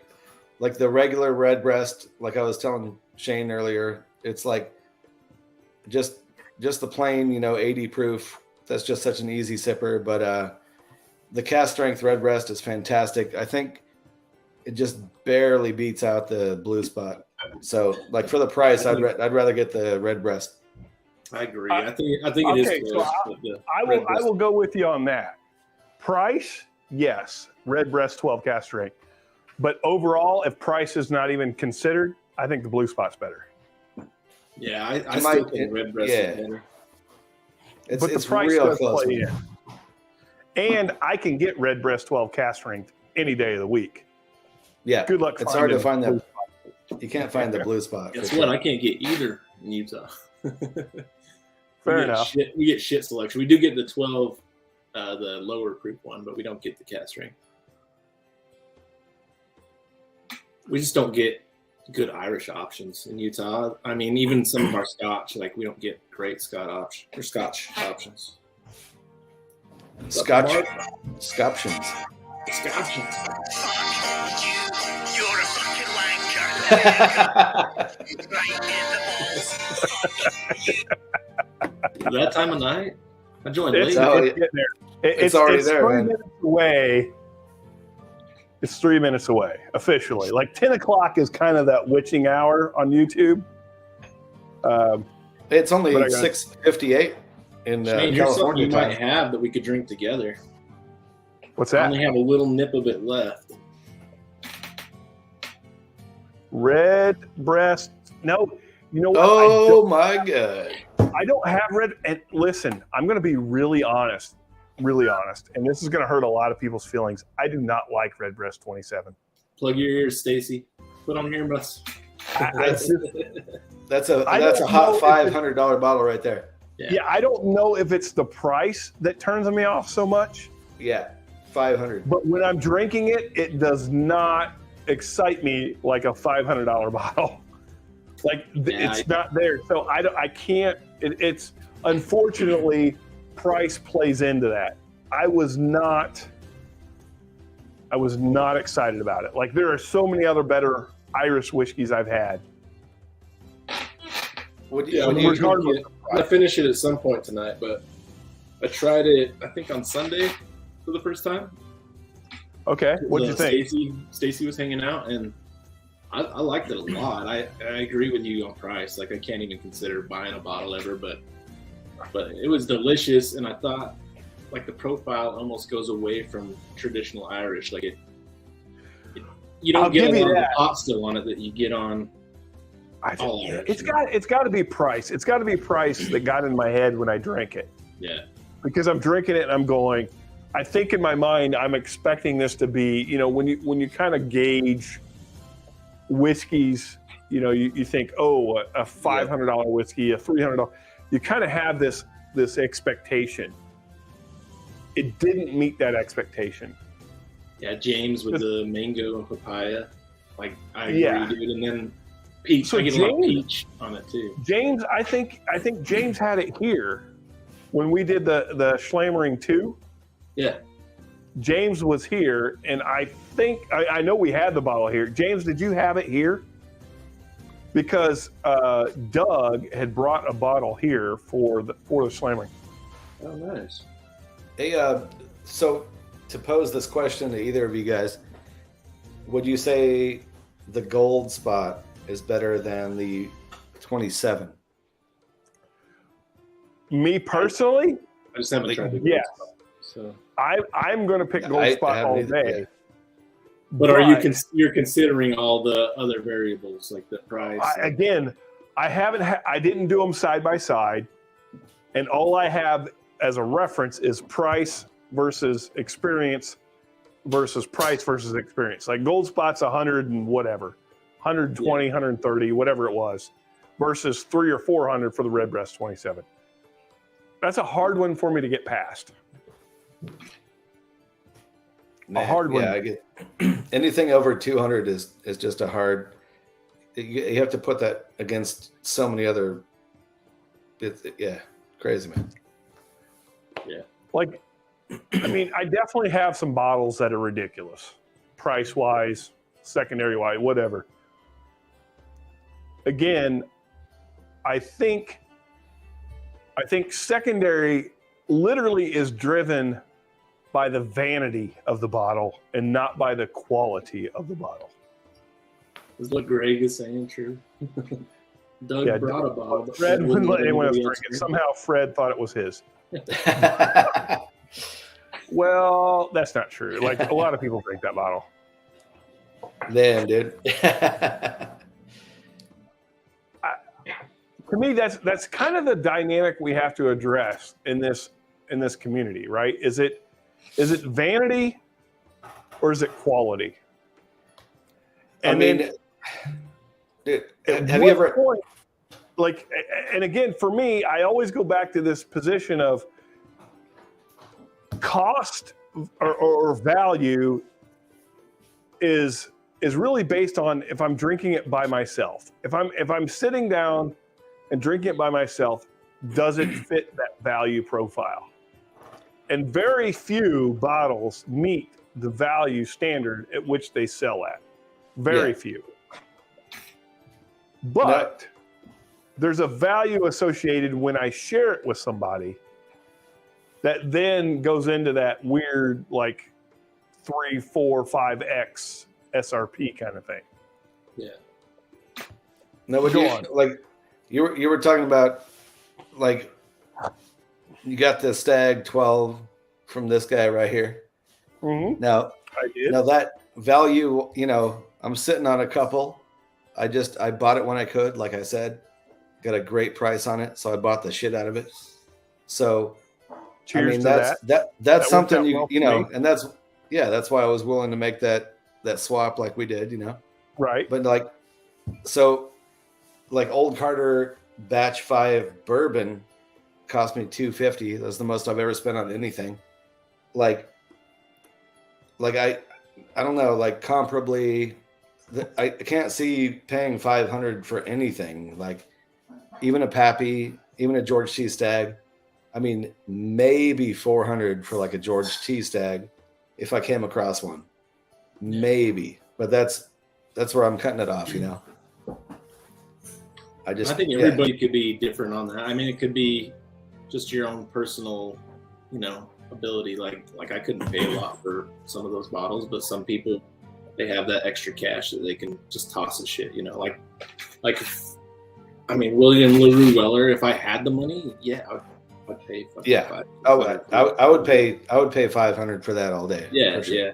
[SPEAKER 2] like the regular Red Breast. Like I was telling Shane earlier, it's like just the plain, 80 proof. That's just such an easy sipper. But the cast strength Red Breast is fantastic. I think it just barely beats out the Blue Spot. So, like for the price, I'd rather get the Red Breast.
[SPEAKER 7] I agree. I think it is
[SPEAKER 1] Okay,
[SPEAKER 7] close.
[SPEAKER 1] so I will go with you on that. Price, yes, red breast 12 cast strength. But overall, if price is not even considered, I think the blue spot's better.
[SPEAKER 7] Yeah, I still think red breast is better.
[SPEAKER 1] But the price does play in. And I can get red breast 12 cast strength any day of the week.
[SPEAKER 2] Yeah.
[SPEAKER 1] Good luck.
[SPEAKER 2] It's hard to find that. You can't find the blue spot.
[SPEAKER 7] Guess what? I can't get either in Utah.
[SPEAKER 1] Fair enough.
[SPEAKER 7] We get shit selection. We do get the 12, the lower proof one, but we don't get the cast strength. We just don't get good Irish options in Utah. I mean, even some of our Scotch, like we don't get great Scotch options.
[SPEAKER 2] Scotchins.
[SPEAKER 5] You're a fucking wanker. Right in the balls.
[SPEAKER 7] That time of night? I joined
[SPEAKER 1] It's
[SPEAKER 7] late.
[SPEAKER 1] getting there.
[SPEAKER 2] It's already there,
[SPEAKER 1] 3
[SPEAKER 2] man.
[SPEAKER 1] minutes away. It's 3 minutes away, officially. Like 10 o'clock is kind of that witching hour on YouTube.
[SPEAKER 2] It's only 6:58 in
[SPEAKER 7] Shane, here's something
[SPEAKER 2] California
[SPEAKER 7] you
[SPEAKER 2] time.
[SPEAKER 7] might have that we could drink together.
[SPEAKER 1] What's
[SPEAKER 7] I
[SPEAKER 1] that?
[SPEAKER 7] only have a little nip of it left.
[SPEAKER 1] Red breast. No, you know what?
[SPEAKER 2] Oh my God.
[SPEAKER 1] I don't have red. And listen, I'm going to be really honest, and this is going to hurt a lot of people's feelings. I do not like red breast 27.
[SPEAKER 7] Plug your ears, Stacy. Put on your earbuds.
[SPEAKER 2] That's a hot $500 bottle right there.
[SPEAKER 1] Yeah, I don't know if it's the price that turns me off so much.
[SPEAKER 2] Yeah, 500.
[SPEAKER 1] But when I'm drinking it, it does not excite me like a $500 bottle. Like it's not there. So I can't. It's unfortunately price plays into that. I was not excited about it. Like there are so many other better Irish whiskeys I've had.
[SPEAKER 7] I'm gonna finish it at some point tonight, but I tried it I think on Sunday for the first time.
[SPEAKER 1] Okay, what did you think?
[SPEAKER 7] Stacy was hanging out, and I liked it a lot. I agree with you on price. Like I can't even consider buying a bottle ever, but it was delicious, and I thought like the profile almost goes away from traditional Irish. Like you don't get the pot still on it that you get on.
[SPEAKER 1] It's got to be price. It's got to be price that got in my head when I drank it.
[SPEAKER 7] Yeah.
[SPEAKER 1] Because I'm drinking it and I'm going, I think in my mind I'm expecting this to be, when you kind of gauge whiskeys, you think, oh, a $500 whiskey, a $300. You kind of have this expectation. It didn't meet that expectation.
[SPEAKER 7] Yeah, James with the mango and papaya. Like I agree, dude. And then peach. So I get a lot of peach on it too.
[SPEAKER 1] James, I think James had it here when we did the Schlammering 2.
[SPEAKER 7] Yeah.
[SPEAKER 1] James was here, and I think I know we had the bottle here. James, did you have it here? Because Doug had brought a bottle here for the Schlammering.
[SPEAKER 7] Oh, nice.
[SPEAKER 2] Hey, so to pose this question to either of you guys, would you say the gold spot is better than the 27?
[SPEAKER 1] Me personally,
[SPEAKER 7] I just haven't tried it.
[SPEAKER 1] Yes.
[SPEAKER 7] So
[SPEAKER 1] I'm going to pick gold spot all day.
[SPEAKER 2] Yeah.
[SPEAKER 7] But you're considering all the other variables like the price?
[SPEAKER 1] I didn't do them side by side, and all I have as a reference is price versus experience versus price versus experience. Like gold spot's 100 and whatever, 120, 130, whatever it was, versus 300 or 400 for the red breast 27. That's a hard one for me to get past. A hard one.
[SPEAKER 2] Yeah, I get anything over 200 is just a hard. You have to put that against so many other. Crazy, man.
[SPEAKER 7] Yeah.
[SPEAKER 1] Like, I mean, I definitely have some bottles that are ridiculous, price wise, secondary wise, whatever. Again, I think secondary literally is driven by the vanity of the bottle and not by the quality of the bottle.
[SPEAKER 7] Is what Greg is saying true? Doug brought a bottle. But
[SPEAKER 1] Fred wouldn't let anyone else
[SPEAKER 7] anybody
[SPEAKER 1] drink it. Somehow Fred thought it was his.
[SPEAKER 2] Yeah.
[SPEAKER 1] Well, that's not true. Like a lot of people drink that bottle.
[SPEAKER 2] Damn, dude.
[SPEAKER 1] To me, that's kind of the dynamic we have to address in this community, right? Is it vanity or is it quality? And
[SPEAKER 2] dude, have you ever
[SPEAKER 1] point, like? And again, for me, I always go back to this position of cost or value is really based on if I'm drinking it by myself. If I'm sitting down and drinking it by myself, does it fit that value profile? And very few bottles meet the value standard at which they sell at. Very few. But there's a value associated when I share it with somebody that then goes into that weird like 3, 4, 5x SRP kind of thing.
[SPEAKER 2] Yeah. No, but you were talking about like you got the Stag 12 from this guy right here.
[SPEAKER 1] Mm-hmm.
[SPEAKER 2] Now
[SPEAKER 1] I did.
[SPEAKER 2] Now that value, I'm sitting on a couple. I bought it when I could, like I said, got a great price on it, so I bought the shit out of it. So
[SPEAKER 1] Cheers
[SPEAKER 2] that's something
[SPEAKER 1] well
[SPEAKER 2] and that's why I was willing to make that swap like we did,
[SPEAKER 1] Right.
[SPEAKER 2] But like Old Carter Batch 5 bourbon cost me $250. That's the most I've ever spent on anything. Like I don't know, like comparably, I can't see paying $500 for anything. Like even a Pappy, even a George T. Stag. I mean, maybe $400 for like a George T. Stag if I came across one. Maybe, but that's where I'm cutting it off. I
[SPEAKER 7] think everybody could be different on that. I mean, it could be just your own personal, ability. Like I couldn't pay a lot for some of those bottles, but some people, they have that extra cash that they can just toss and shit. William LaRue Weller. If I had the money, I'd pay.
[SPEAKER 2] I would pay $500 for that all day.
[SPEAKER 7] Yeah,
[SPEAKER 2] sure.
[SPEAKER 7] yeah.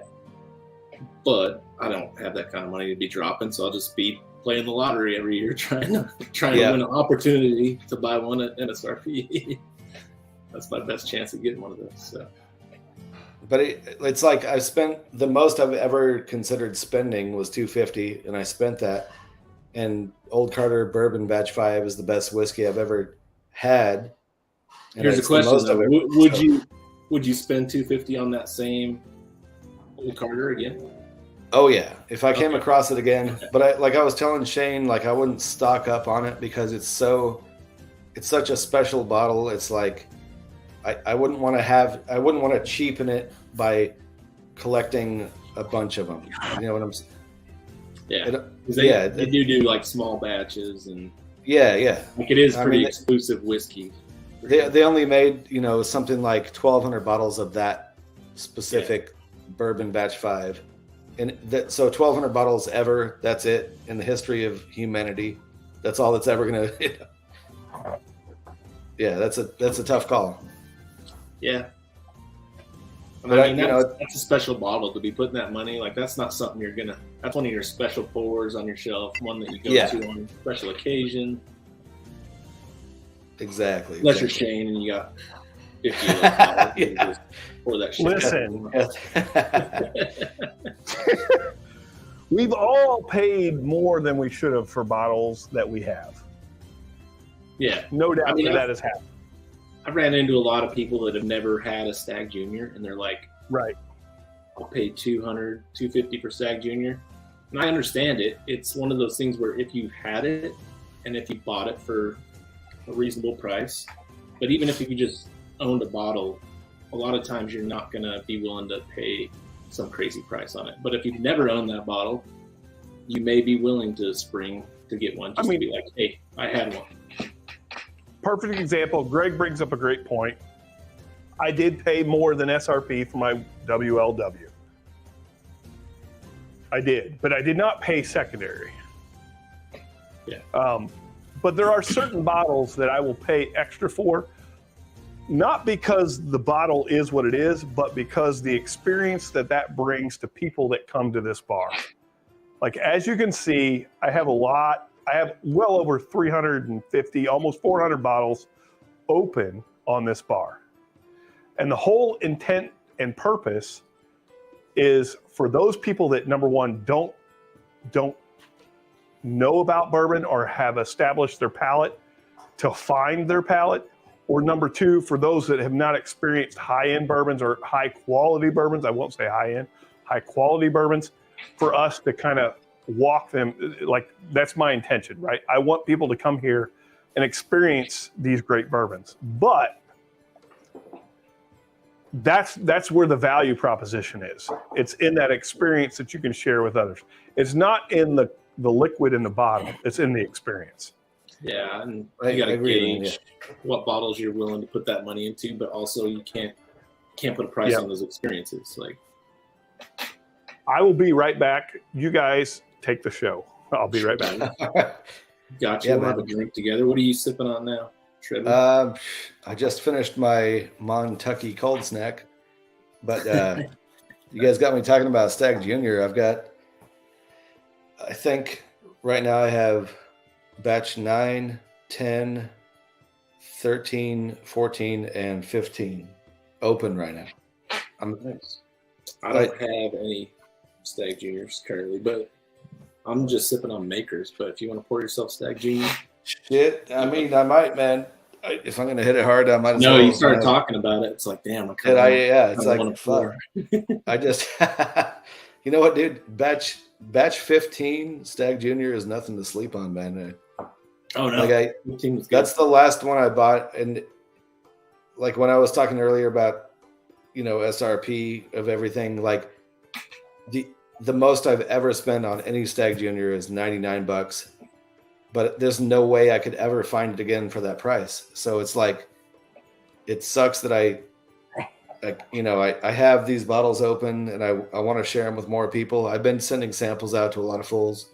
[SPEAKER 7] But I don't have that kind of money to be dropping, so I'll just be playing the lottery every year, trying to win an opportunity to buy one at MSRP. That's my best chance of getting one of those. So.
[SPEAKER 2] But it's like I spent the most I've ever considered spending was $250, and I spent that. And Old Carter Bourbon Batch 5 is the best whiskey I've ever had. And
[SPEAKER 7] here's a question: would you spend $250 on that same Old Carter again?
[SPEAKER 2] Oh yeah, if I came across it again. But I was telling Shane, like I wouldn't stock up on it because it's such a special bottle. It's like I wouldn't want to cheapen it by collecting a bunch of them. You know what I'm saying?
[SPEAKER 7] Yeah. They do like small batches and
[SPEAKER 2] yeah.
[SPEAKER 7] Like it is pretty exclusive whiskey.
[SPEAKER 2] They only made something like 1,200 bottles of that specific bourbon Batch 5, and so 1,200 bottles ever. That's it in the history of humanity. That's all that's ever gonna. Yeah, that's a tough call.
[SPEAKER 7] Yeah.
[SPEAKER 2] But
[SPEAKER 7] that's a special bottle to be putting that money. Like that's not something that's one of your special pours on your shelf, one that you go to on a special occasion.
[SPEAKER 2] Exactly.
[SPEAKER 7] Unless you're Shane and you got $50 just pour that shit.
[SPEAKER 1] Listen, we've all paid more than we should have for bottles that we have.
[SPEAKER 7] Yeah.
[SPEAKER 1] No doubt that has happened.
[SPEAKER 7] I ran into a lot of people that have never had a Stag Junior, and they're like,
[SPEAKER 1] right,
[SPEAKER 7] I'll pay $200, $250 for Stag Junior. And I understand it. It's one of those things where if you had it and if you bought it for a reasonable price, but even if you just owned a bottle, a lot of times you're not going to be willing to pay some crazy price on it. But if you've never owned that bottle, you may be willing to spring to get one to be like, hey, I had one.
[SPEAKER 1] Perfect example. Greg brings up a great point. I did pay more than SRP for my WLW. I did, but I did not pay secondary.
[SPEAKER 7] Yeah.
[SPEAKER 1] But there are certain bottles that I will pay extra for, not because the bottle is what it is, but because the experience that brings to people that come to this bar. Like, as you can see, I have well over 350, almost 400 bottles open on this bar. And the whole intent and purpose is for those people that, number one, don't know about bourbon or have established their palate to find their palate, or number two, for those that have not experienced high-end bourbons or high-quality bourbons, I won't say high-end, high-quality bourbons, for us to kind of walk them, like, that's my intention, right? I want people to come here and experience these great bourbons. But that's where the value proposition is. It's in that experience that you can share with others. It's not in the liquid in the bottle. It's in the experience.
[SPEAKER 7] Yeah, and you got to gauge what bottles you're willing to put that money into, but also you can't put a price on those experiences. Like,
[SPEAKER 1] I will be right back. You guys take the show. I'll be right back.
[SPEAKER 7] Gotcha. We'll have a drink together. What are you sipping on now,
[SPEAKER 2] Trevor? I just finished my Montucky cold snack, but you guys got me talking about Stag Junior. I think right now I have batch 9, 10, 13, 14, and 15 open right now.
[SPEAKER 7] I don't have any Stag Juniors currently, but I'm just sipping on Makers. But if you want to pour yourself Stag Junior,
[SPEAKER 2] shit, I mean, I might, man. If I'm gonna hit it hard, I might.
[SPEAKER 7] No, you start talking about it. It's like, damn.
[SPEAKER 2] It's like, fuck. I just, you know what, dude? Batch 15 Stag Junior is nothing to sleep on, man.
[SPEAKER 7] Oh no,
[SPEAKER 2] that's the last one I bought, and like when I was talking earlier about, SRP of everything, like the most I've ever spent on any Stag Junior is $99, but there's no way I could ever find it again for that price. So it's like, it sucks that I have these bottles open and I want to share them with more people. I've been sending samples out to a lot of fools,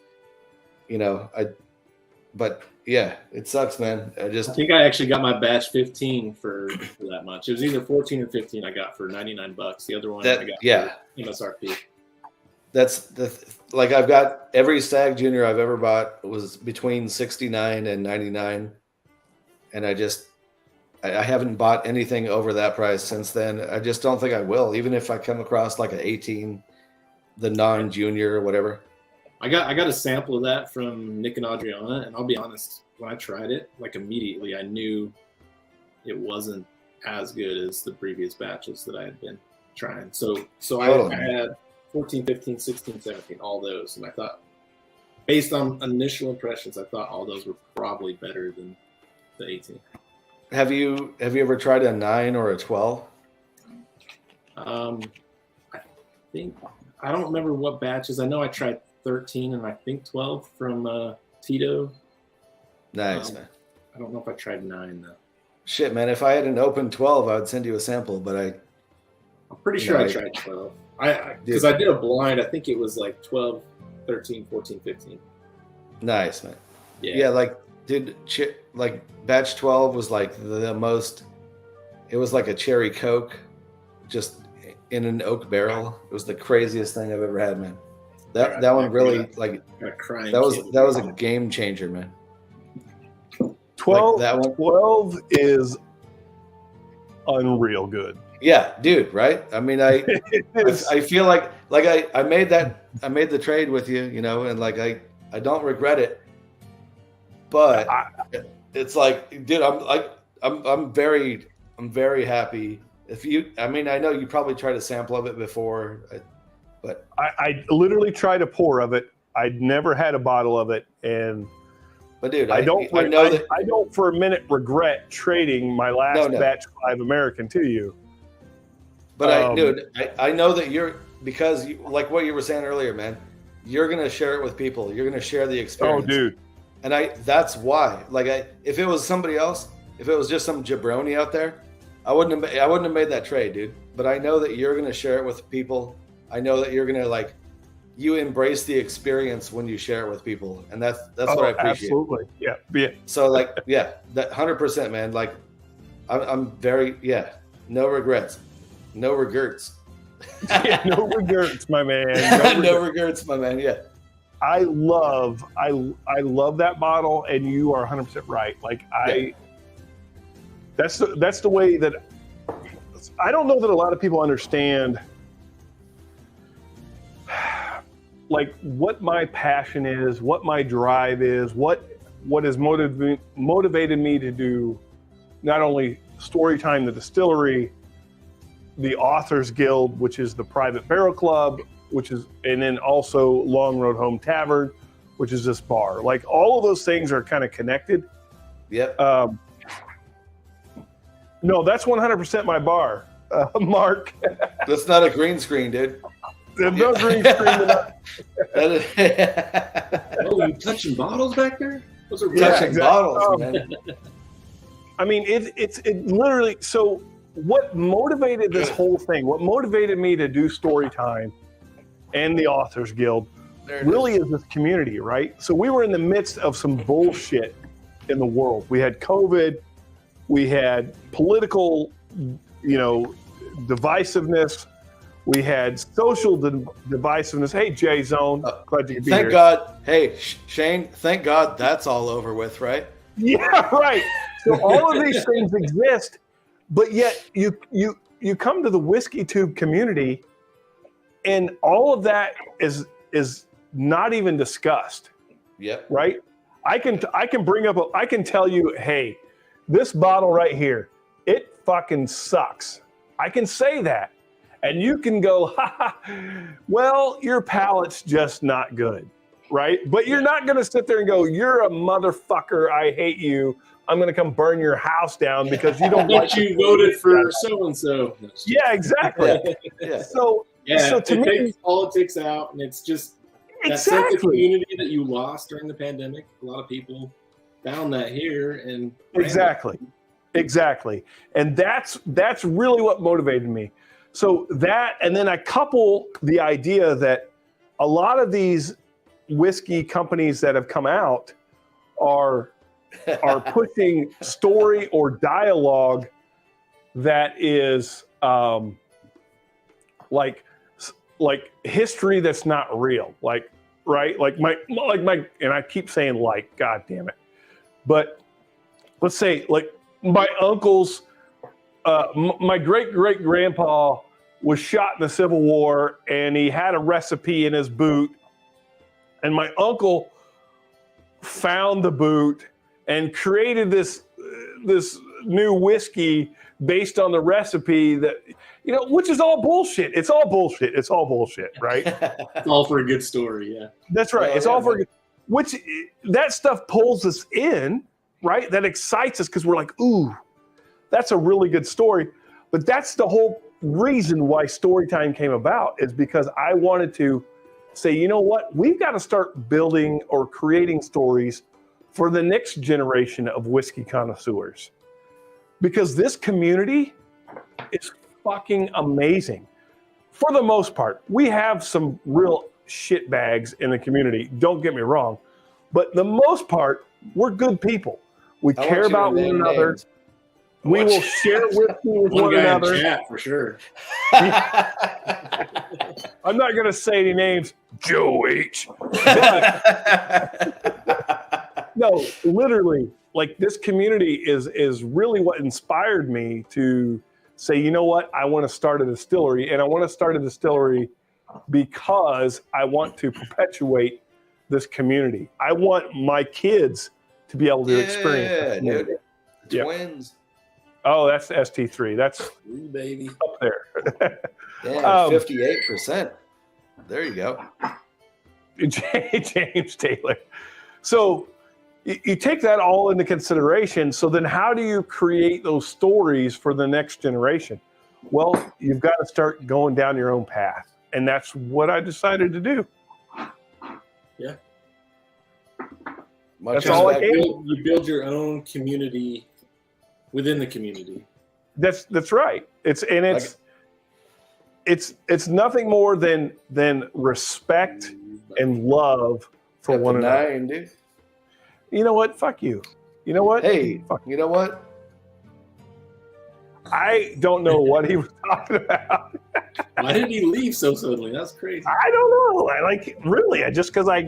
[SPEAKER 2] but yeah, it sucks, man. I
[SPEAKER 7] think I actually got my batch 15 for that much. It was either 14 or 15 I got for $99. The other one I got for MSRP.
[SPEAKER 2] That's I've got every Stag Junior I've ever bought was between $69 and $99, and I haven't bought anything over that price since then. I just don't think I will, even if I come across like an 18, the non-junior or whatever.
[SPEAKER 7] I got a sample of that from Nick and Adriana, and I'll be honest, when I tried it, like immediately I knew it wasn't as good as the previous batches that I had been trying. So I had 14, 15, 16, 17, all those, and I thought, based on initial impressions, I thought all those were probably better than the 18.
[SPEAKER 2] Have you ever tried a 9 or a 12?
[SPEAKER 7] I don't remember what batches. I know I tried 13 and I think 12 from Tito.
[SPEAKER 2] Nice, man.
[SPEAKER 7] I don't know if I tried 9 though.
[SPEAKER 2] Shit, man. If I had an open 12, I would send you a sample, but
[SPEAKER 7] I'm pretty sure I tried 12. Because I did a blind. I think it was like 12, 13, 14, 15.
[SPEAKER 2] Nice, man.
[SPEAKER 7] Yeah,
[SPEAKER 2] like, dude, like batch 12 was like the most. It was like a cherry Coke, just in an oak barrel. It was the craziest thing I've ever had, man. That one really that was a game changer, man.
[SPEAKER 1] 12 is unreal good.
[SPEAKER 2] Yeah, dude, right? I mean, I feel like I made the trade with you, and like I don't regret it. But it's like, dude, I'm very happy. I know you probably tried a sample of it before, but
[SPEAKER 1] I literally tried a pour of it. I'd never had a bottle of it,
[SPEAKER 2] but dude,
[SPEAKER 1] I don't for a minute regret trading my last batch 5 American to you.
[SPEAKER 2] But I know that because like what you were saying earlier, man, you're gonna share it with people. You're gonna share the experience.
[SPEAKER 1] Oh, dude.
[SPEAKER 2] And that's why. If it was somebody else, if it was just some jabroni out there, I wouldn't have made that trade, dude. But I know that you're gonna share it with people. I know that you're gonna you embrace the experience when you share it with people, and that's what I appreciate.
[SPEAKER 1] Absolutely, yeah.
[SPEAKER 2] So like, yeah, that 100%, man. Like, I'm very no regrets, no regrets.
[SPEAKER 1] Yeah, no regrets, my man.
[SPEAKER 2] No regrets, my man. Yeah.
[SPEAKER 1] I love that model, and you are 100% right. Like that's the way that I don't know that a lot of people understand, like what my passion is, what my drive is, what has motivated me to do not only Storytime, the distillery, the Authors Guild, which is the private barrel club, and then also Long Road Home Tavern, which is this bar. Like all of those things are kind of connected.
[SPEAKER 2] Yep.
[SPEAKER 1] No, that's 100% my bar, Mark.
[SPEAKER 2] That's not a green screen, dude.
[SPEAKER 1] There's no green screen.
[SPEAKER 7] Oh, you touching bottles back there? Those are
[SPEAKER 2] touching bottles, man.
[SPEAKER 1] I mean, it literally. So, what motivated this whole thing? What motivated me to do Storytime and the Authors Guild really is this community, right? So we were in the midst of some bullshit in the world. We had COVID, we had political, divisiveness, we had social divisiveness. Hey, Jay Zone, glad you could be here.
[SPEAKER 2] Thank God. Hey, Shane, thank God that's all over with, right?
[SPEAKER 1] Yeah, right. So all of these things exist, but yet you come to the Whiskey Tube community, and all of that is not even discussed.
[SPEAKER 2] Yep.
[SPEAKER 1] Right? I can I can tell you, hey, this bottle right here, it fucking sucks. I can say that. And you can go, well, your palate's just not good. Right? But you're not going to sit there and go, you're a motherfucker. I hate you. I'm going to come burn your house down because you don't like
[SPEAKER 7] you voted for so-and-so.
[SPEAKER 1] Yeah, exactly.
[SPEAKER 2] Yeah.
[SPEAKER 1] So to me,
[SPEAKER 7] takes politics out, and it's just that sense of community that you lost during the pandemic. A lot of people found that here, and
[SPEAKER 1] exactly. And that's really what motivated me. So that, and then I couple the idea that a lot of these whiskey companies that have come out are pushing story or dialogue that is like history that's not real, like, right? Like my, and I keep saying like, God damn it. But let's say like my uncle's, my great-great-grandpa was shot in the Civil War, and he had a recipe in his boot, and my uncle found the boot and created this new whiskey based on the recipe that, which is all bullshit. It's all bullshit. It's all bullshit, right?
[SPEAKER 7] It's all for a good story, yeah.
[SPEAKER 1] That's right. It's all for a good, which that stuff pulls us in, right? That excites us because we're like, ooh, that's a really good story. But that's the whole reason why Storytime came about, is because I wanted to say, you know what? We've got to start building or creating stories for the next generation of whiskey connoisseurs. Because this community is fucking amazing. For the most part, we have some real shitbags in the community. Don't get me wrong. But the most part, we're good people. We care about one another.
[SPEAKER 2] Names.
[SPEAKER 1] We will share whiskey with one another.
[SPEAKER 7] Chat, for sure.
[SPEAKER 1] I'm not going to say any names. Joe H. No, literally, like this community is really what inspired me to say, you know what? I want to start a distillery, and I want to start a distillery because I want to perpetuate this community. I want my kids to be able to experience this.
[SPEAKER 2] Dude. Twins.
[SPEAKER 1] Oh, that's ST3. That's
[SPEAKER 7] Ooh, baby.
[SPEAKER 1] up there.
[SPEAKER 2] Damn, 58%. There you go.
[SPEAKER 1] James Taylor. So you take that all into consideration. So then how do you create those stories for the next generation? Well, you've got to start going down your own path. And that's what I decided to do.
[SPEAKER 7] Yeah.
[SPEAKER 1] That's all I can.
[SPEAKER 7] You build your own community within the community.
[SPEAKER 1] That's right. It's it's nothing more than respect and love for
[SPEAKER 2] Got
[SPEAKER 1] one
[SPEAKER 2] the
[SPEAKER 1] another.
[SPEAKER 2] 9, dude.
[SPEAKER 1] You know what? Fuck you. You know what?
[SPEAKER 2] Hey,
[SPEAKER 1] Fuck.
[SPEAKER 2] you know what?
[SPEAKER 1] I don't know what he was talking about.
[SPEAKER 7] Why did he leave so suddenly? That's crazy.
[SPEAKER 1] I don't know. I just because I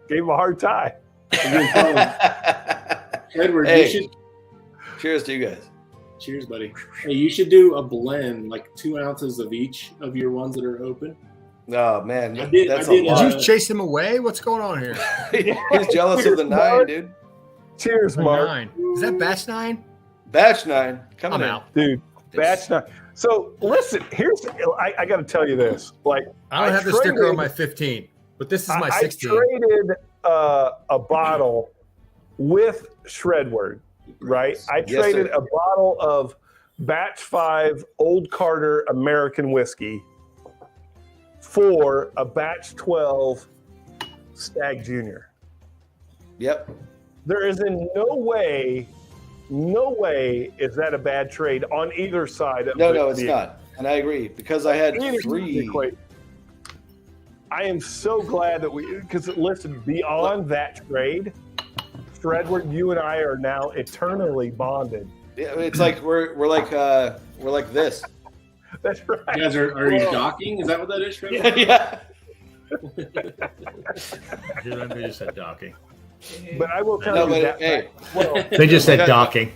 [SPEAKER 1] gave him a hard time.
[SPEAKER 7] Edward,
[SPEAKER 2] Hey.
[SPEAKER 7] you should.
[SPEAKER 2] Cheers to you guys.
[SPEAKER 7] Cheers, buddy. Hey, you should do a blend, like 2 ounces of each of your ones that are open.
[SPEAKER 2] Oh man,
[SPEAKER 7] I did-
[SPEAKER 2] that's
[SPEAKER 7] I did,
[SPEAKER 2] a lot.
[SPEAKER 8] Did you chase him away? What's going on here?
[SPEAKER 2] He's jealous of the 9, dude.
[SPEAKER 1] Cheers,
[SPEAKER 8] A
[SPEAKER 1] Mark.
[SPEAKER 8] 9. Is that batch 9?
[SPEAKER 2] Batch 9 coming
[SPEAKER 8] I'm
[SPEAKER 2] in.
[SPEAKER 8] out.
[SPEAKER 1] Dude, batch 9. So listen, I got to tell you this. Like,
[SPEAKER 8] I don't have the sticker
[SPEAKER 1] traded-
[SPEAKER 8] on my 15, but this is my
[SPEAKER 1] I
[SPEAKER 8] 16.
[SPEAKER 1] traded a bottle with Shredward, right? I
[SPEAKER 2] Yes,
[SPEAKER 1] traded
[SPEAKER 2] sir.
[SPEAKER 1] a bottle of Batch 5 Old Carter American whiskey for a Batch 12 Stag Junior.
[SPEAKER 2] Yep.
[SPEAKER 1] There is in no way is that a bad trade on either side of
[SPEAKER 2] No, it's not. And I agree because I had
[SPEAKER 1] either
[SPEAKER 2] 3.
[SPEAKER 1] equation. I am so glad that because listen, beyond that trade, Shredward, you and I are now eternally bonded.
[SPEAKER 2] Yeah, it's like we're like this.
[SPEAKER 1] That's right.
[SPEAKER 7] You guys are you docking? Is that what that is, Trevor?
[SPEAKER 2] Yeah.
[SPEAKER 8] Dude, I knew you said docking.
[SPEAKER 1] But I will tell
[SPEAKER 2] No,
[SPEAKER 1] you
[SPEAKER 2] but
[SPEAKER 1] that.
[SPEAKER 2] hey,
[SPEAKER 1] Well,
[SPEAKER 8] They just said
[SPEAKER 2] Like I-
[SPEAKER 8] docking.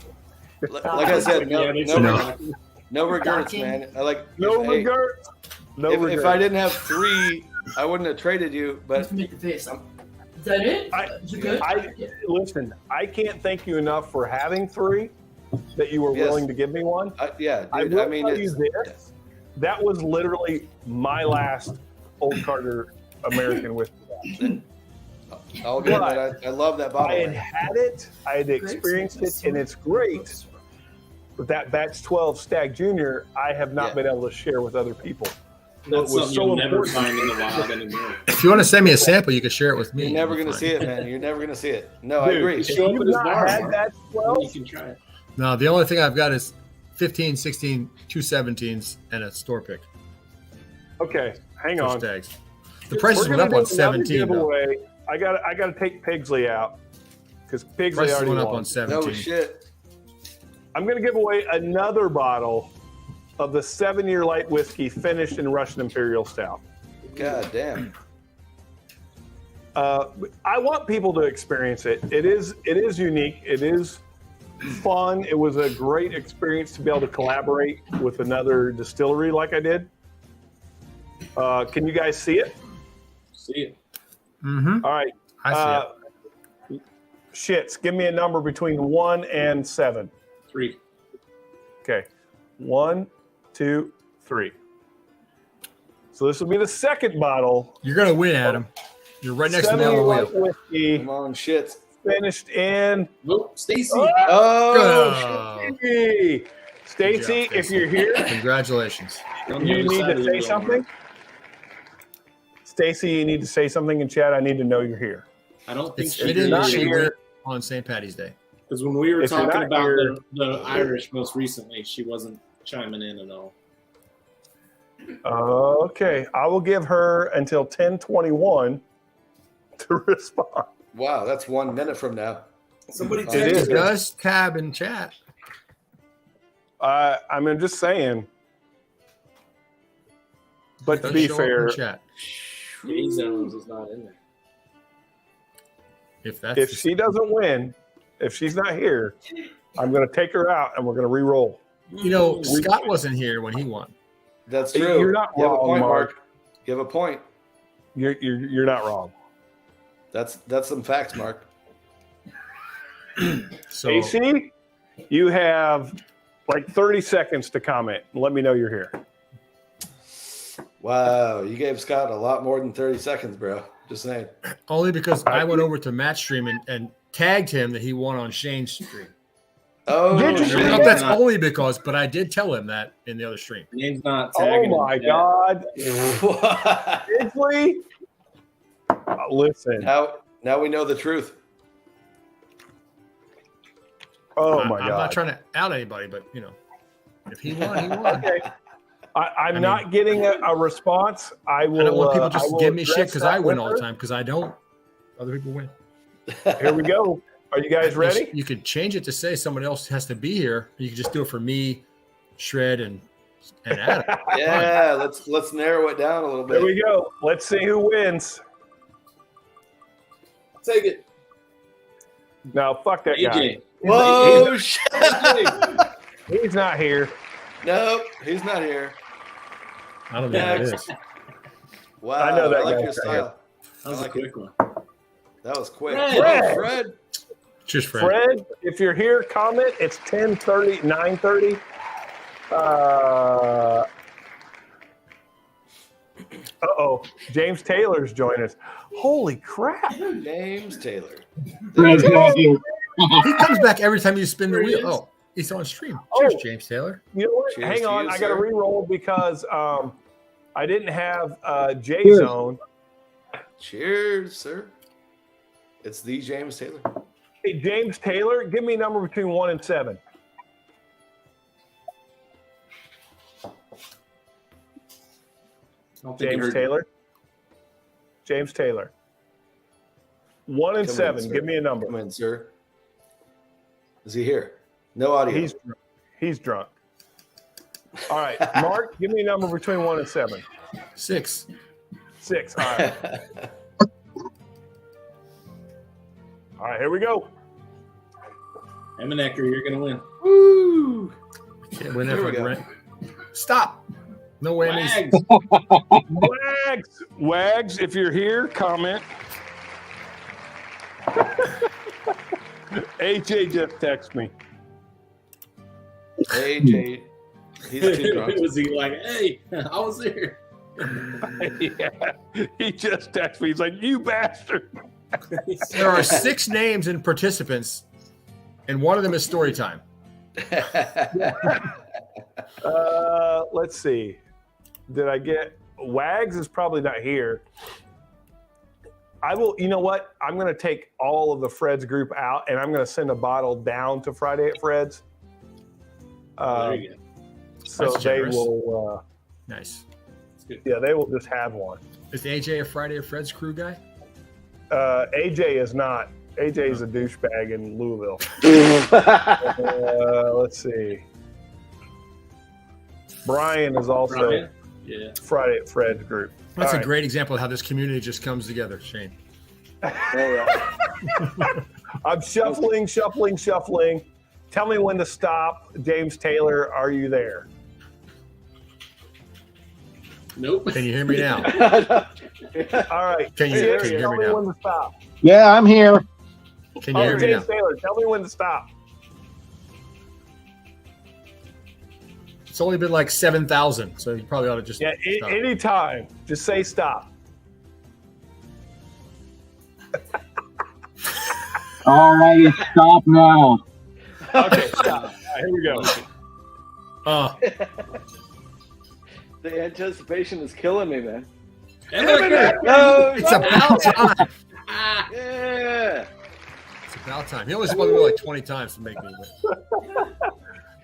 [SPEAKER 2] like I said,
[SPEAKER 7] Yeah, they said
[SPEAKER 8] No.
[SPEAKER 7] docking.
[SPEAKER 2] no regrets, man. I like
[SPEAKER 1] no
[SPEAKER 2] hey,
[SPEAKER 1] regrets. No
[SPEAKER 2] if
[SPEAKER 1] regrets.
[SPEAKER 2] I didn't have 3, I wouldn't have traded you. But
[SPEAKER 9] Make the face. Is that it? Is it good?
[SPEAKER 1] Listen, I can't thank you enough for having 3 that you were
[SPEAKER 2] Yes.
[SPEAKER 1] willing to give me one.
[SPEAKER 2] yeah,
[SPEAKER 1] I
[SPEAKER 2] dude,
[SPEAKER 1] will
[SPEAKER 2] I mean,
[SPEAKER 1] tell you
[SPEAKER 2] it's,
[SPEAKER 1] this. That was literally my last Old Carter American whiskey.
[SPEAKER 2] all good.
[SPEAKER 1] But
[SPEAKER 2] Man. I love that bottle.
[SPEAKER 1] I had
[SPEAKER 2] man.
[SPEAKER 1] had it, I had experienced it, and it's great. But that Batch 12 Stag Junior, I have not
[SPEAKER 2] Yeah.
[SPEAKER 1] been able to share with other people.
[SPEAKER 7] That's
[SPEAKER 1] It was
[SPEAKER 7] something
[SPEAKER 1] so
[SPEAKER 7] you'll never
[SPEAKER 1] important.
[SPEAKER 7] find in the wild anymore.
[SPEAKER 8] If you want to send me a sample, you can share it with me.
[SPEAKER 2] You're never
[SPEAKER 8] It'll
[SPEAKER 2] gonna
[SPEAKER 8] be
[SPEAKER 2] see
[SPEAKER 8] fine.
[SPEAKER 2] it, man. You're never gonna see it. No, I
[SPEAKER 1] Dude,
[SPEAKER 2] agree.
[SPEAKER 1] if
[SPEAKER 7] Show up
[SPEAKER 1] you've
[SPEAKER 7] at his
[SPEAKER 1] not
[SPEAKER 7] bar,
[SPEAKER 1] had
[SPEAKER 7] Mark.
[SPEAKER 1] Batch
[SPEAKER 7] You
[SPEAKER 1] 12,
[SPEAKER 7] can try it.
[SPEAKER 8] No, the only thing I've got is 15, 16, 2 17s, and a store pick
[SPEAKER 1] okay, hang
[SPEAKER 8] for
[SPEAKER 1] on.
[SPEAKER 8] stags. The prices
[SPEAKER 1] We're
[SPEAKER 8] went
[SPEAKER 1] gonna
[SPEAKER 8] up
[SPEAKER 1] do
[SPEAKER 8] on
[SPEAKER 1] another
[SPEAKER 8] 17, though.
[SPEAKER 1] giveaway. I got to take Pigsley out because Pigsley
[SPEAKER 8] Prices
[SPEAKER 1] already
[SPEAKER 8] went up
[SPEAKER 1] won.
[SPEAKER 8] on 17.
[SPEAKER 2] No shit.
[SPEAKER 1] I'm going to give away another bottle of the 7-year light whiskey finished in Russian Imperial Stout.
[SPEAKER 2] God damn.
[SPEAKER 1] I want people to experience it. It is unique. It is fun. It was a great experience to be able to collaborate with another distillery like I did. Can you guys see it?
[SPEAKER 7] See it.
[SPEAKER 8] Mm-hmm.
[SPEAKER 1] All right.
[SPEAKER 8] I see it.
[SPEAKER 1] Shits, give me a number between 1 and 7.
[SPEAKER 7] 3.
[SPEAKER 1] Okay. 1, 2, 3. So this will be the second bottle.
[SPEAKER 8] You're going to win, Adam. You're right next to me on the
[SPEAKER 1] 7-year
[SPEAKER 8] wheel.
[SPEAKER 1] light whiskey
[SPEAKER 2] Come on, shit.
[SPEAKER 1] finished in.
[SPEAKER 7] Nope, Stacy.
[SPEAKER 2] Oh,
[SPEAKER 1] Hey, Stacy,
[SPEAKER 8] Good job,
[SPEAKER 1] if
[SPEAKER 8] Stacy.
[SPEAKER 1] you're here,
[SPEAKER 8] Congratulations.
[SPEAKER 7] On the
[SPEAKER 1] you
[SPEAKER 7] other
[SPEAKER 1] need
[SPEAKER 7] side
[SPEAKER 1] to
[SPEAKER 7] of the
[SPEAKER 1] say
[SPEAKER 7] wheel,
[SPEAKER 1] something.
[SPEAKER 7] Mark.
[SPEAKER 1] Stacy, you need to say something in chat. I need to know you're here.
[SPEAKER 7] I don't think
[SPEAKER 8] It's
[SPEAKER 7] she
[SPEAKER 8] fitting
[SPEAKER 1] not
[SPEAKER 8] that she
[SPEAKER 1] here-
[SPEAKER 8] went on St. Patty's Day.
[SPEAKER 7] because when we were
[SPEAKER 1] If you're
[SPEAKER 7] talking
[SPEAKER 1] not
[SPEAKER 7] about
[SPEAKER 1] here-
[SPEAKER 7] the Irish most recently, she wasn't chiming in at all.
[SPEAKER 1] Okay, I will give her until 10:21 to respond.
[SPEAKER 2] wow, that's 1 minute from now.
[SPEAKER 7] Somebody
[SPEAKER 1] It
[SPEAKER 7] texted
[SPEAKER 1] is.
[SPEAKER 7] her.
[SPEAKER 8] Does tab in chat.
[SPEAKER 1] I mean, just saying. But to
[SPEAKER 8] Does
[SPEAKER 1] be
[SPEAKER 8] show up
[SPEAKER 1] fair,
[SPEAKER 8] in chat.
[SPEAKER 7] Gay Zones is not in there.
[SPEAKER 8] If that's
[SPEAKER 1] if she doesn't win, if she's not here, I'm going to take her out and we're going to re-roll.
[SPEAKER 8] you know, Scott wasn't here when he won.
[SPEAKER 2] That's true.
[SPEAKER 1] You're not
[SPEAKER 2] You have a
[SPEAKER 1] wrong,
[SPEAKER 2] point,
[SPEAKER 1] Mark.
[SPEAKER 2] You have a point.
[SPEAKER 1] You're not wrong.
[SPEAKER 2] That's some facts, Mark.
[SPEAKER 8] So
[SPEAKER 1] AC, you have like 30 seconds to comment and let me know you're here.
[SPEAKER 2] Wow, you gave Scott a lot more than 30 seconds, bro. Just saying.
[SPEAKER 8] only because I went over to Matt's stream and tagged him that he won on Shane's stream.
[SPEAKER 2] Oh,
[SPEAKER 1] Did you
[SPEAKER 8] I
[SPEAKER 1] say
[SPEAKER 8] don't know
[SPEAKER 1] that?
[SPEAKER 8] if that's only because, but I did tell him that in the other stream.
[SPEAKER 7] Name's not
[SPEAKER 1] Oh
[SPEAKER 7] tagging.
[SPEAKER 1] my
[SPEAKER 7] in chat.
[SPEAKER 1] God.
[SPEAKER 2] shit.
[SPEAKER 1] Pigsley? Listen.
[SPEAKER 2] Now we know the truth.
[SPEAKER 1] Oh
[SPEAKER 8] I'm
[SPEAKER 1] my
[SPEAKER 8] not
[SPEAKER 1] God.
[SPEAKER 8] trying to out anybody, but you know, if he won, he won.
[SPEAKER 1] Okay. I'm not getting a response. I will.
[SPEAKER 8] I don't want people just
[SPEAKER 1] to
[SPEAKER 8] give me shit because I win all the time because I don't. Other people win.
[SPEAKER 1] Here we go. Are you guys ready?
[SPEAKER 8] You could change it to say someone else has to be here. You could just do it for me, Shred, and Adam.
[SPEAKER 2] Yeah, let's narrow it down a little bit.
[SPEAKER 1] Here we go. Let's see who wins.
[SPEAKER 7] Take it.
[SPEAKER 1] No, fuck that guy.
[SPEAKER 2] Whoa, shit.
[SPEAKER 1] He's not here.
[SPEAKER 2] Nope, he's not here.
[SPEAKER 8] I don't know who it is.
[SPEAKER 2] Wow,
[SPEAKER 1] I know that
[SPEAKER 2] I like
[SPEAKER 1] guy
[SPEAKER 2] your
[SPEAKER 1] right
[SPEAKER 2] style.
[SPEAKER 7] That was a quick one.
[SPEAKER 2] That was quick.
[SPEAKER 7] Fred.
[SPEAKER 2] Fred.
[SPEAKER 8] Cheers, Fred.
[SPEAKER 1] Fred, if you're here, comment. It's 10:30, 9:30. James Taylor's joined us. Holy crap.
[SPEAKER 2] James Taylor.
[SPEAKER 8] He comes back every time you spin the wheel. Oh, he's on stream. Cheers, James Taylor.
[SPEAKER 1] You know what?
[SPEAKER 2] Cheers
[SPEAKER 1] Hang on.
[SPEAKER 2] you,
[SPEAKER 1] I got to
[SPEAKER 2] sir.
[SPEAKER 1] re-roll because I didn't have J-Zone.
[SPEAKER 2] Cheers, sir. It's the James Taylor.
[SPEAKER 1] Hey, James Taylor, give me a number between 1 and 7. James Taylor. James Taylor. 1 and
[SPEAKER 2] Come
[SPEAKER 1] 7.
[SPEAKER 2] in, sir.
[SPEAKER 1] Give me a number.
[SPEAKER 2] Come in, sir. Is he here? No audio.
[SPEAKER 1] He's drunk. All right, Mark, give me a number between 1 and 7.
[SPEAKER 8] 6.
[SPEAKER 1] 6. All right. All right, here we go.
[SPEAKER 7] Emanecker, you're gonna win.
[SPEAKER 2] Woo!
[SPEAKER 8] Can't win that
[SPEAKER 2] Here we
[SPEAKER 8] for
[SPEAKER 2] go.
[SPEAKER 8] Grant. Stop. No whammies.
[SPEAKER 1] Wags, if you're here, comment. AJ just texted me.
[SPEAKER 2] AJ, he's too drunk.
[SPEAKER 7] Was he like, hey, I was here?
[SPEAKER 1] Yeah, he just texted me. He's like, you bastard.
[SPEAKER 8] There are 6 names and participants, and one of them is story time.
[SPEAKER 1] Let's see. Did I get Wags is probably not here. I will, you know what? I'm going to take all of the Fred's group out and I'm going to send a bottle down to Friday at Fred's.
[SPEAKER 7] There you go.
[SPEAKER 1] So
[SPEAKER 8] That's
[SPEAKER 1] they
[SPEAKER 8] generous.
[SPEAKER 1] will,
[SPEAKER 8] Nice.
[SPEAKER 1] yeah, they will just have one.
[SPEAKER 8] Is AJ a Friday at Fred's crew guy?
[SPEAKER 1] AJ is not. AJ is a douchebag in Louisville. Let's see. Brian is also
[SPEAKER 7] Brian? Yeah.
[SPEAKER 1] Friday at Fred's group.
[SPEAKER 8] That's
[SPEAKER 1] All
[SPEAKER 8] a
[SPEAKER 1] right.
[SPEAKER 8] great example of how this community just comes together, Shane.
[SPEAKER 1] I'm shuffling. Tell me when to stop. James Taylor, are you there?
[SPEAKER 7] Nope.
[SPEAKER 8] Can you hear me now?
[SPEAKER 1] All right.
[SPEAKER 8] Can you
[SPEAKER 1] James,
[SPEAKER 8] hear
[SPEAKER 1] tell
[SPEAKER 8] me
[SPEAKER 1] me
[SPEAKER 8] now?
[SPEAKER 1] when to stop.
[SPEAKER 3] Yeah, I'm here.
[SPEAKER 8] Can you hear me now?
[SPEAKER 1] James Taylor, tell me when to stop.
[SPEAKER 8] It's only been like 7,000, so you probably ought to just
[SPEAKER 1] Yeah,
[SPEAKER 8] stop.
[SPEAKER 1] anytime. Just say stop.
[SPEAKER 3] All right, stop now.
[SPEAKER 1] Okay, stop. All right, here we go.
[SPEAKER 2] The anticipation is killing me, man.
[SPEAKER 7] Emanecker.
[SPEAKER 8] It's about time.
[SPEAKER 2] Yeah.
[SPEAKER 8] It's about time. He only spoke to me like 20 times to make me win.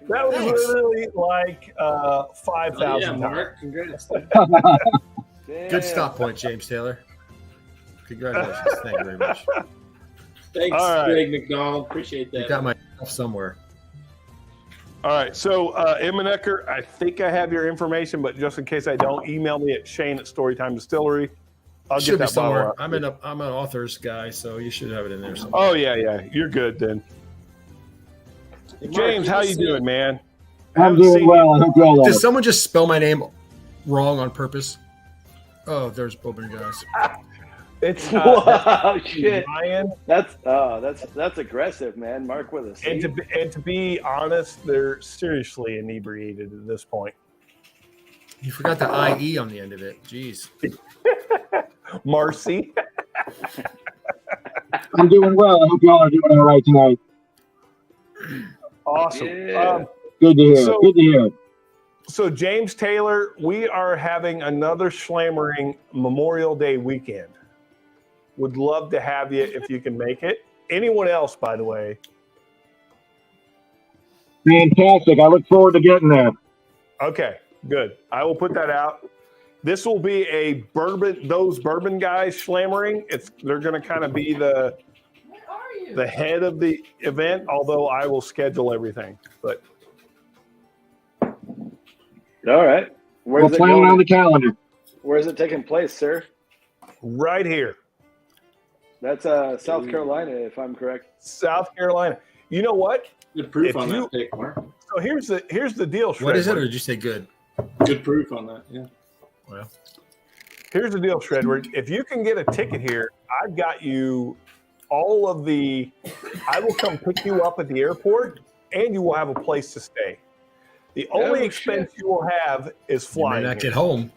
[SPEAKER 1] That was
[SPEAKER 8] Thanks.
[SPEAKER 1] literally like 5,000
[SPEAKER 7] Yeah,
[SPEAKER 1] times.
[SPEAKER 7] Mark. Congrats.
[SPEAKER 8] Good stop point, James Taylor. Congratulations. Thank you very much.
[SPEAKER 7] Thanks,
[SPEAKER 1] All right.
[SPEAKER 7] Greg McDonald. Appreciate
[SPEAKER 8] You
[SPEAKER 7] that.
[SPEAKER 8] got myself somewhere.
[SPEAKER 1] All right, so Emanecker, I think I have your information, but just in case I don't, email me at Shane at Storytime Distillery. I'll
[SPEAKER 8] Should
[SPEAKER 1] get
[SPEAKER 8] be
[SPEAKER 1] that bottle
[SPEAKER 8] somewhere.
[SPEAKER 1] out.
[SPEAKER 8] I'm an author's guy, so you should have it in there somewhere.
[SPEAKER 1] Oh yeah, you're good then.
[SPEAKER 7] Hey, Mark,
[SPEAKER 1] James, how you
[SPEAKER 7] just
[SPEAKER 1] doing, man?
[SPEAKER 3] I'm
[SPEAKER 1] Haven't
[SPEAKER 3] doing
[SPEAKER 1] seen
[SPEAKER 3] well. I hope you all
[SPEAKER 8] Did
[SPEAKER 3] are.
[SPEAKER 8] someone just spell my name wrong on purpose? Oh, there's Bourbon guys.
[SPEAKER 1] It's
[SPEAKER 2] Wow, shit.
[SPEAKER 1] Ryan.
[SPEAKER 2] That's aggressive, man. Mark with us.
[SPEAKER 1] And to be honest, they're seriously inebriated at this point.
[SPEAKER 8] You forgot the IE on the end of it. Jeez.
[SPEAKER 1] Marcy.
[SPEAKER 3] I'm doing well. I hope you all are doing all right tonight.
[SPEAKER 1] Awesome.
[SPEAKER 2] Yeah.
[SPEAKER 3] Good to hear.
[SPEAKER 1] So-
[SPEAKER 3] Good to hear.
[SPEAKER 1] So James Taylor, we are having another Schlammering Memorial Day weekend. Would love to have you if you can make it. Anyone else, by the way.
[SPEAKER 3] Fantastic. I look forward to getting there.
[SPEAKER 1] Okay. Good. I will put that out. This will be a bourbon. Those bourbon guys slammering. They're going to kind of be the head of the event. Although I will schedule everything. But
[SPEAKER 2] all right,
[SPEAKER 3] we'll plan it on the calendar.
[SPEAKER 2] Where is it taking place, sir?
[SPEAKER 1] Right here.
[SPEAKER 2] That's South Carolina, if I'm correct.
[SPEAKER 1] South Carolina. You know what?
[SPEAKER 7] Good proof on that pick, Mark.
[SPEAKER 1] So here's the deal, Shred.
[SPEAKER 8] What is it, or did you say good?
[SPEAKER 7] Good proof on that, yeah.
[SPEAKER 8] Well,
[SPEAKER 1] here's the deal, Shredward. If you can get a ticket here, I've got you all of the. I will come pick you up at the airport, and you will have a place to stay. The only expense you will have is flying.
[SPEAKER 8] You may not get home.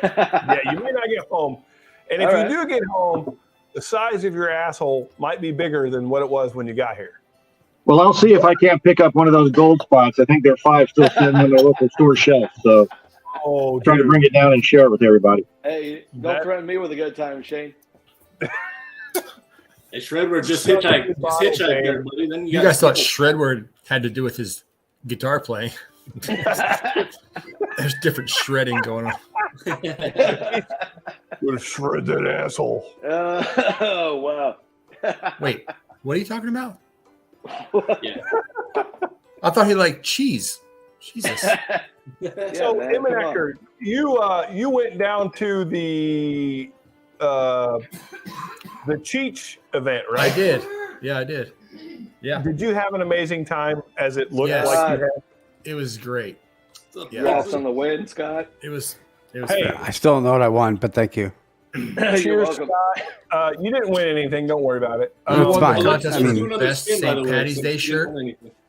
[SPEAKER 1] Yeah, you may not get home. And if you do get home, the size of your asshole might be bigger than what it was when you got here.
[SPEAKER 3] Well, I'll see if I can't pick up one of those gold spots. I think they're 5 still sitting on their local store shelf. So trying to bring it down and share it with everybody.
[SPEAKER 2] Hey, don't threaten me with a good time, Shane.
[SPEAKER 7] Hey, Shredward, just hitchhike there, buddy. Then
[SPEAKER 8] you guys thought Shredward had to do with his guitar playing. There's different shredding going on.
[SPEAKER 1] Would have shred that asshole.
[SPEAKER 2] Oh, wow.
[SPEAKER 8] Wait, what are you talking about?
[SPEAKER 7] Yeah.
[SPEAKER 8] I thought he liked cheese. Jesus.
[SPEAKER 1] So, Emanecker, you went down to the Cheech event, right?
[SPEAKER 8] I did. Yeah, I did. Yeah.
[SPEAKER 1] Did you have an amazing time as it looked like you had?
[SPEAKER 8] It was great.
[SPEAKER 2] Congrats on the win, Scott.
[SPEAKER 8] It was
[SPEAKER 1] hey,
[SPEAKER 10] I still don't know what I won, but thank you.
[SPEAKER 1] Cheers, Scott. You didn't win anything. Don't worry about it.
[SPEAKER 10] It's fine.
[SPEAKER 8] Contest
[SPEAKER 10] I mean,
[SPEAKER 8] for the best St. Patty's Day shirt.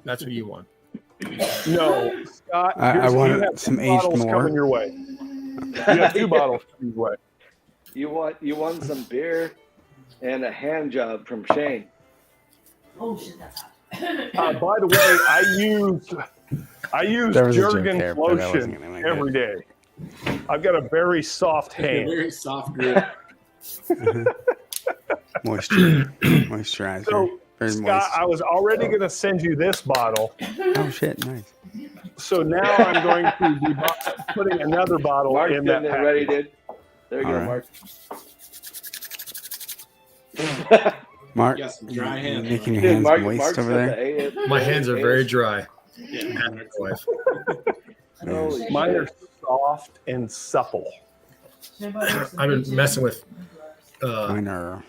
[SPEAKER 8] That's what you won.
[SPEAKER 1] No, Scott.
[SPEAKER 10] I
[SPEAKER 1] you
[SPEAKER 10] wanted
[SPEAKER 1] have
[SPEAKER 10] some
[SPEAKER 1] 2
[SPEAKER 10] aged
[SPEAKER 1] bottles
[SPEAKER 10] more.
[SPEAKER 1] coming your way. You have 2 bottles coming your way.
[SPEAKER 2] You won some beer and a hand job from Shane.
[SPEAKER 9] Oh shit, that's hot.
[SPEAKER 1] By the way, I use
[SPEAKER 10] There was a joke
[SPEAKER 1] Jergens
[SPEAKER 10] there, but I wasn't
[SPEAKER 1] lotion
[SPEAKER 10] gonna make
[SPEAKER 1] every day. I've got a very soft hand.
[SPEAKER 7] Very soft grip.
[SPEAKER 10] Moisturizer.
[SPEAKER 1] So,
[SPEAKER 10] Very
[SPEAKER 1] Scott,
[SPEAKER 10] moist.
[SPEAKER 1] I was already going to send you this bottle.
[SPEAKER 10] Oh shit, nice.
[SPEAKER 1] So now I'm going to be putting another bottle
[SPEAKER 2] Mark's
[SPEAKER 1] in that
[SPEAKER 2] getting it
[SPEAKER 1] package.
[SPEAKER 2] ready, dude. There you
[SPEAKER 10] All
[SPEAKER 2] go,
[SPEAKER 10] right.
[SPEAKER 2] Mark.
[SPEAKER 10] Mark,
[SPEAKER 7] You got some dry hands.
[SPEAKER 10] making your
[SPEAKER 2] Dude,
[SPEAKER 10] hands
[SPEAKER 2] Mark's
[SPEAKER 10] moist over
[SPEAKER 2] got
[SPEAKER 10] there.
[SPEAKER 2] the
[SPEAKER 8] My hands are very dry.
[SPEAKER 7] Yeah.
[SPEAKER 2] Holy
[SPEAKER 1] Mine are
[SPEAKER 2] shit.
[SPEAKER 1] soft and supple.
[SPEAKER 8] I've been messing with
[SPEAKER 10] Mine are.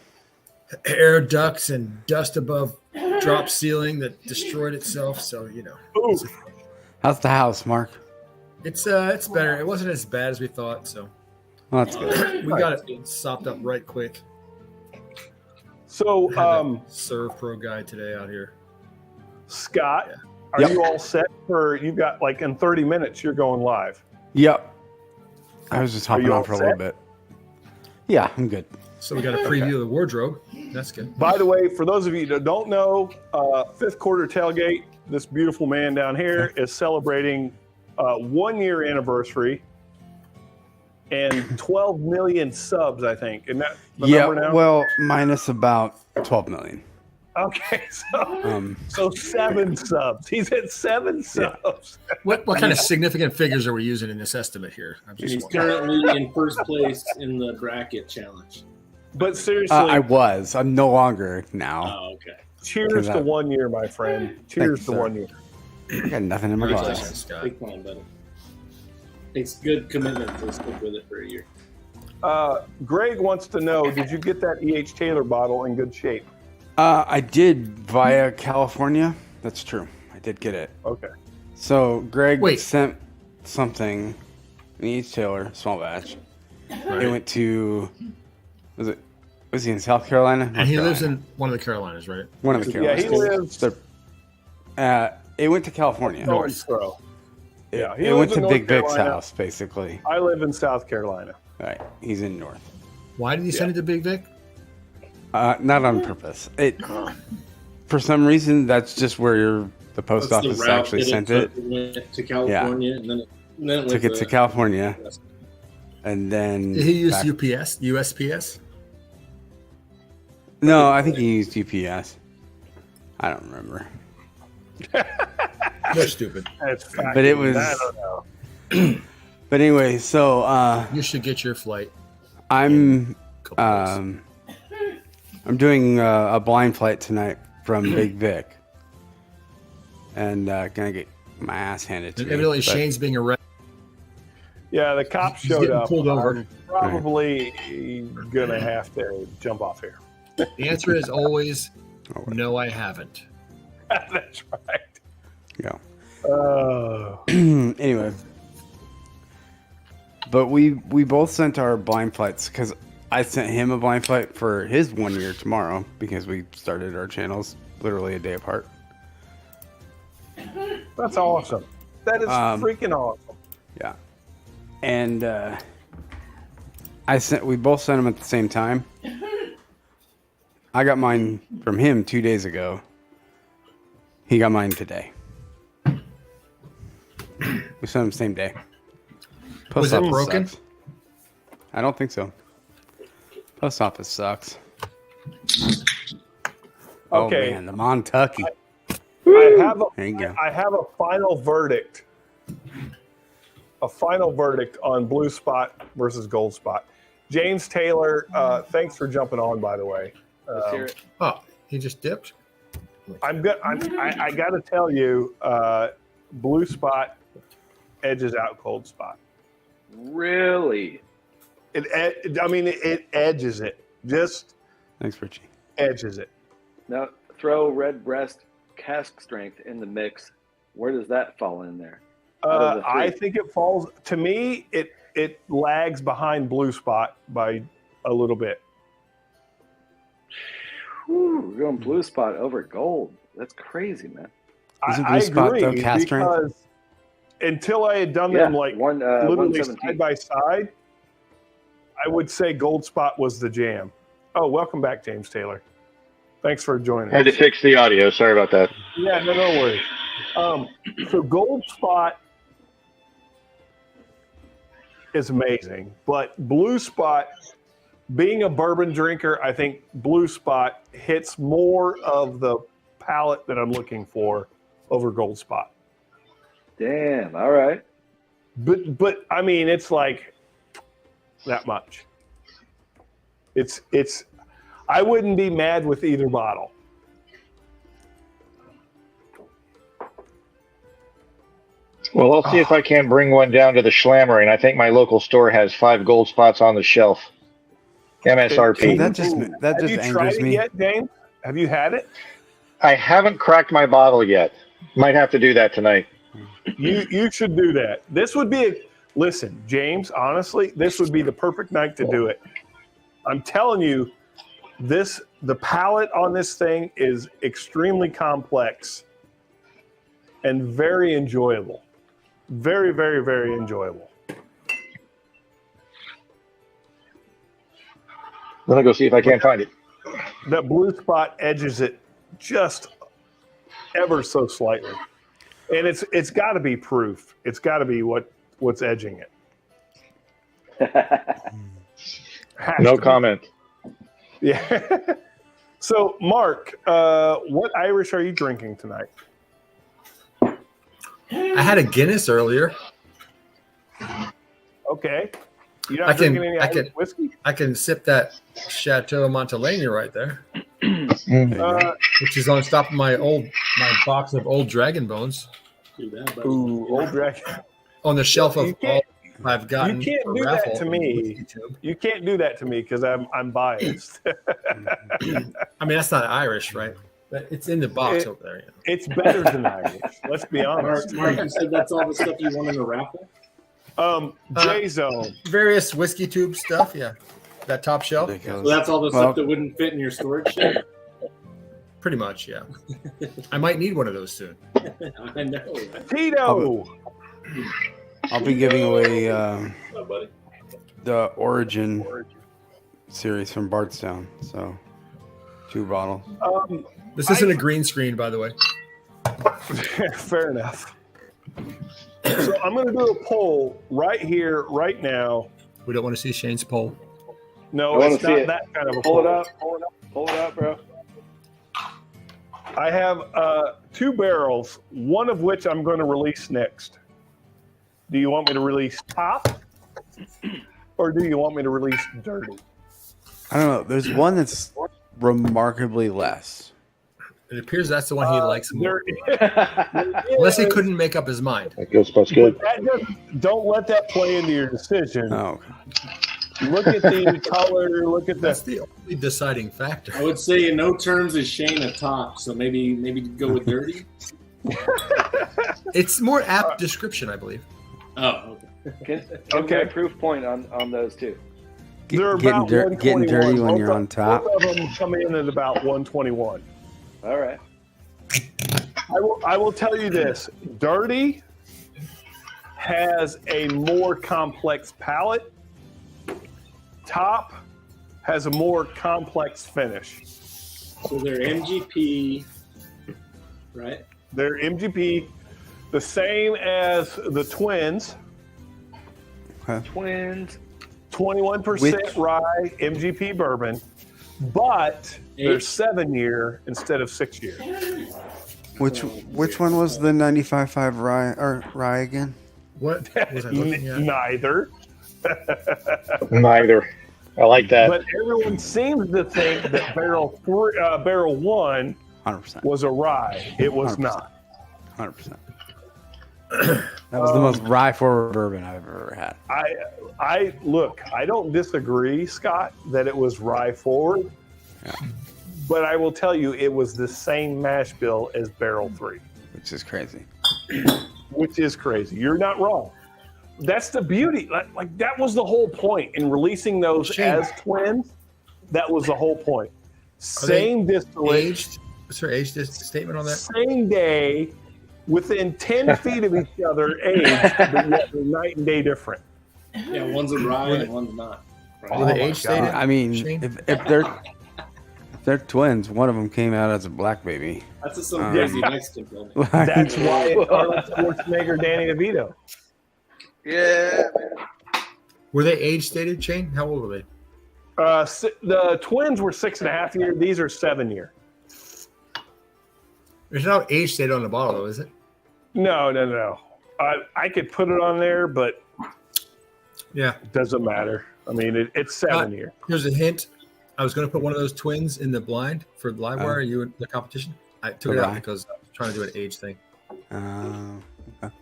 [SPEAKER 8] air ducts and dust above drop ceiling that destroyed itself. So
[SPEAKER 1] Ooh,
[SPEAKER 10] How's the house, Mark?
[SPEAKER 8] it's better. It wasn't as bad as we thought. So
[SPEAKER 10] Well, that's good.
[SPEAKER 8] we got it sopped up right quick.
[SPEAKER 1] so,
[SPEAKER 8] Had that Serve Pro guy today out here.
[SPEAKER 1] Scott,
[SPEAKER 8] Yeah.
[SPEAKER 1] are
[SPEAKER 10] Yep.
[SPEAKER 1] you all set for? You got like in 30 minutes. You're going live.
[SPEAKER 10] Yep. I was just hopping
[SPEAKER 1] you
[SPEAKER 10] on
[SPEAKER 1] all
[SPEAKER 10] for a
[SPEAKER 1] set?
[SPEAKER 10] little bit. Yeah, I'm good.
[SPEAKER 8] So we got a preview of the wardrobe. That's good.
[SPEAKER 1] By the way, for those of you that don't know, Fifth Quarter Tailgate, this beautiful man down here is celebrating 1-year anniversary and 12 million subs, I think. Isn't that the number now?
[SPEAKER 10] Well, minus about 12 million.
[SPEAKER 1] Okay, so 7 subs. He's at 7 subs.
[SPEAKER 8] What kind of significant figures are we using in this estimate here? I'm just
[SPEAKER 7] He's
[SPEAKER 8] wondering.
[SPEAKER 7] currently in first place in the bracket challenge.
[SPEAKER 1] But seriously,
[SPEAKER 10] I was. I'm no longer now.
[SPEAKER 7] Oh, okay.
[SPEAKER 1] cheers to 1 year, my friend. Cheers to
[SPEAKER 10] sir.
[SPEAKER 1] 1 year.
[SPEAKER 10] I got nothing in my
[SPEAKER 8] Congratulations,
[SPEAKER 10] glass.
[SPEAKER 8] Scott.
[SPEAKER 7] Big time, buddy. Takes good commitment to stick with it for a year.
[SPEAKER 1] Greg wants to know, did you get that E.H. Taylor bottle in good shape?
[SPEAKER 10] I did via California. That's true. I did get it.
[SPEAKER 1] Okay.
[SPEAKER 10] So Greg
[SPEAKER 8] Wait.
[SPEAKER 10] sent something, an E.H. Taylor, small batch.
[SPEAKER 8] Right.
[SPEAKER 10] It went to, was he in South Carolina?
[SPEAKER 8] And he lives in one of the Carolinas, right?
[SPEAKER 10] one of the
[SPEAKER 1] Yeah,
[SPEAKER 10] Carolinas.
[SPEAKER 1] he lives
[SPEAKER 10] It went to California.
[SPEAKER 1] North. Yeah, he
[SPEAKER 10] It went
[SPEAKER 1] lives
[SPEAKER 10] to
[SPEAKER 1] in
[SPEAKER 10] Big
[SPEAKER 1] North
[SPEAKER 10] Vic's
[SPEAKER 1] Carolina.
[SPEAKER 10] house, basically.
[SPEAKER 1] I live in South Carolina.
[SPEAKER 10] All right, he's in North.
[SPEAKER 8] Why did he send it to Big Vic?
[SPEAKER 10] Not on purpose. For some reason, that's just where the post
[SPEAKER 7] That's the
[SPEAKER 10] office
[SPEAKER 7] route
[SPEAKER 10] actually
[SPEAKER 7] that
[SPEAKER 10] sent
[SPEAKER 7] took.
[SPEAKER 10] it.
[SPEAKER 7] Went to California, and then it
[SPEAKER 10] Took
[SPEAKER 7] went
[SPEAKER 10] it to California, and then
[SPEAKER 8] Did he use
[SPEAKER 10] back-
[SPEAKER 8] USPS?
[SPEAKER 10] No, I think he used UPS. I don't remember.
[SPEAKER 8] They're stupid.
[SPEAKER 1] That's
[SPEAKER 10] But it was-
[SPEAKER 1] I don't know.
[SPEAKER 10] But anyway, so
[SPEAKER 8] you should get your flight.
[SPEAKER 10] I'm doing a blind flight tonight from Big Vic, and gonna get my ass handed to me.
[SPEAKER 8] Evidently, Shane's being arrested.
[SPEAKER 1] Yeah, the cops
[SPEAKER 8] He's
[SPEAKER 1] showed
[SPEAKER 8] getting
[SPEAKER 1] up.
[SPEAKER 8] pulled over.
[SPEAKER 1] I'm probably gonna have to jump off here.
[SPEAKER 8] The answer is always no. I haven't.
[SPEAKER 1] That's right.
[SPEAKER 10] Yeah.
[SPEAKER 1] Anyway,
[SPEAKER 10] but we both sent our blind flights because I sent him a blind flight for his 1 year tomorrow because we started our channels literally a day apart.
[SPEAKER 1] That's awesome. That is freaking awesome.
[SPEAKER 10] Yeah. And we both sent them at the same time. I got mine from him 2 days ago. He got mine today. We sent them the same day.
[SPEAKER 8] Was it broken?
[SPEAKER 10] Sucks. I don't think so. Post office sucks. Oh
[SPEAKER 1] Okay.
[SPEAKER 10] man, the Montucky.
[SPEAKER 1] I have a final verdict. A final verdict on Blue Spot versus Gold Spot. James Taylor, thanks for jumping on, by the way.
[SPEAKER 8] Oh, he just dipped.
[SPEAKER 1] I got to tell you, Blue Spot edges out Gold Spot.
[SPEAKER 11] Really?
[SPEAKER 1] It edges it. Just
[SPEAKER 10] thanks, Richie.
[SPEAKER 1] Edges it.
[SPEAKER 11] Now throw red breast cask strength in the mix. Where does that fall in there?
[SPEAKER 1] I think it falls. To me, it lags behind Blue Spot by a little bit.
[SPEAKER 11] Whew, we're going Blue Spot over Gold. That's crazy, man.
[SPEAKER 1] I agree because until I had done them literally side by side, I would say Gold Spot was the jam. Oh, welcome back, James Taylor. Thanks for joining.
[SPEAKER 3] I had to fix the audio. Sorry about that.
[SPEAKER 1] Yeah, no worries. So Gold Spot is amazing, but Blue Spot, being a bourbon drinker, I think Blue Spot hits more of the palate that I'm looking for over Gold Spot.
[SPEAKER 11] Damn. All right.
[SPEAKER 1] But I mean, it's like that much. It's. I wouldn't be mad with either bottle.
[SPEAKER 3] Well, I'll see if I can bring one down to the Schlammer, and I think my local store has 5 Gold Spots on the shelf. MSRP.
[SPEAKER 10] That just
[SPEAKER 1] Have you tried it yet, James? Have you had it?
[SPEAKER 3] I haven't cracked my bottle yet. Might have to do that tonight.
[SPEAKER 1] You should do that. This would be listen, James, honestly, this would be the perfect night to do it. I'm telling you, the palate on this thing is extremely complex and very enjoyable. Very, very, very enjoyable.
[SPEAKER 3] Let me go see if I can't find it.
[SPEAKER 1] That Blue Spot edges it just ever so slightly. And it's got to be proof. It's got to be what's edging it.
[SPEAKER 3] No comment.
[SPEAKER 1] Yeah. So, Mark, what Irish are you drinking tonight?
[SPEAKER 8] I had a Guinness earlier.
[SPEAKER 1] Okay. You're not drinking any Irish whiskey?
[SPEAKER 8] I can sip that Chateau Montelena right there, which is on top of my box of old Dragon Bones.
[SPEAKER 1] Ooh, old Dragon.
[SPEAKER 8] On the shelf of all I've gotten.
[SPEAKER 1] You can't do that to me. You can't do that to me because I'm biased.
[SPEAKER 8] I mean, that's not Irish, right? But it's in the box over there.
[SPEAKER 1] It's better than Irish. Let's be honest.
[SPEAKER 7] Mark, you said that's all the stuff you won in the raffle?
[SPEAKER 1] J-Zone.
[SPEAKER 8] Various whiskey tube stuff, yeah. That top shelf.
[SPEAKER 7] So that's all the stuff that wouldn't fit in your storage shed?
[SPEAKER 8] Pretty much, yeah. I might need one of those soon.
[SPEAKER 7] I know.
[SPEAKER 1] Tito!
[SPEAKER 10] I'll be giving away the Origin series from Bardstown. So, 2 bottles.
[SPEAKER 8] This isn't a green screen, by the way.
[SPEAKER 1] Fair enough. So I'm going to do a poll right here, right now.
[SPEAKER 8] We don't want to see Shane's poll.
[SPEAKER 1] No, it's not that kind of a poll.
[SPEAKER 11] Pull it up, bro.
[SPEAKER 1] I have 2 barrels, one of which I'm going to release next. Do you want me to release top, or do you want me to release dirty?
[SPEAKER 10] I don't know. There's one that's remarkably less.
[SPEAKER 8] It appears that's the one he likes more.
[SPEAKER 1] There
[SPEAKER 8] Unless he
[SPEAKER 1] is-
[SPEAKER 8] couldn't make up his mind.
[SPEAKER 3] That goes that's good.
[SPEAKER 1] Don't let that play into your decision.
[SPEAKER 10] Oh,
[SPEAKER 1] Look at the color. Look at
[SPEAKER 8] That's
[SPEAKER 1] the.
[SPEAKER 8] the only deciding factor.
[SPEAKER 7] I would say in no terms is Shane a top, so maybe go with dirty.
[SPEAKER 8] It's more apt description, I believe.
[SPEAKER 7] Oh, okay.
[SPEAKER 11] Give me a proof point on those two.
[SPEAKER 1] They're
[SPEAKER 10] getting,
[SPEAKER 1] about
[SPEAKER 10] getting dirty
[SPEAKER 1] 121.
[SPEAKER 10] when you're on top.
[SPEAKER 1] Both of them come in at about 121.
[SPEAKER 11] All right.
[SPEAKER 1] I will tell you this: dirty has a more complex palate. Top has a more complex finish.
[SPEAKER 7] So they're MGP, right?
[SPEAKER 1] They're MGP, the same as the twins.
[SPEAKER 11] Twins.
[SPEAKER 1] 21% rye MGP bourbon, but they're 7-year instead of 6-year.
[SPEAKER 10] Which one was the 95.5 rye again?
[SPEAKER 8] What was I looking at?
[SPEAKER 1] Neither.
[SPEAKER 3] Neither. I like that.
[SPEAKER 1] But everyone seems to think that barrel 1
[SPEAKER 10] 100%.
[SPEAKER 1] was a rye. It was
[SPEAKER 10] 100%.
[SPEAKER 1] not.
[SPEAKER 10] 100%. That was the most rye forward bourbon I've ever had.
[SPEAKER 1] I look, I don't disagree, Scott, that it was rye forward.
[SPEAKER 10] Yeah.
[SPEAKER 1] But I will tell you, it was the same mash bill as barrel 3.
[SPEAKER 10] Which is crazy.
[SPEAKER 1] Which is crazy. You're not wrong. That's the beauty. Like that was the whole point in releasing those as twins. That was the whole point. Same distillate.
[SPEAKER 8] Aged? Is there age statement on that?
[SPEAKER 1] Same day, within 10 feet of each other, aged, but yet they're night and day different.
[SPEAKER 7] Yeah, one's a rye and one's not. Right?
[SPEAKER 8] Were they age stated?
[SPEAKER 10] I mean,
[SPEAKER 8] Shane?
[SPEAKER 10] if they're twins, one of them came out as a black baby.
[SPEAKER 7] That's some crazy Mexican film.
[SPEAKER 1] That's why it's Arnold Schwarzenegger, Danny DeVito.
[SPEAKER 11] Yeah.
[SPEAKER 8] Were they age stated, Shane? How old were they?
[SPEAKER 1] The twins were 6.5 year. These are 7 year.
[SPEAKER 8] There's no age stated on the bottle, though, is it?
[SPEAKER 1] No. I could put it on there, but
[SPEAKER 8] yeah,
[SPEAKER 1] it doesn't matter. I mean, it's 7 year.
[SPEAKER 8] Here's a hint. I was going to put one of those twins in the blind for Livewire. You in the competition? I took it out because I was trying to do an age thing.
[SPEAKER 10] Okay.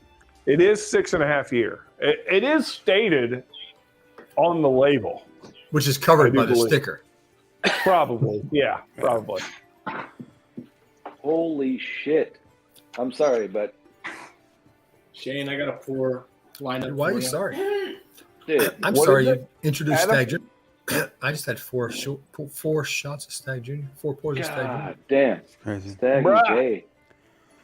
[SPEAKER 1] It is 6.5 year. It is stated on the label,
[SPEAKER 8] which is covered by the sticker.
[SPEAKER 1] Probably, yeah, probably.
[SPEAKER 11] Holy shit! I'm sorry, but
[SPEAKER 7] Shane, I got a pour lineup.
[SPEAKER 8] Why are you sorry?
[SPEAKER 11] Dude,
[SPEAKER 8] I'm sorry you introduced Stag Junior. I just had four shots of Stag Junior. 4 pours of Stag Junior.
[SPEAKER 11] God damn.
[SPEAKER 10] Crazy.
[SPEAKER 11] Stag J.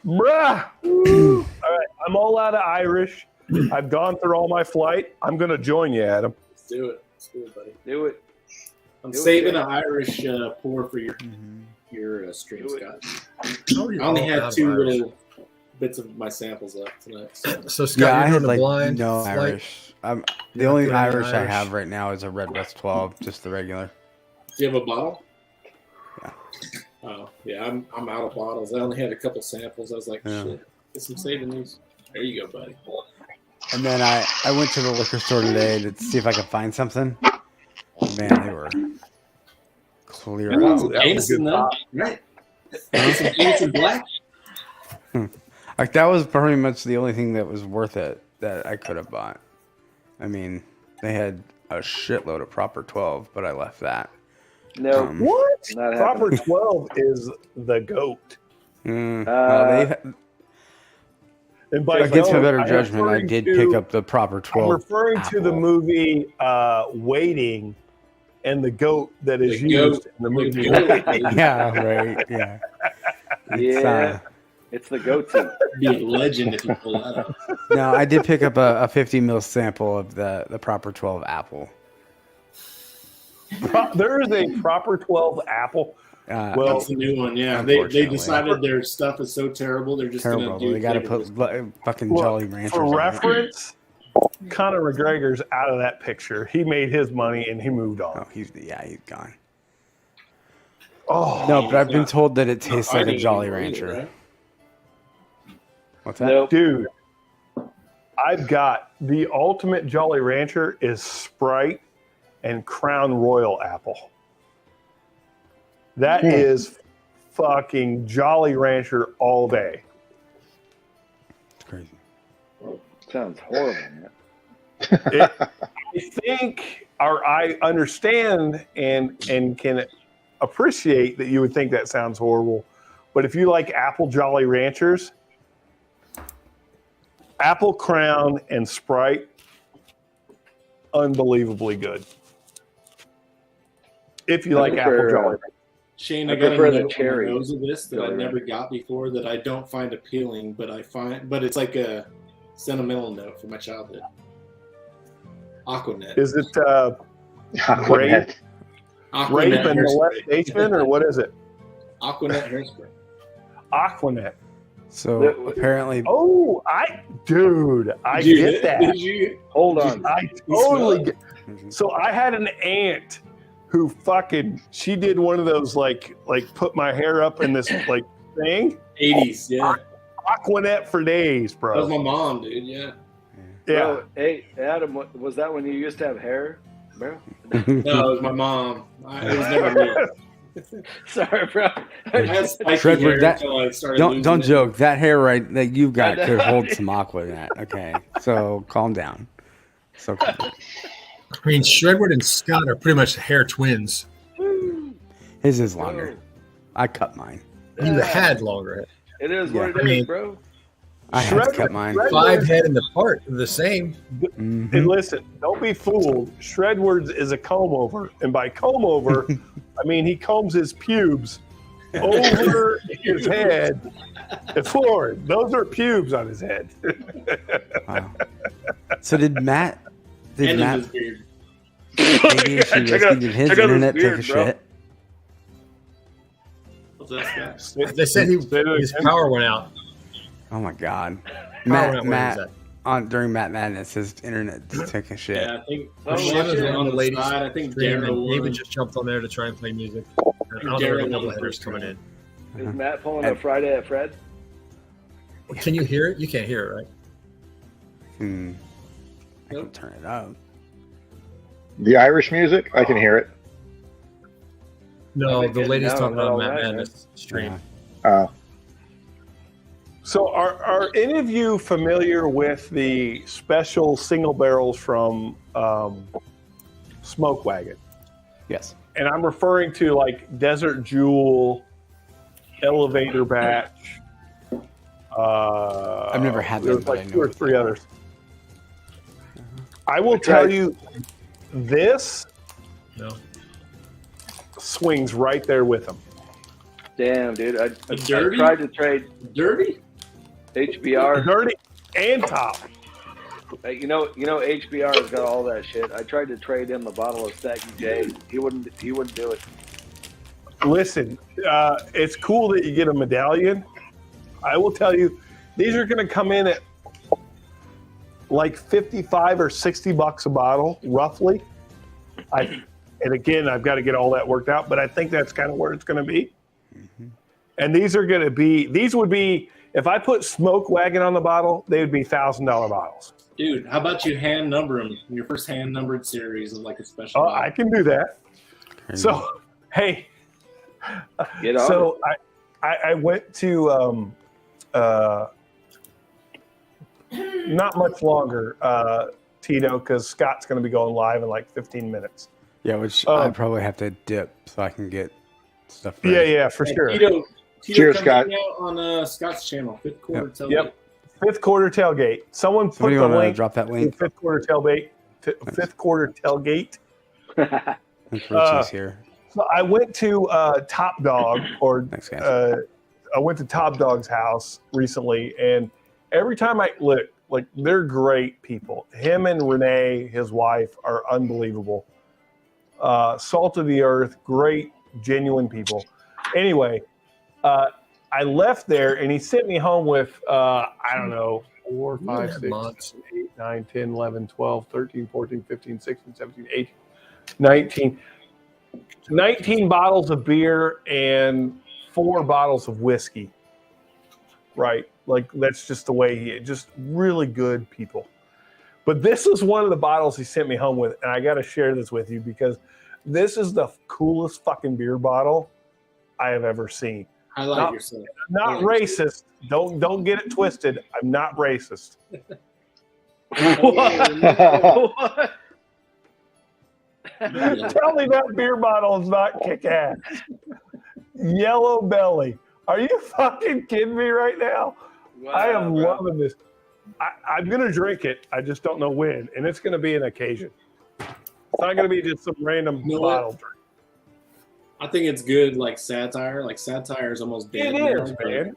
[SPEAKER 1] Bruh. All right, I'm all out of Irish. I've gone through all my flight. I'm going to join you, Adam.
[SPEAKER 7] Let's do it. Let's do it, buddy.
[SPEAKER 11] Do it.
[SPEAKER 7] I'm saving an Irish pour for your stream, Scott. I only had 2 little bits of my samples left tonight.
[SPEAKER 8] So Scott,
[SPEAKER 10] I had like
[SPEAKER 8] blind
[SPEAKER 10] no
[SPEAKER 8] flight.
[SPEAKER 10] Irish. The only Irish I have right now is a Red West 12, just the regular.
[SPEAKER 7] Do you have a bottle?
[SPEAKER 10] Yeah.
[SPEAKER 7] Oh, yeah, I'm out of bottles. I only had a couple samples. I was like, shit, guess I'm saving these. There you go, buddy.
[SPEAKER 10] And then I went to the liquor store today to see if I could find something. Man, they were clear out.
[SPEAKER 7] Jameson, though, right? Some Jameson Black.
[SPEAKER 10] Like that was pretty much the only thing that was worth it that I could have bought. I mean, they had a shitload of proper 12, but I left that.
[SPEAKER 11] No,
[SPEAKER 1] what?
[SPEAKER 11] Not
[SPEAKER 1] Proper
[SPEAKER 11] happening.
[SPEAKER 1] 12 is the goat. And by
[SPEAKER 10] Against my
[SPEAKER 1] goat,
[SPEAKER 10] better
[SPEAKER 1] I'm
[SPEAKER 10] judgment, I
[SPEAKER 1] referring
[SPEAKER 10] did
[SPEAKER 1] to-
[SPEAKER 10] pick up the proper 12.
[SPEAKER 1] I'm referring to the movie Waiting and the goat that is
[SPEAKER 7] The
[SPEAKER 1] used
[SPEAKER 7] goat.
[SPEAKER 1] in the movie.
[SPEAKER 7] The
[SPEAKER 1] Waiting.
[SPEAKER 10] Yeah, right. Yeah.
[SPEAKER 11] Yeah. It's the go-to.
[SPEAKER 7] Be a legend if you pull that up.
[SPEAKER 10] No, I did pick up a 50 ml sample of the proper 12 apple.
[SPEAKER 1] There is a proper 12 apple. Well,
[SPEAKER 7] That's the new one. Yeah, they
[SPEAKER 10] unfortunately.
[SPEAKER 7] decided their stuff is so terrible. They're just
[SPEAKER 10] Terrible.
[SPEAKER 7] gonna do.
[SPEAKER 10] They got to
[SPEAKER 7] flavors.
[SPEAKER 10] put fucking
[SPEAKER 1] Look,
[SPEAKER 10] Jolly Ranchers
[SPEAKER 1] for
[SPEAKER 10] on it.
[SPEAKER 1] reference, Conor McGregor's out of that picture. He made his money and he moved on.
[SPEAKER 10] Oh, he's gone.
[SPEAKER 1] Oh
[SPEAKER 10] No, but I've been told that it tastes like a
[SPEAKER 7] Fighting
[SPEAKER 10] Jolly
[SPEAKER 7] either,
[SPEAKER 10] Rancher.
[SPEAKER 7] right?
[SPEAKER 10] What's that?
[SPEAKER 11] Nope.
[SPEAKER 1] dude, I've got the ultimate Jolly Rancher is Sprite and Crown Royal apple. That is fucking Jolly Rancher all day.
[SPEAKER 10] It's crazy.
[SPEAKER 11] Sounds horrible, man.
[SPEAKER 1] I think, or I understand and can appreciate that you would think that sounds horrible, but if you like apple Jolly Ranchers, Apple Crown and Sprite, unbelievably good. If you like apple Jolly.
[SPEAKER 7] Shane, I got a note on the nose of this that I never got before that I don't find appealing, but it's like a sentimental note from my childhood. Aquanet.
[SPEAKER 1] Is it grape and molestation, or what is it?
[SPEAKER 7] Aquanet hairspray.
[SPEAKER 1] Aquanet.
[SPEAKER 10] So apparently,
[SPEAKER 1] I get that.
[SPEAKER 7] Did you?
[SPEAKER 11] Hold on.
[SPEAKER 1] I totally get. So I had an aunt who she did one of those like put my hair up in this like thing.
[SPEAKER 7] 80s, yeah.
[SPEAKER 1] Aquanet for days, bro.
[SPEAKER 7] That was my mom, dude. Yeah.
[SPEAKER 1] Yeah.
[SPEAKER 11] Bro, hey, Adam, was that when you used to have hair, bro?
[SPEAKER 7] No, it was my mom. It was never me.
[SPEAKER 11] Sorry, bro.
[SPEAKER 10] Shredward, don't joke. That hair that you've got could hold some Aquanet. Okay, so calm down. So calm down.
[SPEAKER 8] I mean, Shredward and Scott are pretty much hair twins.
[SPEAKER 10] His is longer. I cut mine.
[SPEAKER 8] You had longer.
[SPEAKER 11] It is what it is, bro.
[SPEAKER 10] I had to cut mine.
[SPEAKER 8] 5 head in the part, the same.
[SPEAKER 1] And listen, don't be fooled. Shredward's is a comb over, and by comb over, I mean he combs his pubes over his head and forward. Those are pubes on his head.
[SPEAKER 10] Wow. So did Matt?
[SPEAKER 7] His beard.
[SPEAKER 10] Maybe if he did his internet take a shit?
[SPEAKER 7] What's that,
[SPEAKER 8] Scott? They said his power went out.
[SPEAKER 10] Oh my god, Matt during Matt Madness, his internet just took a shit.
[SPEAKER 7] Yeah, I think
[SPEAKER 8] on the ladies'
[SPEAKER 7] side. I think
[SPEAKER 8] David just jumped on there to try and play music. I don't know if double headers coming in.
[SPEAKER 11] Is Matt pulling a Friday at Fred?
[SPEAKER 8] Can you hear it? You can't hear it, right?
[SPEAKER 10] I can turn it up.
[SPEAKER 3] The Irish music, I can hear it.
[SPEAKER 8] No, the ladies talking about Matt Madness stream.
[SPEAKER 3] Oh.
[SPEAKER 1] So are any of you familiar with the special single barrels from Smoke Wagon?
[SPEAKER 10] Yes.
[SPEAKER 1] And I'm referring to like Desert Jewel, Elevator Batch.
[SPEAKER 10] I've never had them.
[SPEAKER 1] There's like 2 or 3 others. I will tell you, this swings right there with them.
[SPEAKER 11] Damn, dude. I tried to trade
[SPEAKER 7] dirty
[SPEAKER 11] HBR.
[SPEAKER 1] Dirty and top.
[SPEAKER 11] You know, HBR has got all that shit. I tried to trade him a bottle of Stacky J. He wouldn't do it.
[SPEAKER 1] Listen, it's cool that you get a medallion. I will tell you, these are going to come in at like $55 or $60 a bottle, roughly. And again, I've got to get all that worked out, but I think that's kind of where it's going to be. And these would be, if I put Smoke Wagon on the bottle, they would be $1,000 bottles.
[SPEAKER 7] Dude, how about you hand number them? Your first hand numbered series of like a special.
[SPEAKER 1] Oh, I can do that. So, hey.
[SPEAKER 11] Get on
[SPEAKER 1] so I went to not much longer, Tito, because Scott's going to be going live in like 15 minutes.
[SPEAKER 10] Yeah, which I probably have to dip so I can get stuff ready.
[SPEAKER 1] Yeah, for sure.
[SPEAKER 7] Tito
[SPEAKER 3] Cheers, Scott.
[SPEAKER 7] Out on Scott's channel, Fifth Quarter Tailgate.
[SPEAKER 1] Yep. Fifth Quarter Tailgate. Someone put the link.
[SPEAKER 10] Drop that link.
[SPEAKER 1] Fifth Quarter Tailgate. Fifth Quarter Tailgate.
[SPEAKER 10] Here.
[SPEAKER 1] So I went to Top Dog, I went to Top Dog's house recently, and every time I look, like they're great people. Him and Renee, his wife, are unbelievable. Salt of the earth, great, genuine people. Anyway, I left there, and he sent me home with, I don't know, 4, 5, 6, 7, 8, 9, 10, 11, 12, 13, 14, 15, 16, 17, 18, 19 bottles of beer and 4 bottles of whiskey. Right. Like that's just the way just really good people. But this is one of the bottles he sent me home with, and I got to share this with you because this is the coolest fucking beer bottle I have ever seen.
[SPEAKER 7] I like yourself.
[SPEAKER 1] Not racist. Don't get it twisted. I'm not racist.
[SPEAKER 11] What?
[SPEAKER 1] Tell me that beer bottle is not kick ass. Yellow belly. Are you fucking kidding me right now?
[SPEAKER 11] Wow,
[SPEAKER 1] I am
[SPEAKER 11] bro.
[SPEAKER 1] loving this. I'm going to drink it. I just don't know when. And it's going to be an occasion. It's not going to be just some random bottle drink.
[SPEAKER 7] I think it's good, like satire. Like satire is almost dead.
[SPEAKER 1] It is, man.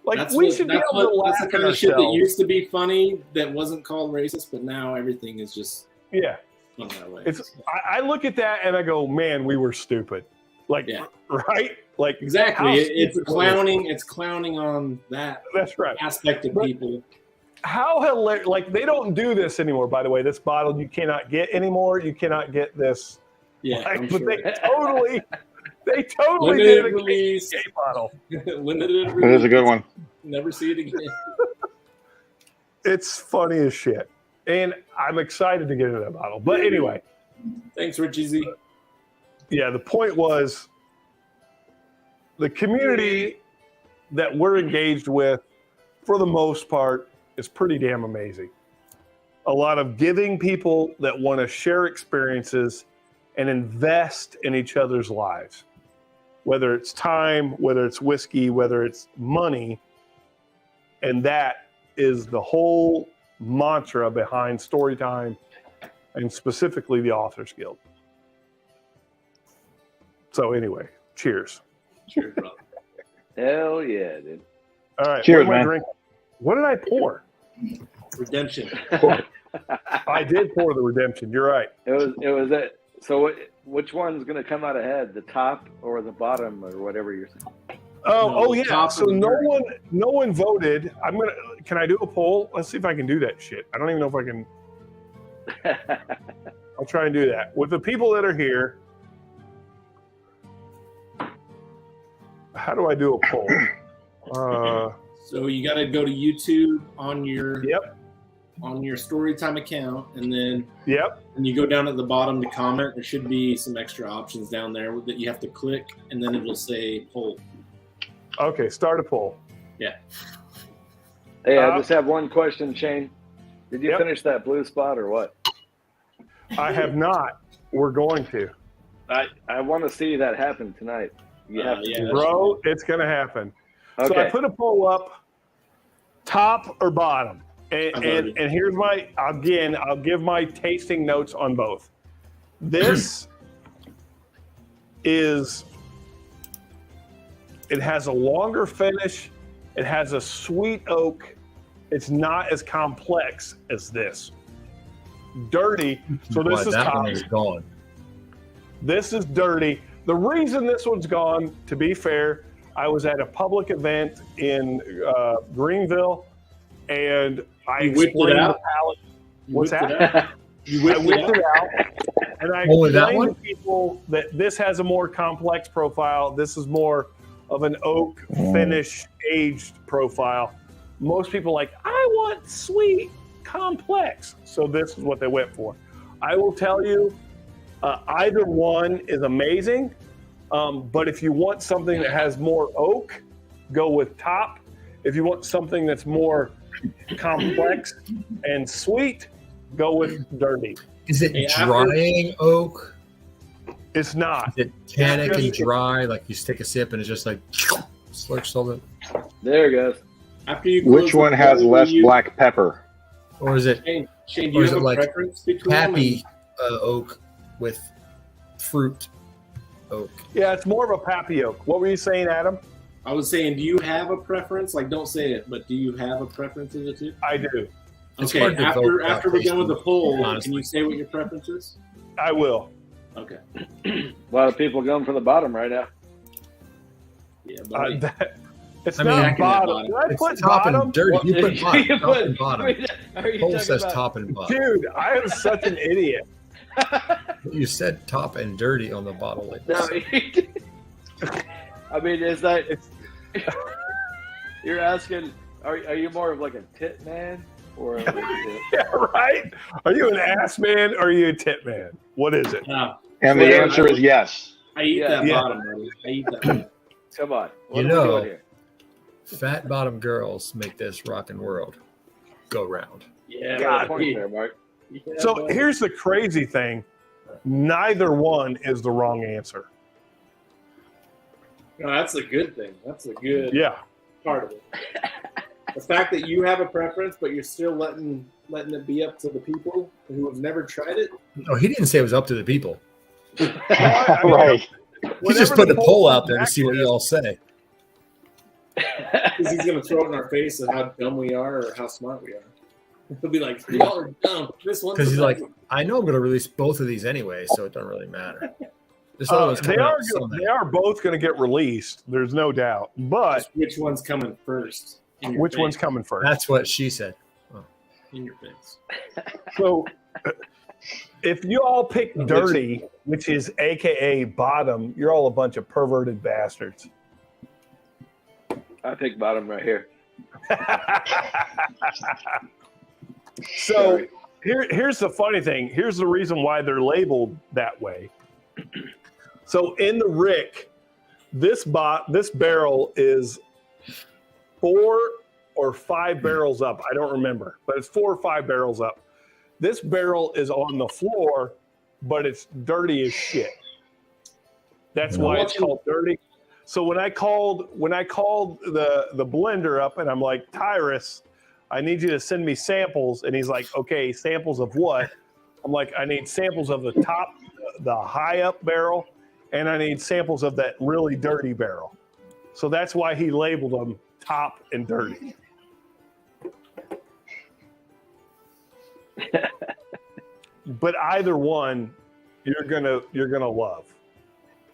[SPEAKER 1] Like
[SPEAKER 7] That's
[SPEAKER 1] we should be able to laugh
[SPEAKER 7] that's the
[SPEAKER 1] at
[SPEAKER 7] kind of shit that
[SPEAKER 1] ourselves.
[SPEAKER 7] used to be funny that wasn't called racist, but now everything is just
[SPEAKER 1] Yeah.
[SPEAKER 7] fun that way.
[SPEAKER 1] I look at that and I go, man, we were stupid. Like, right? Like
[SPEAKER 7] Exactly.
[SPEAKER 1] how
[SPEAKER 7] It's
[SPEAKER 1] stupid was
[SPEAKER 7] clowning. It's clowning on that
[SPEAKER 1] That's right.
[SPEAKER 7] aspect of people.
[SPEAKER 1] How hilarious! Like they don't do this anymore. By the way, this bottle you cannot get anymore. You cannot get this.
[SPEAKER 7] Yeah,
[SPEAKER 1] Like,
[SPEAKER 7] I'm
[SPEAKER 1] but
[SPEAKER 7] sure.
[SPEAKER 1] they totally
[SPEAKER 7] Limited
[SPEAKER 1] did a
[SPEAKER 7] release.
[SPEAKER 1] KK bottle.
[SPEAKER 7] Limited
[SPEAKER 3] It is a good one.
[SPEAKER 7] Never see it again.
[SPEAKER 1] It's funny as shit, and I'm excited to get into that bottle. But anyway,
[SPEAKER 7] Thanks, Richie Z.
[SPEAKER 1] yeah, the point was the community that we're engaged with, for the most part, is pretty damn amazing. A lot of giving people that want to share experiences and invest in each other's lives, whether it's time, whether it's whiskey, whether it's money. And that is the whole mantra behind Storytime and specifically the Authors Guild. So anyway, cheers.
[SPEAKER 7] Cheers, brother.
[SPEAKER 11] Hell yeah, dude.
[SPEAKER 1] All right.
[SPEAKER 3] Cheers,
[SPEAKER 1] what am I
[SPEAKER 3] man.
[SPEAKER 1] drinking? What did I pour?
[SPEAKER 7] Redemption.
[SPEAKER 1] I did pour the Redemption. You're right.
[SPEAKER 11] It was it. So which one's gonna come out ahead, the top or the bottom or whatever you're saying?
[SPEAKER 1] Oh yeah.
[SPEAKER 7] top
[SPEAKER 1] So
[SPEAKER 7] of the
[SPEAKER 1] no one voted. Can I do a poll? Let's see if I can do that shit. I don't even know if I can. I'll try and do that with the people that are here. How do I do a poll?
[SPEAKER 7] So you got to go to YouTube on your
[SPEAKER 1] Yep.
[SPEAKER 7] on your Storytime account, and then
[SPEAKER 1] Yep.
[SPEAKER 7] when you go down at the bottom to comment, there should be some extra options down there that you have to click, and then it'll say poll.
[SPEAKER 1] Okay. Start a poll.
[SPEAKER 7] Yeah.
[SPEAKER 11] Hey, I just have one question, Shane. Did you
[SPEAKER 1] Yep.
[SPEAKER 11] finish that blue spot or what?
[SPEAKER 1] I have not. We're going to.
[SPEAKER 11] I want to see that happen tonight. You have to,
[SPEAKER 7] yeah.
[SPEAKER 1] Bro, it's going to happen. So
[SPEAKER 11] Okay.
[SPEAKER 1] I put a poll up, top or bottom. And here's I'll give my tasting notes on both. This it has a longer finish. It has a sweet oak. It's not as complex as this. Dirty. So this is
[SPEAKER 8] that
[SPEAKER 1] top.
[SPEAKER 8] one is gone.
[SPEAKER 1] This is dirty. The reason this one's gone, to be fair, I was at a public event in Greenville, and I
[SPEAKER 7] You whipped it
[SPEAKER 1] explained
[SPEAKER 7] out?
[SPEAKER 1] the palate. What's
[SPEAKER 7] whipped it
[SPEAKER 1] that?
[SPEAKER 7] out? You
[SPEAKER 1] I whipped it out, and I
[SPEAKER 8] Only that
[SPEAKER 1] explained
[SPEAKER 8] one?
[SPEAKER 1] to people that this has a more complex profile. This is more of an oak finish aged profile. Most people are like, I want sweet, complex. So this is what they went for. I will tell you, either one is amazing. But if you want something that has more oak, go with top. If you want something that's more complex and sweet, go with dirty.
[SPEAKER 8] Is it
[SPEAKER 7] Hey, after-
[SPEAKER 8] drying oak?
[SPEAKER 1] It's not.
[SPEAKER 8] Is it tannic and dry? Like you take a sip and it's just like slurps all the.
[SPEAKER 11] There it goes.
[SPEAKER 7] After you
[SPEAKER 3] Which one has less black pepper?
[SPEAKER 8] Or is it
[SPEAKER 7] Shane, do
[SPEAKER 8] or
[SPEAKER 7] you
[SPEAKER 8] is
[SPEAKER 7] have
[SPEAKER 8] it
[SPEAKER 7] a
[SPEAKER 8] like
[SPEAKER 7] preference between them?
[SPEAKER 8] happy oak with fruit oak?
[SPEAKER 1] Yeah, it's more of a pappy oak. What were you saying, Adam?
[SPEAKER 7] I was saying, do you have a preference? Like, don't say it, but do you have a preference of the two?
[SPEAKER 1] I do.
[SPEAKER 8] It's
[SPEAKER 7] Okay,
[SPEAKER 8] hard to vote without
[SPEAKER 7] after we're done with the
[SPEAKER 8] tasting,
[SPEAKER 7] poll,
[SPEAKER 8] honestly.
[SPEAKER 7] can you say what your preference is?
[SPEAKER 1] I will.
[SPEAKER 7] Okay.
[SPEAKER 11] A lot of people going for the bottom right now.
[SPEAKER 7] Yeah, buddy.
[SPEAKER 1] It's
[SPEAKER 8] I
[SPEAKER 1] not
[SPEAKER 8] mean,
[SPEAKER 1] bottom. Did I
[SPEAKER 8] It's
[SPEAKER 1] put
[SPEAKER 8] top
[SPEAKER 1] bottom?
[SPEAKER 8] and dirty. You put bottom.
[SPEAKER 11] You
[SPEAKER 8] Top
[SPEAKER 11] put-
[SPEAKER 8] and bottom.
[SPEAKER 11] Are you
[SPEAKER 8] Poll
[SPEAKER 11] talking
[SPEAKER 8] says
[SPEAKER 11] about-
[SPEAKER 8] top and bottom.
[SPEAKER 1] Dude, I am such an idiot.
[SPEAKER 8] You said top and dirty on the bottle. Like
[SPEAKER 11] No, I mean, is that you're asking? Are you more of like a tit man or?
[SPEAKER 1] Yeah, right. Are you an ass man or are you a tit man? What is it?
[SPEAKER 3] And the answer is yes.
[SPEAKER 7] I eat that
[SPEAKER 1] Yeah.
[SPEAKER 7] bottom, buddy. I eat that bottom.
[SPEAKER 11] Come on. What
[SPEAKER 8] You
[SPEAKER 11] are we
[SPEAKER 8] know,
[SPEAKER 11] doing here?
[SPEAKER 8] fat bottom girls make this rockin' world go round.
[SPEAKER 7] Yeah,
[SPEAKER 11] Got
[SPEAKER 7] buddy.
[SPEAKER 11] it there, Mark.
[SPEAKER 7] Yeah,
[SPEAKER 1] So
[SPEAKER 7] buddy.
[SPEAKER 1] here's the crazy thing. Neither one is the wrong answer.
[SPEAKER 7] No, that's a good thing. That's a good
[SPEAKER 1] Yeah.
[SPEAKER 7] part of it. The fact that you have a preference, but you're still letting it be up to the people who have never tried it.
[SPEAKER 8] No, he didn't say it was up to the people.
[SPEAKER 1] I mean,
[SPEAKER 3] Right.
[SPEAKER 8] He just put a poll out there to see what you all say.
[SPEAKER 7] Because he's going to throw it in our face of how dumb we are or how smart we are. He'll be like, y'all are dumb. This one's
[SPEAKER 8] Because he's
[SPEAKER 7] the
[SPEAKER 8] like,
[SPEAKER 7] best.
[SPEAKER 8] I know I'm going to release both of these anyway, so it doesn't really matter. This other one's
[SPEAKER 1] They
[SPEAKER 8] coming
[SPEAKER 1] are
[SPEAKER 8] out Sunday.
[SPEAKER 1] they are both going to get released. There's no doubt. But
[SPEAKER 7] Just which one's coming first? In your
[SPEAKER 1] which
[SPEAKER 7] face.
[SPEAKER 1] one's coming first?
[SPEAKER 8] That's what she said.
[SPEAKER 7] In your face.
[SPEAKER 1] So if you all pick dirty, which is AKA bottom, you're all a bunch of perverted bastards.
[SPEAKER 11] I pick bottom right here.
[SPEAKER 1] So here's the funny thing. Here's the reason why they're labeled that way. So in the Rick, this barrel is 4 or 5 barrels up. I don't remember, but it's 4 or 5 barrels up. This barrel is on the floor, but it's dirty as shit. That's why it's called dirty. So when I called the blender up and I'm like, Tyrus, I need you to send me samples. And he's like, okay, samples of what? I'm like, I need samples of the top, the high up barrel, and I need samples of that really dirty barrel. So that's why he labeled them top and dirty. But either one, you're gonna love.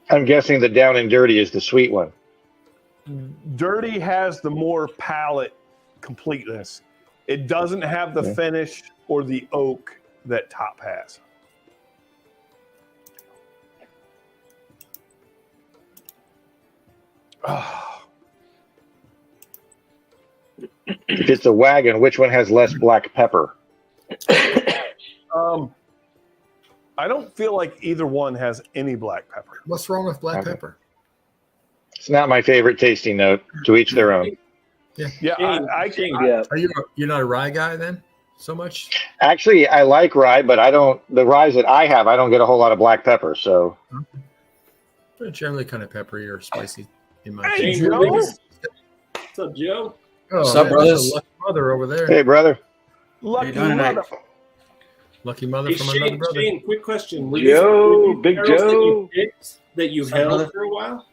[SPEAKER 3] I'm guessing the down and dirty is the sweet one.
[SPEAKER 1] Dirty has the more palate completeness. It doesn't have the finish or the oak that top has.
[SPEAKER 3] If it's a wagon, which one has less black pepper?
[SPEAKER 1] I don't feel like either one has any black pepper.
[SPEAKER 8] What's wrong with black pepper?
[SPEAKER 3] It's not my favorite tasting note. To each their own.
[SPEAKER 1] Yeah,
[SPEAKER 8] You're not a rye guy then, so much.
[SPEAKER 3] Actually, I like rye, but I don't. The ryes that I have, I don't get a whole lot of black pepper. So
[SPEAKER 8] They're generally kind of peppery or spicy in my
[SPEAKER 1] Hey,
[SPEAKER 8] opinion.
[SPEAKER 1] Joe.
[SPEAKER 7] What's up, Joe?
[SPEAKER 8] Oh,
[SPEAKER 12] What's up,
[SPEAKER 8] man,
[SPEAKER 12] brothers?
[SPEAKER 8] that's a lucky mother over there.
[SPEAKER 3] hey, brother.
[SPEAKER 1] Lucky
[SPEAKER 12] doing tonight?
[SPEAKER 1] mother.
[SPEAKER 8] Lucky mother
[SPEAKER 7] Hey,
[SPEAKER 8] from another
[SPEAKER 7] Shane,
[SPEAKER 8] brother.
[SPEAKER 7] Shane, quick question. Were
[SPEAKER 11] Joe,
[SPEAKER 7] these
[SPEAKER 11] Big
[SPEAKER 7] barrels
[SPEAKER 11] Joe.
[SPEAKER 7] that you
[SPEAKER 12] What's up,
[SPEAKER 7] held
[SPEAKER 12] brother?
[SPEAKER 7] for a while?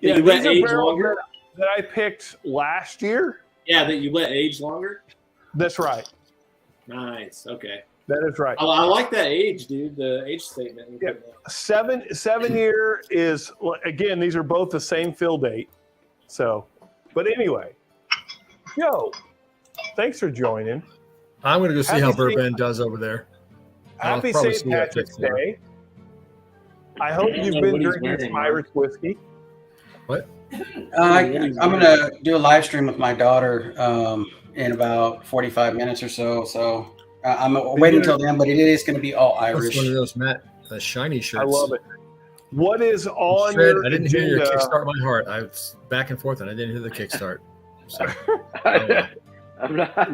[SPEAKER 1] Yeah,
[SPEAKER 7] That you let
[SPEAKER 1] these are
[SPEAKER 7] age
[SPEAKER 1] barrels
[SPEAKER 7] longer?
[SPEAKER 1] that I picked last year.
[SPEAKER 7] Yeah, that you let age longer?
[SPEAKER 1] That's right.
[SPEAKER 7] Nice. Okay.
[SPEAKER 1] That is right.
[SPEAKER 7] I like that age, dude. The age statement. you
[SPEAKER 1] Yeah.
[SPEAKER 7] put there.
[SPEAKER 1] 7 year is, again, these are both the same fill date. So, but anyway, yo, thanks for joining.
[SPEAKER 8] I'm going to go see how
[SPEAKER 1] Happy St.
[SPEAKER 8] Bourbon does over there. I'll
[SPEAKER 1] Happy
[SPEAKER 8] probably
[SPEAKER 1] St.
[SPEAKER 8] see that
[SPEAKER 1] Patrick's
[SPEAKER 8] next
[SPEAKER 1] Day. I hope
[SPEAKER 7] I don't
[SPEAKER 1] you've
[SPEAKER 7] know
[SPEAKER 1] been
[SPEAKER 7] what he's
[SPEAKER 1] drinking
[SPEAKER 7] wearing,
[SPEAKER 1] some
[SPEAKER 7] Mark.
[SPEAKER 1] Irish whiskey.
[SPEAKER 8] What?
[SPEAKER 12] I'm gonna do a live stream with my daughter in about 45 minutes or so. So I'm waiting until then, but it is going to be all
[SPEAKER 8] That's
[SPEAKER 12] Irish.
[SPEAKER 8] one of those Matt shiny shirts.
[SPEAKER 1] I love it. What is on
[SPEAKER 8] Fred,
[SPEAKER 1] your
[SPEAKER 8] I didn't hear your
[SPEAKER 1] agenda?
[SPEAKER 8] kickstart my heart. I was back and forth, and I didn't hear the kickstart. So,
[SPEAKER 11] I'm not.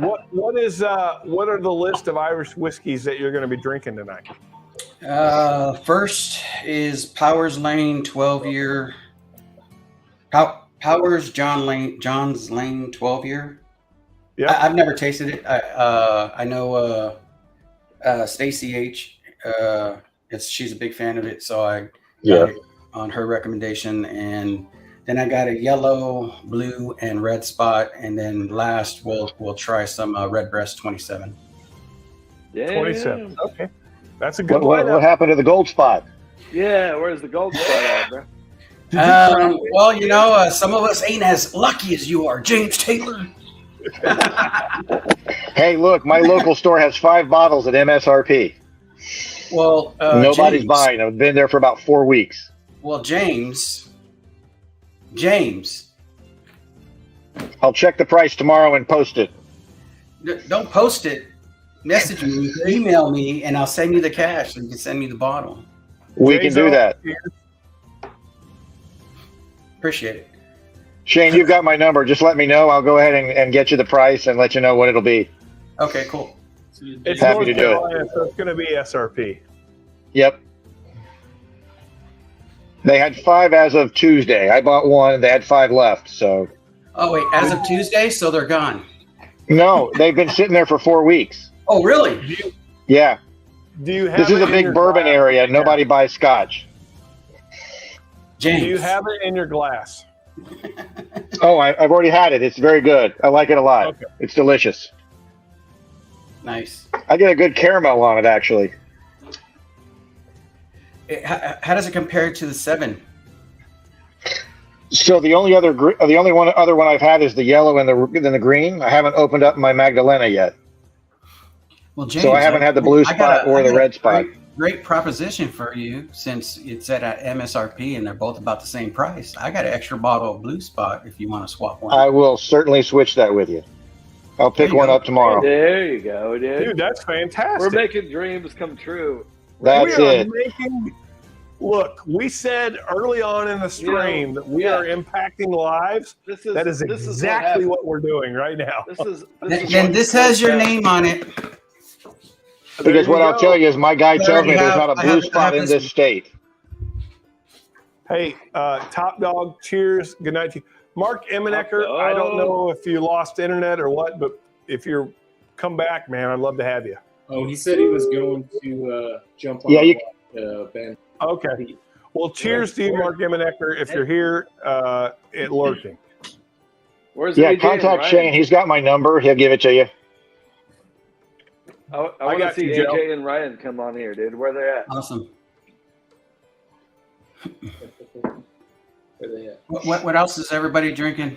[SPEAKER 1] What are the list of Irish whiskeys that you're going to be drinking tonight?
[SPEAKER 12] First is Powers Lane 12-year. Powers John's Lane 12-year.
[SPEAKER 1] Yeah,
[SPEAKER 12] I've never tasted it. I know Stacy H. She's a big fan of it, so I got it on her recommendation. And then I got a yellow, blue, and red spot. And then last, we'll try some Redbreast 27.
[SPEAKER 11] Yeah.
[SPEAKER 1] 27. Okay, that's a good
[SPEAKER 3] What
[SPEAKER 1] lineup.
[SPEAKER 3] happened to the gold spot?
[SPEAKER 11] Yeah, where's the gold spot at, bro?
[SPEAKER 12] Well, you know, some of us ain't as lucky as you are, James Taylor.
[SPEAKER 3] Hey, look, my local store has 5 bottles at MSRP.
[SPEAKER 12] Well,
[SPEAKER 3] Nobody's
[SPEAKER 12] James,
[SPEAKER 3] buying. I've been there for about 4 weeks.
[SPEAKER 12] Well, James,
[SPEAKER 3] I'll check the price tomorrow and post it.
[SPEAKER 12] Don't post it. Message me, email me, and I'll send you the cash. And you can send me the bottle.
[SPEAKER 3] We can do that.
[SPEAKER 12] Appreciate it.
[SPEAKER 3] Shane, you've got my number. Just let me know. I'll go ahead and get you the price and let you know what it'll be.
[SPEAKER 12] Okay, cool.
[SPEAKER 1] It's
[SPEAKER 3] Happy
[SPEAKER 1] North
[SPEAKER 3] to do
[SPEAKER 1] Carolina, so it's going to be SRP.
[SPEAKER 3] Yep. They had 5 as of Tuesday. I bought 1. They had 5 left. So.
[SPEAKER 12] Oh wait, as of Tuesday, so they're gone.
[SPEAKER 3] No, they've been sitting there for 4 weeks.
[SPEAKER 12] Oh really?
[SPEAKER 3] Yeah.
[SPEAKER 1] Do you have
[SPEAKER 3] This is
[SPEAKER 1] it
[SPEAKER 3] a
[SPEAKER 1] in
[SPEAKER 3] big
[SPEAKER 1] your
[SPEAKER 3] bourbon
[SPEAKER 1] glass?
[SPEAKER 3] area. Nobody buys Scotch.
[SPEAKER 12] James.
[SPEAKER 1] Do you have it in your glass?
[SPEAKER 3] Oh, I've already had it. It's very good. I like it a lot.
[SPEAKER 1] Okay.
[SPEAKER 3] It's delicious.
[SPEAKER 12] Nice.
[SPEAKER 3] I get a good caramel on it, actually.
[SPEAKER 12] How does it compare to the 7?
[SPEAKER 3] So the only other one I've had is the yellow and the green. I haven't opened up my Magdalena yet.
[SPEAKER 12] Well, James,
[SPEAKER 3] So I haven't had the blue spot or the red spot.
[SPEAKER 12] Great proposition for you, since it's at MSRP and they're both about the same price. I got an extra bottle of blue spot if you want to swap one.
[SPEAKER 3] I will certainly switch that with you. I'll pick one up tomorrow.
[SPEAKER 11] There you go, dude.
[SPEAKER 1] Dude, that's fantastic.
[SPEAKER 11] We're making dreams come true.
[SPEAKER 3] That's
[SPEAKER 1] we are
[SPEAKER 3] it.
[SPEAKER 1] Look, we said early on in the stream that we are impacting lives. That is exactly what we're doing right now.
[SPEAKER 12] This has your name on it.
[SPEAKER 3] Because what I'll tell you is my guy tells me there's not a blue spot in this state.
[SPEAKER 1] Hey, Top Dog, cheers. Good night to you. Mark Emmenecker, I don't know if you lost internet or what, but if you're come back, man, I'd love to have you.
[SPEAKER 7] Oh, he said he was going to jump on Ben.
[SPEAKER 1] Okay. Well, cheers to you, Mark Emmenecker, if you're here at Lurking.
[SPEAKER 11] Where's
[SPEAKER 3] contact Shane. He's got my number. He'll give it to you.
[SPEAKER 11] I want to see AJ and Ryan come on here, dude. Where they at?
[SPEAKER 12] Awesome.
[SPEAKER 7] Where they at?
[SPEAKER 12] What else is everybody drinking?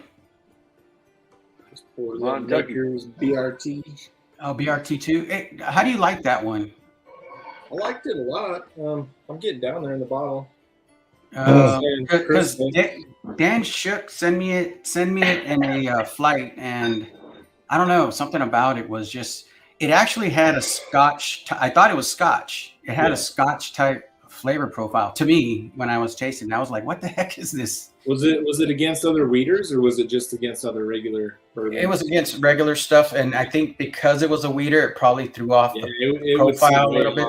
[SPEAKER 7] Just pour that Lakers BRT.
[SPEAKER 12] Oh, BRT too. Hey, how do you like that one?
[SPEAKER 7] I liked it a lot. I'm getting down there in the bottle.
[SPEAKER 12] Because Dan Shook sent me it in a flight, and I don't know, something about it was just. It actually had a Scotch. I thought it was Scotch. It had a Scotch type flavor profile to me when I was tasting it. I was like, "What the heck is this?" Was
[SPEAKER 7] it against other weeders, or was it just against other regular bourbon?
[SPEAKER 12] It was against regular stuff, and I think because it was a weeder, it probably threw off the profile a little bit.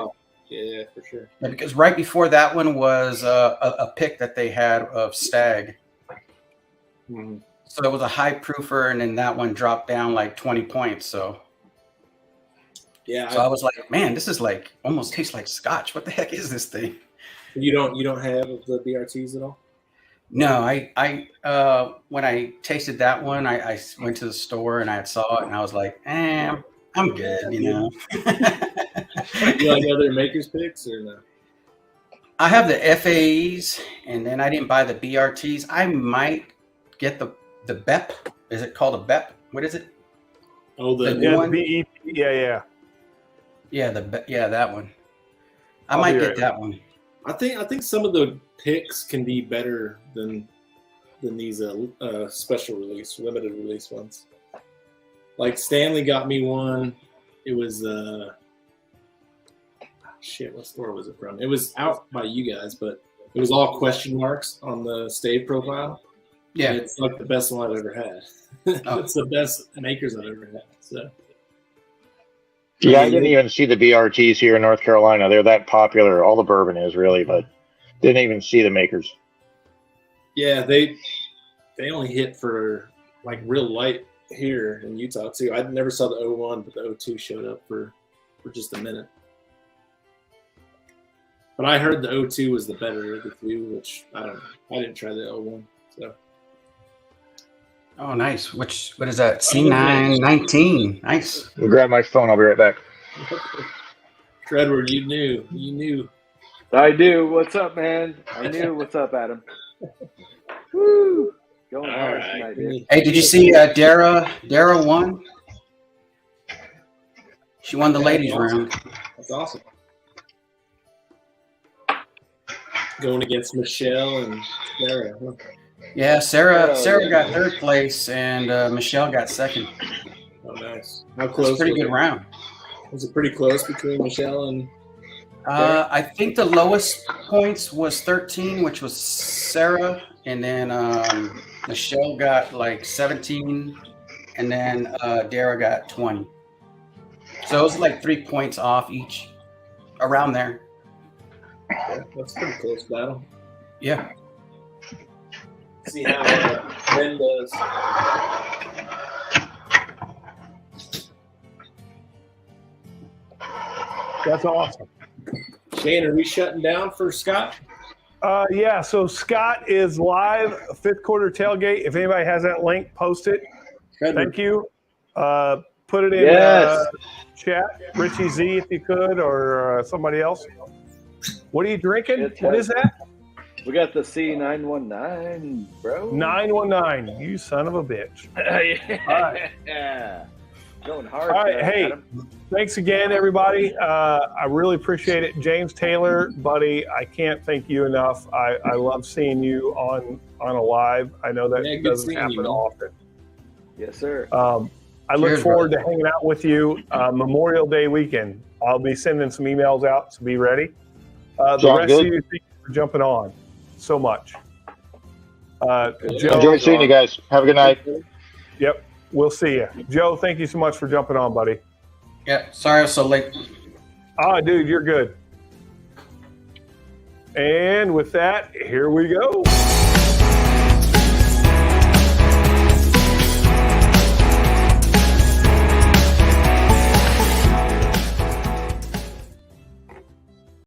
[SPEAKER 7] Yeah, for sure.
[SPEAKER 12] Yeah, because right before that one was a pick that they had of Stag.
[SPEAKER 7] Mm-hmm.
[SPEAKER 12] So it was a high proofer, and then that one dropped down like 20 points. So I was like, man, this is like almost tastes like Scotch. What the heck is this thing?
[SPEAKER 7] You don't have the BRTs at all?
[SPEAKER 12] No, I when I tasted that one, I went to the store and I saw it and I was like, I'm good, you know.
[SPEAKER 7] You like other makers picks or no?
[SPEAKER 12] I have the FAEs, and then I didn't buy the BRTs. I might get the BEP. Is it called a BEP? What is it?
[SPEAKER 7] Oh, the
[SPEAKER 1] BEP. Yeah.
[SPEAKER 12] Yeah, that one. I might get that one.
[SPEAKER 7] I think some of the picks can be better than these special release, limited release ones. Like Stanley got me one. It was what store was it from? It was out by you guys, but it was all question marks on the stave profile.
[SPEAKER 12] Yeah,
[SPEAKER 7] and it's like the best one I've ever had. It's the best makers I've ever had. So.
[SPEAKER 3] Yeah, I didn't even see the BRTs here in North Carolina. They're that popular. All the bourbon is really, but didn't even see the makers.
[SPEAKER 7] Yeah, they only hit for like real light here in Utah too. I never saw the 01, but the 02 showed up for just a minute. But I heard the 02 was the better of the two, which I don't know. I didn't try the 01, so.
[SPEAKER 12] Oh, nice. What is that? C919. Nice.
[SPEAKER 3] I'll grab my phone. I'll be right back.
[SPEAKER 7] Treadward, you knew.
[SPEAKER 11] I do. What's up, man? I knew. What's up, Adam? Woo! Going hard tonight, dude.
[SPEAKER 12] Hey, did you see Dara won? She won the ladies round.
[SPEAKER 7] That's awesome. Going against Michelle and Sarah. Huh?
[SPEAKER 12] Yeah, Sarah got third place, and Michelle got second.
[SPEAKER 7] Oh, nice. How close?
[SPEAKER 12] Pretty good round.
[SPEAKER 7] Was it pretty close between Michelle and?
[SPEAKER 12] I think the lowest points was 13, which was Sarah, and then Michelle got like 17, and then Dara got 20. So it was like 3 points off each, around there.
[SPEAKER 7] Yeah, that's a pretty close battle.
[SPEAKER 12] Yeah.
[SPEAKER 7] See how Ben does.
[SPEAKER 1] That's awesome.
[SPEAKER 7] Shane, are we shutting down for Scott?
[SPEAKER 1] Yeah, so Scott is live, fifth quarter tailgate. If anybody has that link, post it. Thank you. Put it in chat, Richie Z, if you could, or somebody else. What are you drinking? What is that?
[SPEAKER 11] We got the C919, bro.
[SPEAKER 1] 919, you son of a bitch.
[SPEAKER 11] Yeah.
[SPEAKER 1] All right.
[SPEAKER 11] Yeah. Going hard.
[SPEAKER 1] All right. Hey, thanks again, everybody. I really appreciate it. James Taylor, buddy, I can't thank you enough. I love seeing you on a live. I know that doesn't happen often.
[SPEAKER 11] Yes, sir.
[SPEAKER 1] I look forward to hanging out with you Memorial Day weekend. I'll be sending some emails out, so be ready. The rest of you, thank you for jumping on so much. Joe,
[SPEAKER 3] enjoy seeing you guys. Have a good night.
[SPEAKER 1] Yep. We'll see you. Joe, thank you so much for jumping on, buddy.
[SPEAKER 12] Yeah, sorry I was so late.
[SPEAKER 1] Dude, you're good. And with that, here we go.